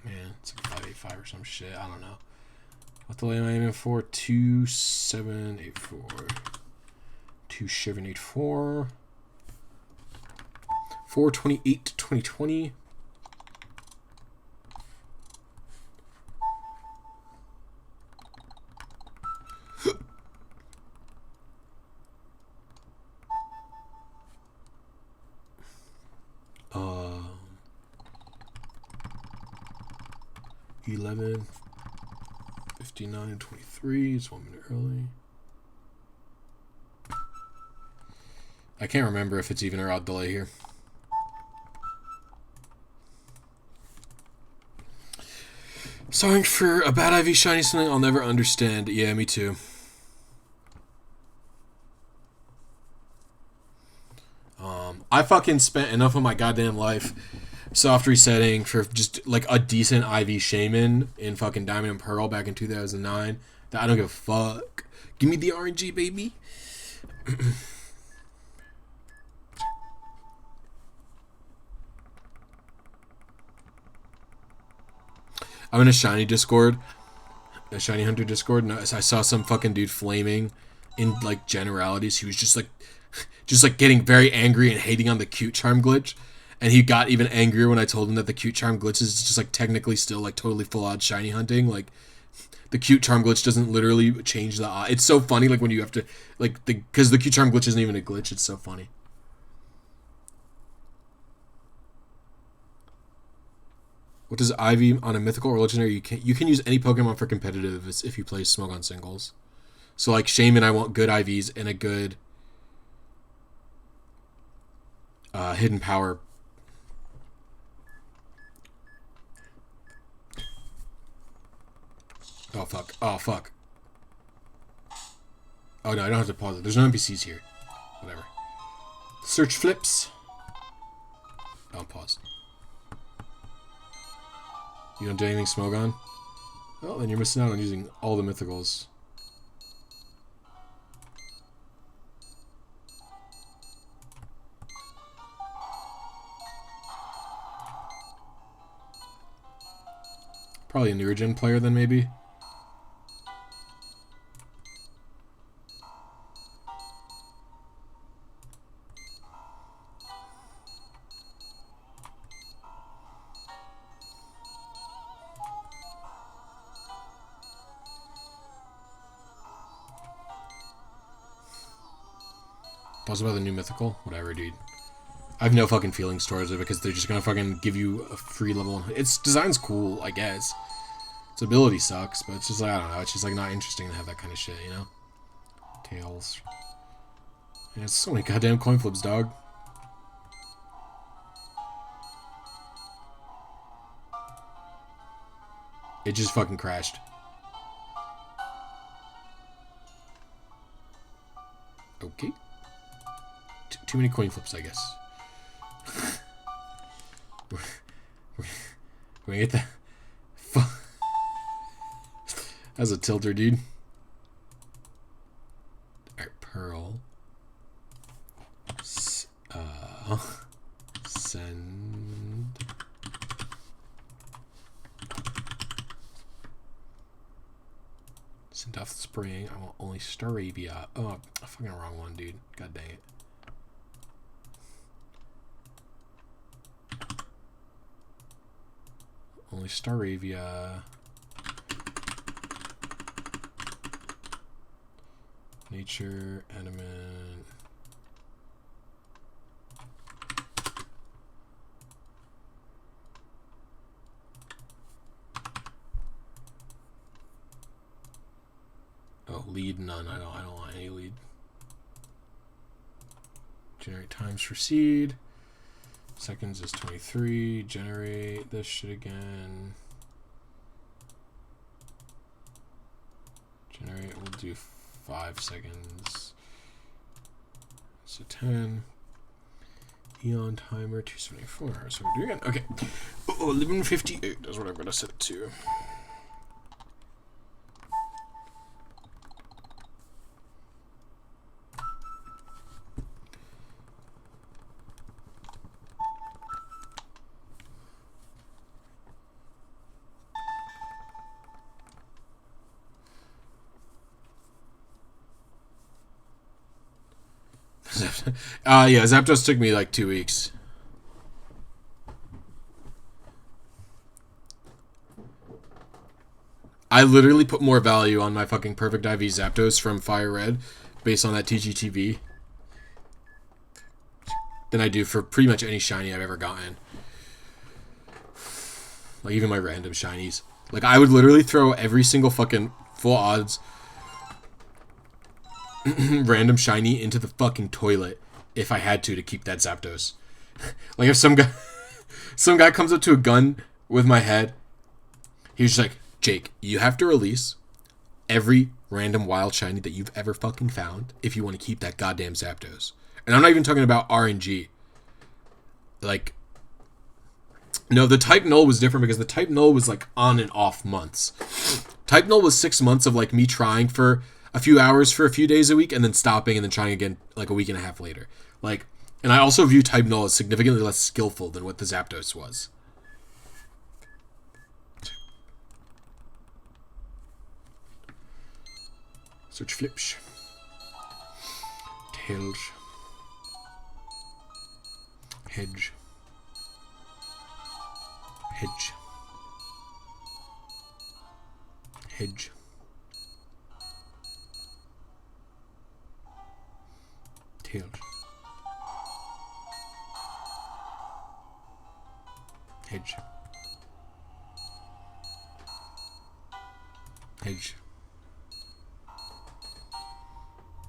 man, it's like 585 or some shit. I don't know. What delay am I aiming for? 2784. 2784. 428 to 2020. Uh, 11:59:23. It's 1 minute early. I can't remember if it's even or odd delay here. Sorry for a bad IV shiny something I'll never understand. Yeah, me too. I fucking spent enough of my goddamn life soft resetting for just like a decent IV Shaman in fucking Diamond and Pearl back in 2009 that I don't give a fuck. Give me the RNG, baby. I'm in a shiny Discord, a shiny hunter Discord, and I saw some fucking dude flaming in like generalities. He was just like getting very angry and hating on the cute charm glitch, and he got even angrier when I told him that the cute charm glitch is just like technically still like totally full on shiny hunting. Like the cute charm glitch doesn't literally change the it's so funny like when you have to like because the cute charm glitch isn't even a glitch. It's so funny. What does IV on a mythical or legendary? You can use any Pokemon for competitive if you play Smoke on singles. So like Shaman, I want good IVs and a good hidden power. Oh fuck. Oh fuck. Oh no, I don't have to pause it. There's no NPCs here. Whatever. Search flips. I'll pause. You don't do anything Smogon? Well, then you're missing out on using all the mythicals. Probably a newer gen player then, maybe. Pause about the new mythical? Whatever, dude. I have no fucking feelings towards it because they're just gonna fucking give you a free level 1. Its design's cool, I guess. Its ability sucks, but it's just like, I don't know, it's just like not interesting to have that kind of shit, you know? Tails. Yeah, it's so many goddamn coin flips, dog. It just fucking crashed. Okay. Too many coin flips, I guess. We're gonna get that. That's a tilter, dude. Alright, Pearl. Send. Send off the spring. I want only Staravia. Oh, fucking wrong one, dude. God dang it. Only Staravia. Nature, Animate. lead none. I don't want any lead. Generate times for seed. Seconds is 23. Generate this shit again. Generate, we'll do 5 seconds. So 10. Eon Timer 274. So we're doing it. Okay. Oh, 11:58 is what I'm gonna set it to. Yeah, Zapdos took me like 2 weeks. I literally put more value on my fucking Perfect IV Zapdos from Fire Red based on that TGTV than I do for pretty much any shiny I've ever gotten. Like even my random shinies. Like I would literally throw every single fucking full odds random shiny into the fucking toilet if I had to keep that Zapdos. Like if some guy comes up to a gun with my head, he's just like, Jake, you have to release every random wild shiny that you've ever fucking found if you want to keep that goddamn Zapdos. And I'm not even talking about RNG. Like, no, the type null was different because the type null was like on and off months. Type null was 6 months of like me trying for a few hours for a few days a week and then stopping and then trying again like a week and a half later. Like, and I also view type null as significantly less skillful than what the Zapdos was. Search flips. Tails. Hedge. Hedge. Hedge. Tails. Hedge. Hedge.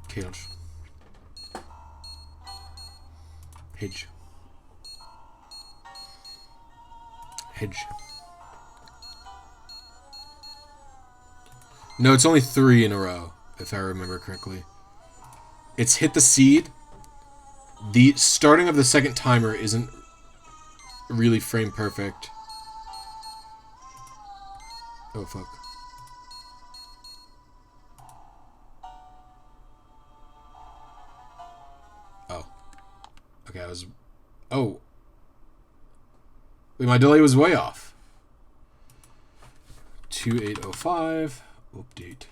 Tails. Hedge. Hedge. No, it's only 3 in a row, if I remember correctly. It's hit the seed. The starting of the second timer isn't really frame perfect. Oh, fuck. Oh. Okay, I was... Oh. Wait, my delay was way off. 2805. Update.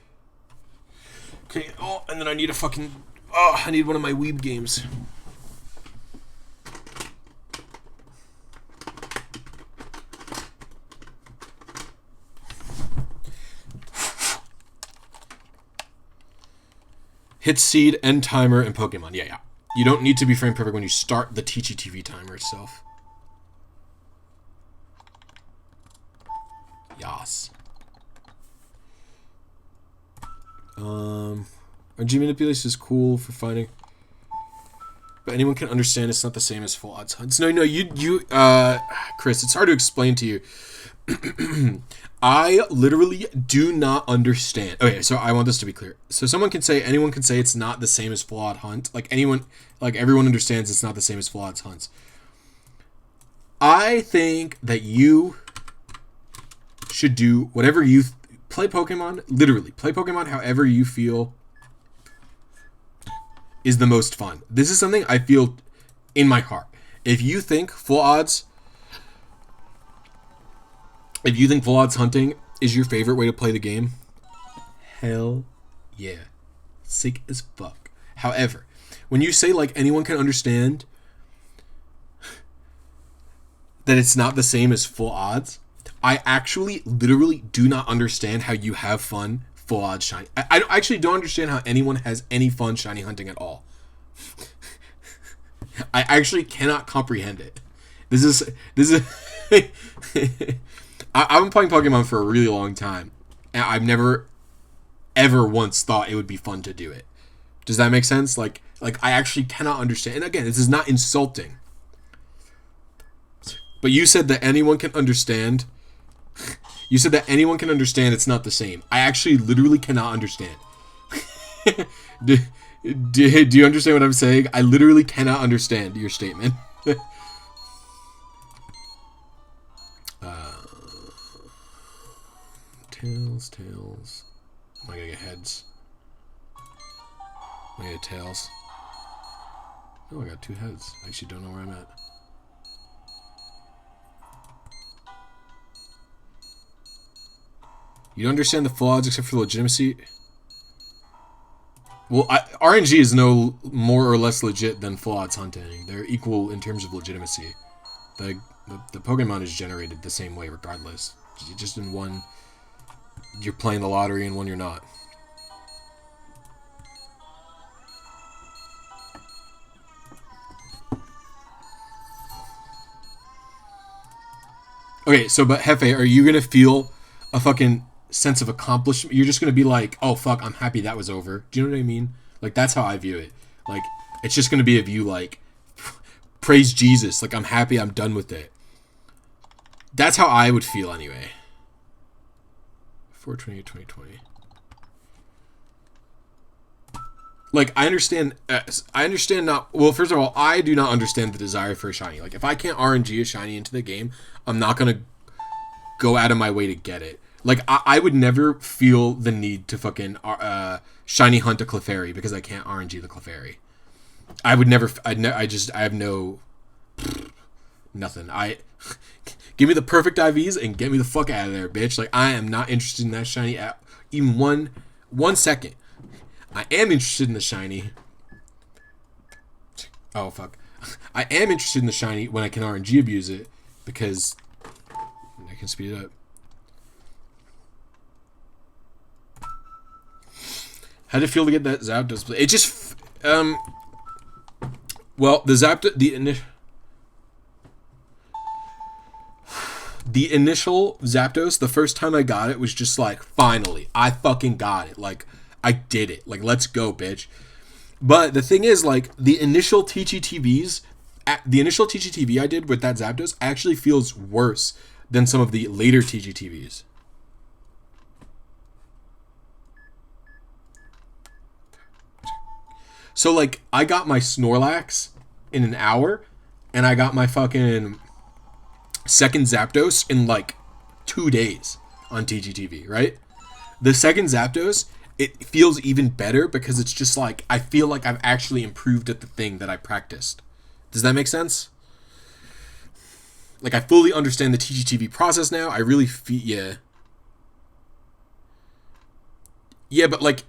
Okay, oh, and then I need a fucking... Oh, I need one of my Weeb games. Hit seed, end timer, and Pokemon. Yeah. You don't need to be frame perfect when you start the TGTV timer itself. Yas. RNG manipulation is cool for finding, but anyone can understand it's not the same as full odds hunts. No, Chris, it's hard to explain to you. I literally do not understand. Okay, so I want this to be clear. So anyone can say it's not the same as full odd hunt. Like everyone understands it's not the same as full odds hunts. I think that you should do whatever you play Pokemon. Literally, play Pokemon however you feel is the most fun. This is something I feel in my heart. If you think full odds hunting is your favorite way to play the game, hell yeah. Sick as fuck. However, when you say like anyone can understand that it's not the same as full odds, I actually literally do not understand how you have fun full odds shiny. I actually don't understand how anyone has any fun shiny hunting at all. I actually cannot comprehend it. This is I've been playing Pokemon for a really long time, and I've never ever once thought it would be fun to do it. Does that make sense? Like I actually cannot understand. And again, this is not insulting. But you said that anyone can understand. You said that anyone can understand it's not the same. I actually literally cannot understand. do you understand what I'm saying? I literally cannot understand your statement. Tails. Am I gonna get heads? Am I gonna get tails? Oh, I got 2 heads. I actually don't know where I'm at. You don't understand the full odds except for legitimacy? Well, RNG is no more or less legit than full odds hunting. They're equal in terms of legitimacy. The Pokemon is generated the same way regardless. Just in one, you're playing the lottery, and one you're not. Okay, so but Hefe, are you gonna feel a fucking sense of accomplishment? You're just gonna be like, oh fuck, I'm happy that was over. Do you know what I mean? Like, that's how I view it. Like, it's just gonna be a view like, praise Jesus, like I'm happy, I'm done with it. That's how I would feel anyway. 4/28/2020. Like, I understand not, well, first of all, I do not understand the desire for a shiny. Like, if I can't RNG a shiny into the game, I'm not gonna go out of my way to get it. Like, I would never feel the need to fucking shiny hunt a Clefairy because I can't RNG the Clefairy. I would never, I have no, nothing. Give me the perfect IVs and get me the fuck out of there, bitch. Like, I am not interested in that shiny at even one second. I am interested in the shiny. Oh, fuck. I am interested in the shiny when I can RNG abuse it because I can speed it up. How did it feel to get that Zapdos? It just, well, the Zapdos, the initial Zapdos, the first time I got it was just like, finally, I fucking got it. Like, I did it. Like, let's go, bitch. But the thing is, like, the initial TGTVs, the initial TGTV I did with that Zapdos actually feels worse than some of the later TGTVs. So, like, I got my Snorlax in an hour, and I got my fucking second Zapdos in, like, 2 days on TGTV, right? The second Zapdos, it feels even better because it's just like, I feel like I've actually improved at the thing that I practiced. Does that make sense? Like, I fully understand the TGTV process now. I really feel, yeah. Yeah, but like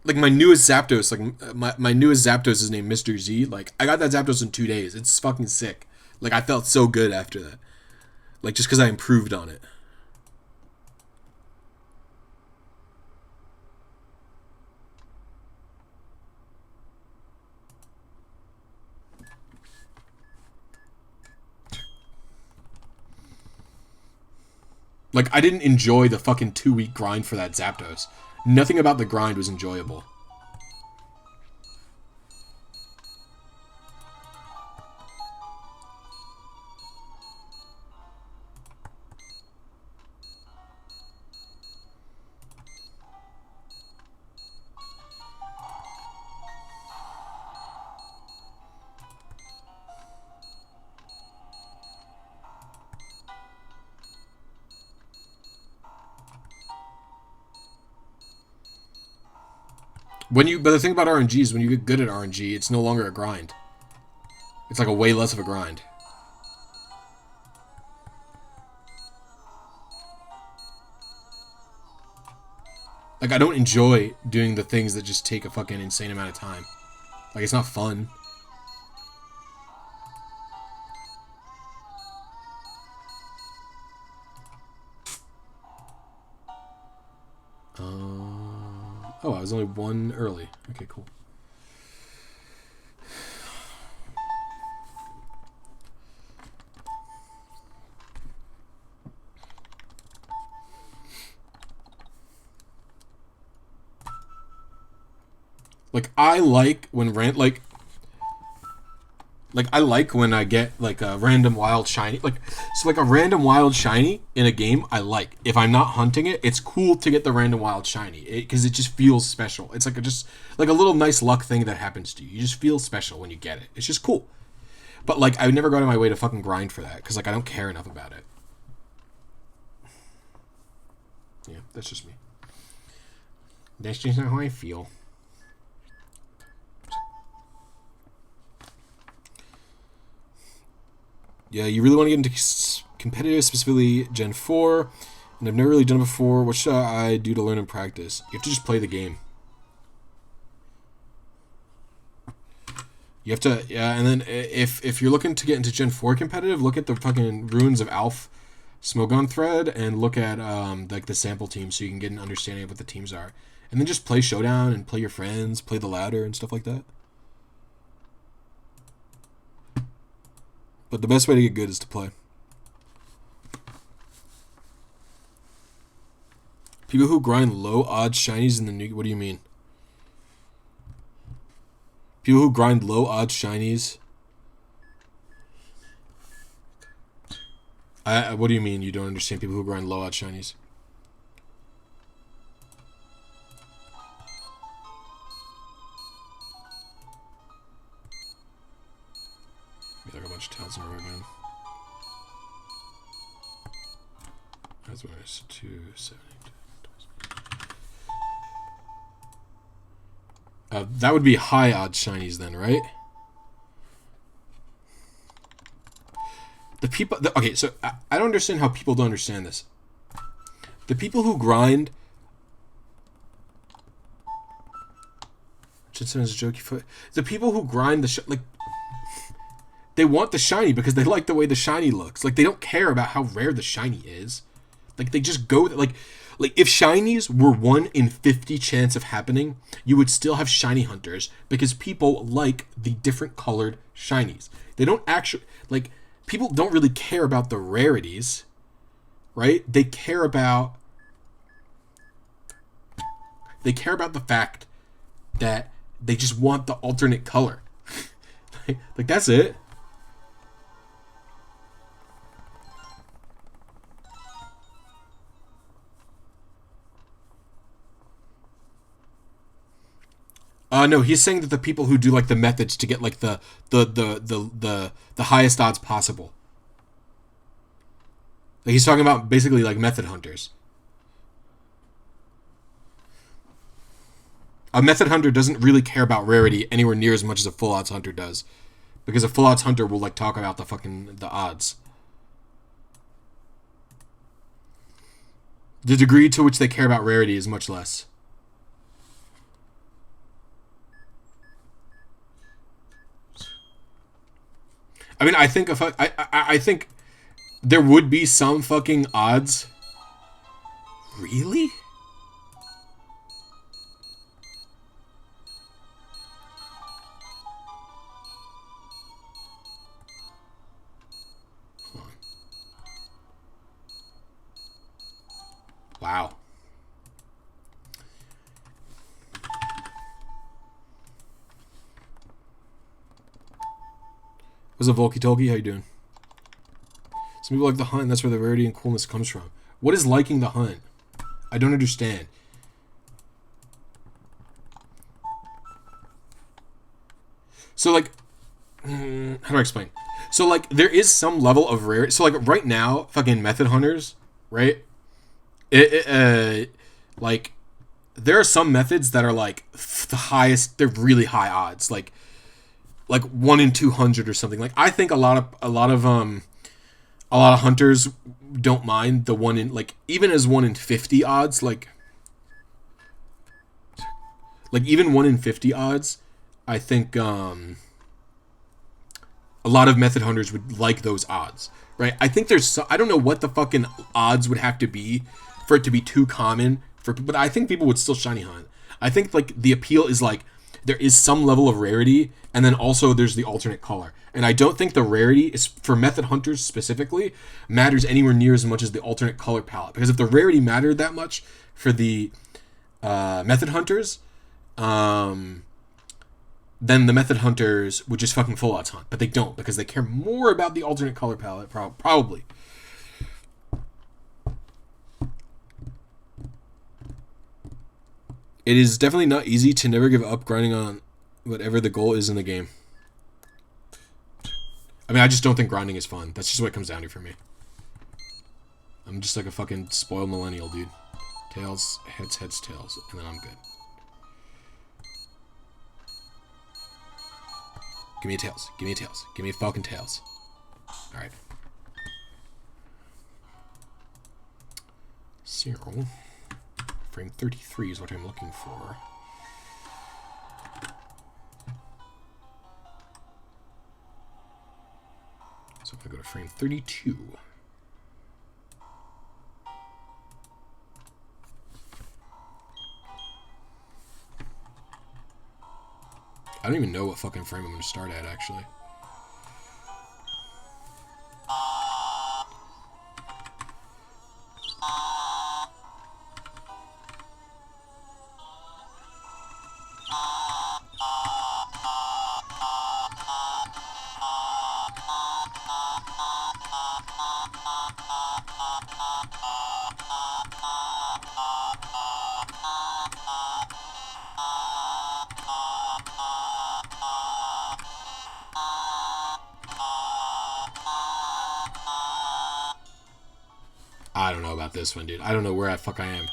my newest Zapdos, like my newest Zapdos is named Mr. Z. Like, I got that Zapdos in 2 days. It's fucking sick. Like, I felt so good after that. Like, just because I improved on it. Like, I didn't enjoy the fucking 2-week grind for that Zapdos. Nothing about the grind was enjoyable. But the thing about RNG is when you get good at RNG, it's no longer a grind. It's like a way less of a grind. Like, I don't enjoy doing the things that just take a fucking insane amount of time. Like, it's not fun. Oh, I was only 1 early. Okay, cool. Like, I like when I like when I get like a random wild shiny. Like, so like a random wild shiny in a game, I like. If I'm not hunting it, it's cool to get the random wild shiny because it just feels special. It's like just like a little nice luck thing that happens to you. You just feel special when you get it. It's just cool. But like, I would never go out of my way to fucking grind for that because like I don't care enough about it. Yeah, that's just me. That's just not how I feel. Yeah, you really want to get into competitive, specifically Gen 4, and I've never really done it before. What should I do to learn and practice? You have to just play the game. You have to, yeah, and then if you're looking to get into Gen 4 competitive, look at the fucking Ruins of Alph Smogon thread and look at like the sample team so you can get an understanding of what the teams are. And then just play Showdown and play your friends, play the ladder and stuff like that. But the best way to get good is to play. People who grind low odds shinies in the new... What do you mean? People who grind low odds shinies... what do you mean you don't understand people who grind low odds shinies? Like a bunch of tails in a row again. That's what it is. 270. That would be high odds shinies then, right? The people. Okay, so I don't understand how people don't understand this. The people who grind. Jensen is a jokey foot. The people who grind the like. They want the shiny because they like the way the shiny looks. Like, they don't care about how rare the shiny is. Like, they just go... Like if shinies were 1 in 50 chance of happening, you would still have shiny hunters because people like the different colored shinies. They don't actually... Like, people don't really care about the rarities, right? They care about... They care about the fact that they just want the alternate color. Like, that's it. No, he's saying that the people who do like the methods to get like the highest odds possible. Like, he's talking about basically like method hunters. A method hunter doesn't really care about rarity anywhere near as much as a full odds hunter does, because a full odds hunter will like talk about the odds. The degree to which they care about rarity is much less. I mean, I think I think there would be some fucking odds. Really? Hold on. Wow. What's up, Volky Tolky? How you doing? Some people like the hunt, and that's where the rarity and coolness comes from. What is liking the hunt? I don't understand. So, like, how do I explain? So, like, there is some level of rarity. So, like, right now, fucking method hunters, right? Like, there are some methods that are, like, the highest, they're really high odds. Like 1 in 200 or something. Like, I think a lot of hunters don't mind the 1 in, like, even as 1 in 50 odds, like even 1 in 50 odds, I think a lot of method hunters would like those odds, right? I think I don't know what the fucking odds would have to be for it to be too common but I think people would still shiny hunt. I think, like, the appeal is, like, there is some level of rarity, and then also there's the alternate color. And I don't think the rarity, is for method hunters specifically, matters anywhere near as much as the alternate color palette. Because if the rarity mattered that much for the method hunters, then the method hunters would just fucking full odds hunt, but they don't because they care more about the alternate color palette, probably. It is definitely not easy to never give up grinding on whatever the goal is in the game. I mean, I just don't think grinding is fun. That's just what it comes down to for me. I'm just like a fucking spoiled millennial, dude. Tails, heads, heads, tails, and then I'm good. Give me a tails. Give me a tails. Give me a fucking tails. Alright. 0. Frame 33 is what I'm looking for. So I'm going to go to frame 32. I don't even know what fucking frame I'm going to start at, actually. I don't know about this one, dude. I don't know where the fuck I am.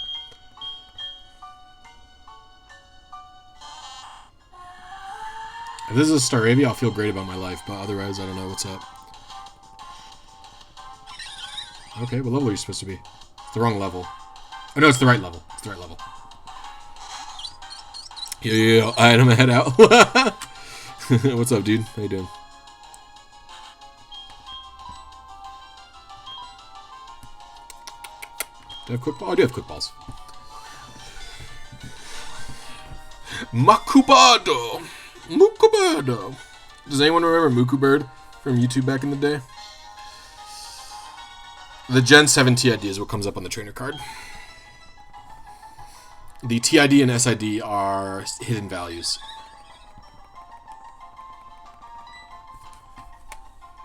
If this is a Staravia, I'll feel great about my life, but otherwise, I don't know what's up. Okay, what level are you supposed to be? It's the wrong level. Oh, no, it's the right level. It's the right level. Yo, alright, I'm gonna head out. What's up, dude? How you doing? Do I have quick balls? Oh, I do have quick balls. Makubado! Mukubado! Does anyone remember Mukubird from YouTube back in the day? The Gen 7 TID is what comes up on the trainer card. The TID and SID are hidden values.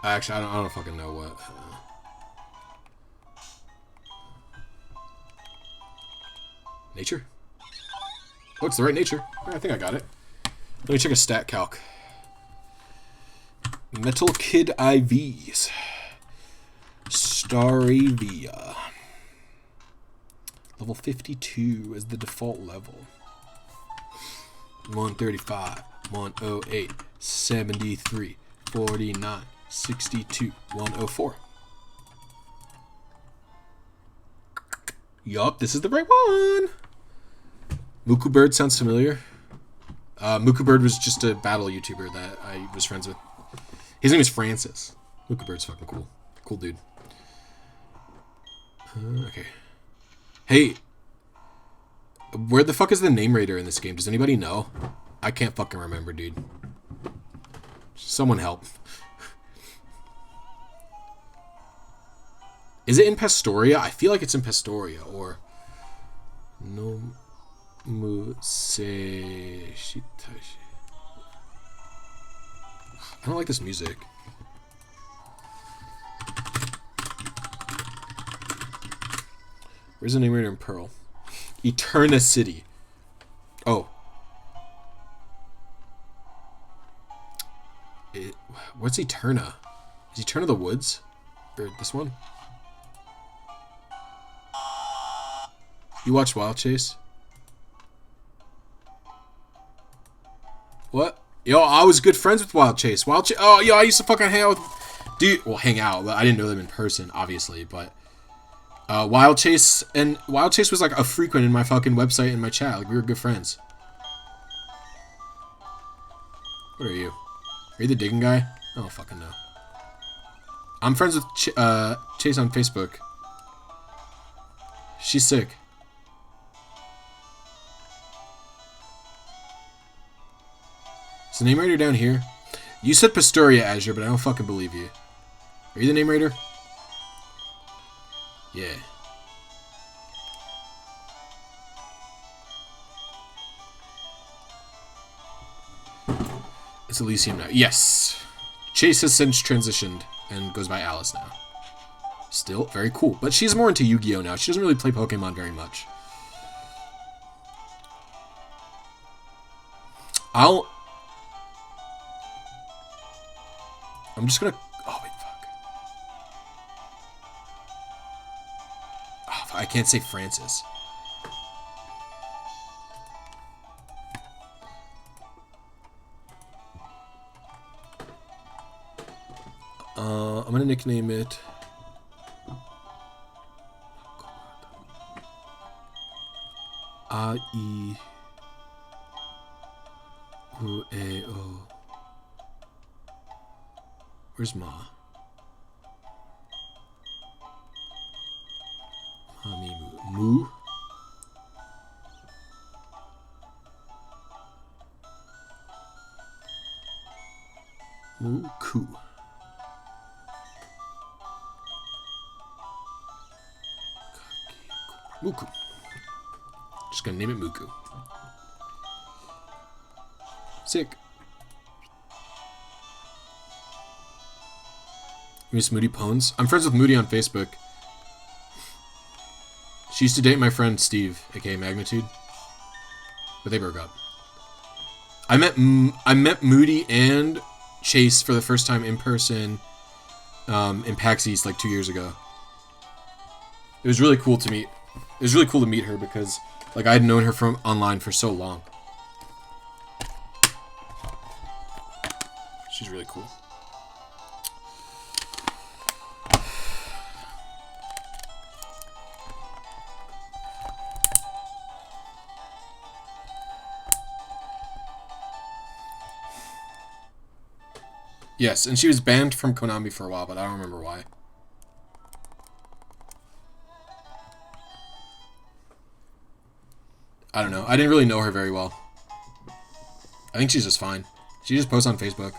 Actually, I don't fucking know what. Nature? Oh, it's the right nature. I think I got it. Let me check a stat calc. Metal Kid IVs. Staravia. Level 52 is the default level. 135, 108, 73, 49, 62, 104. Yup, this is the right one. Mukubird sounds familiar. Mukubird was just a battle YouTuber that I was friends with. His name is Francis. Mukubird's fucking cool. Cool dude. Okay. Hey, where the fuck is the name raider in this game? Does anybody know? I can't fucking remember, dude. Someone help. Is it in Pastoria? I feel like it's in Pastoria, or... No... I don't like this music. Where's the name raider in Pearl? Eterna City. Oh. What's Eterna? Is Eterna the Woods? Or this one? You watch Wild Chase? What? Yo, I was good friends with Wild Chase. Oh, yo, I used to fucking hang out with... Dude, well, hang out. I didn't know them in person, obviously, but... Wild Chase was like a frequent in my fucking website and my chat. Like, we were good friends. What are you? Are you the digging guy? I don't fucking know. I'm friends with Chase on Facebook. She's sick. Is the name raider down here? You said Pastoria, Azure, but I don't fucking believe you. Are you the name raider? Yeah. It's Elysium now. Yes! Chase has since transitioned and goes by Alice now. Still very cool. But she's more into Yu-Gi-Oh! Now. She doesn't really play Pokemon very much. I'm just gonna... Oh, wait, fuck. Oh, I can't say Francis. I'm gonna nickname it... A-I-U-E-O. Where's Ma? Mommy Moo. Moo Koo. Muku. Just gonna name it Muku. Sick. Miss Moody Pones. I'm friends with Moody on Facebook. She used to date my friend Steve, aka Magnitude, but they broke up. I met Moody and Chase for the first time in person in PAX East like 2 years ago. It was really cool to meet. It was really cool to meet her because like I had known her from online for so long. She's really cool. Yes, and she was banned from Konami for a while, but I don't remember why. I don't know. I didn't really know her very well. I think she's just fine. She just posts on Facebook.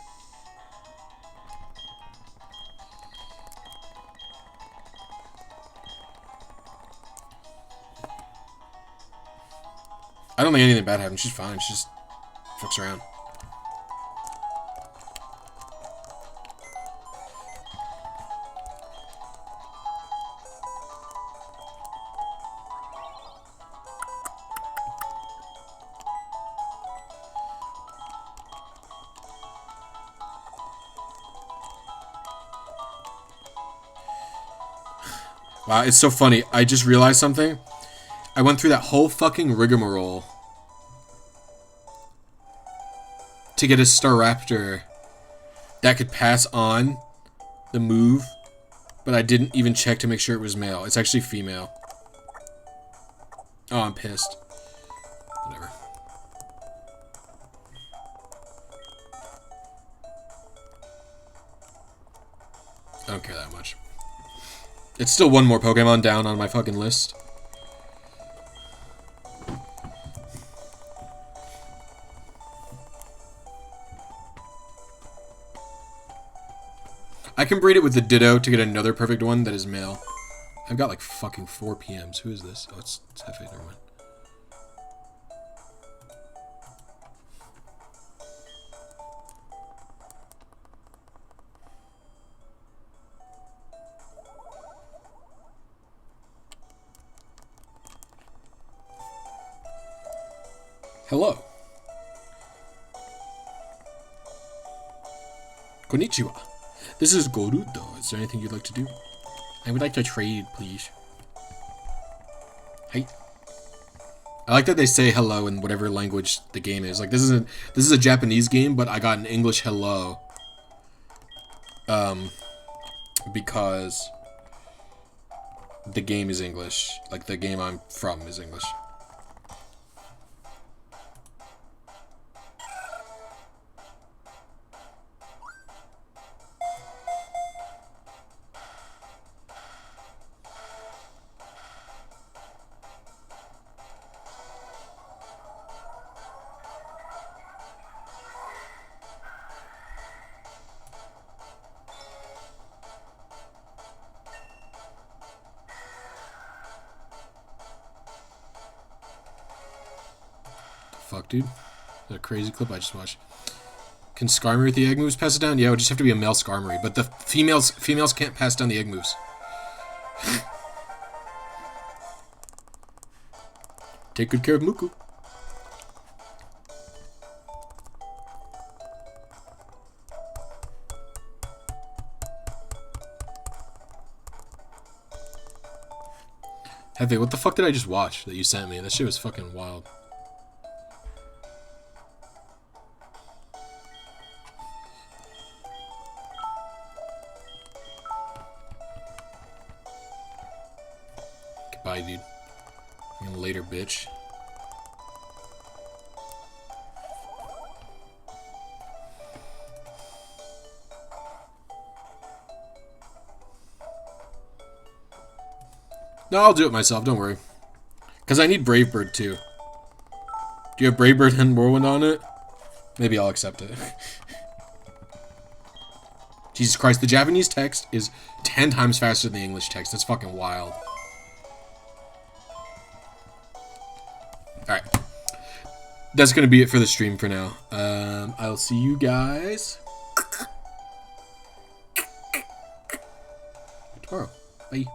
I don't think anything bad happened. She's fine. She just fucks around. Wow, it's so funny. I just realized something. I went through that whole fucking rigmarole to get a Staraptor that could pass on the move, but I didn't even check to make sure it was male. It's actually female. Oh, I'm pissed. Whatever. I don't care that much. It's still one more Pokemon down on my fucking list. I can breed it with the Ditto to get another perfect one that is male. I've got like fucking 4 PMs. Who is this? Oh, it's Hefe. Never mind. Hello. Konnichiwa. This is Goruto. Is there anything you'd like to do? I would like to trade, please. Hi. I like that they say hello in whatever language the game is. Like this is a Japanese game, but I got an English hello. Because the game is English. Like the game I'm from is English. Fuck, dude. That a crazy clip I just watched. Can Skarmory with the egg moves pass it down? Yeah, it would just have to be a male Skarmory, but the females can't pass down the egg moves. Take good care of Muku. Heavy, what the fuck did I just watch that you sent me? That shit was fucking wild. Goodbye, dude. Later, bitch. No, I'll do it myself, don't worry. Because I need Brave Bird, too. Do you have Brave Bird and Whirlwind on it? Maybe I'll accept it. Jesus Christ, the Japanese text is 10 times faster than the English text. That's fucking wild. Alright. That's going to be it for the stream for now. I'll see you guys tomorrow. Bye.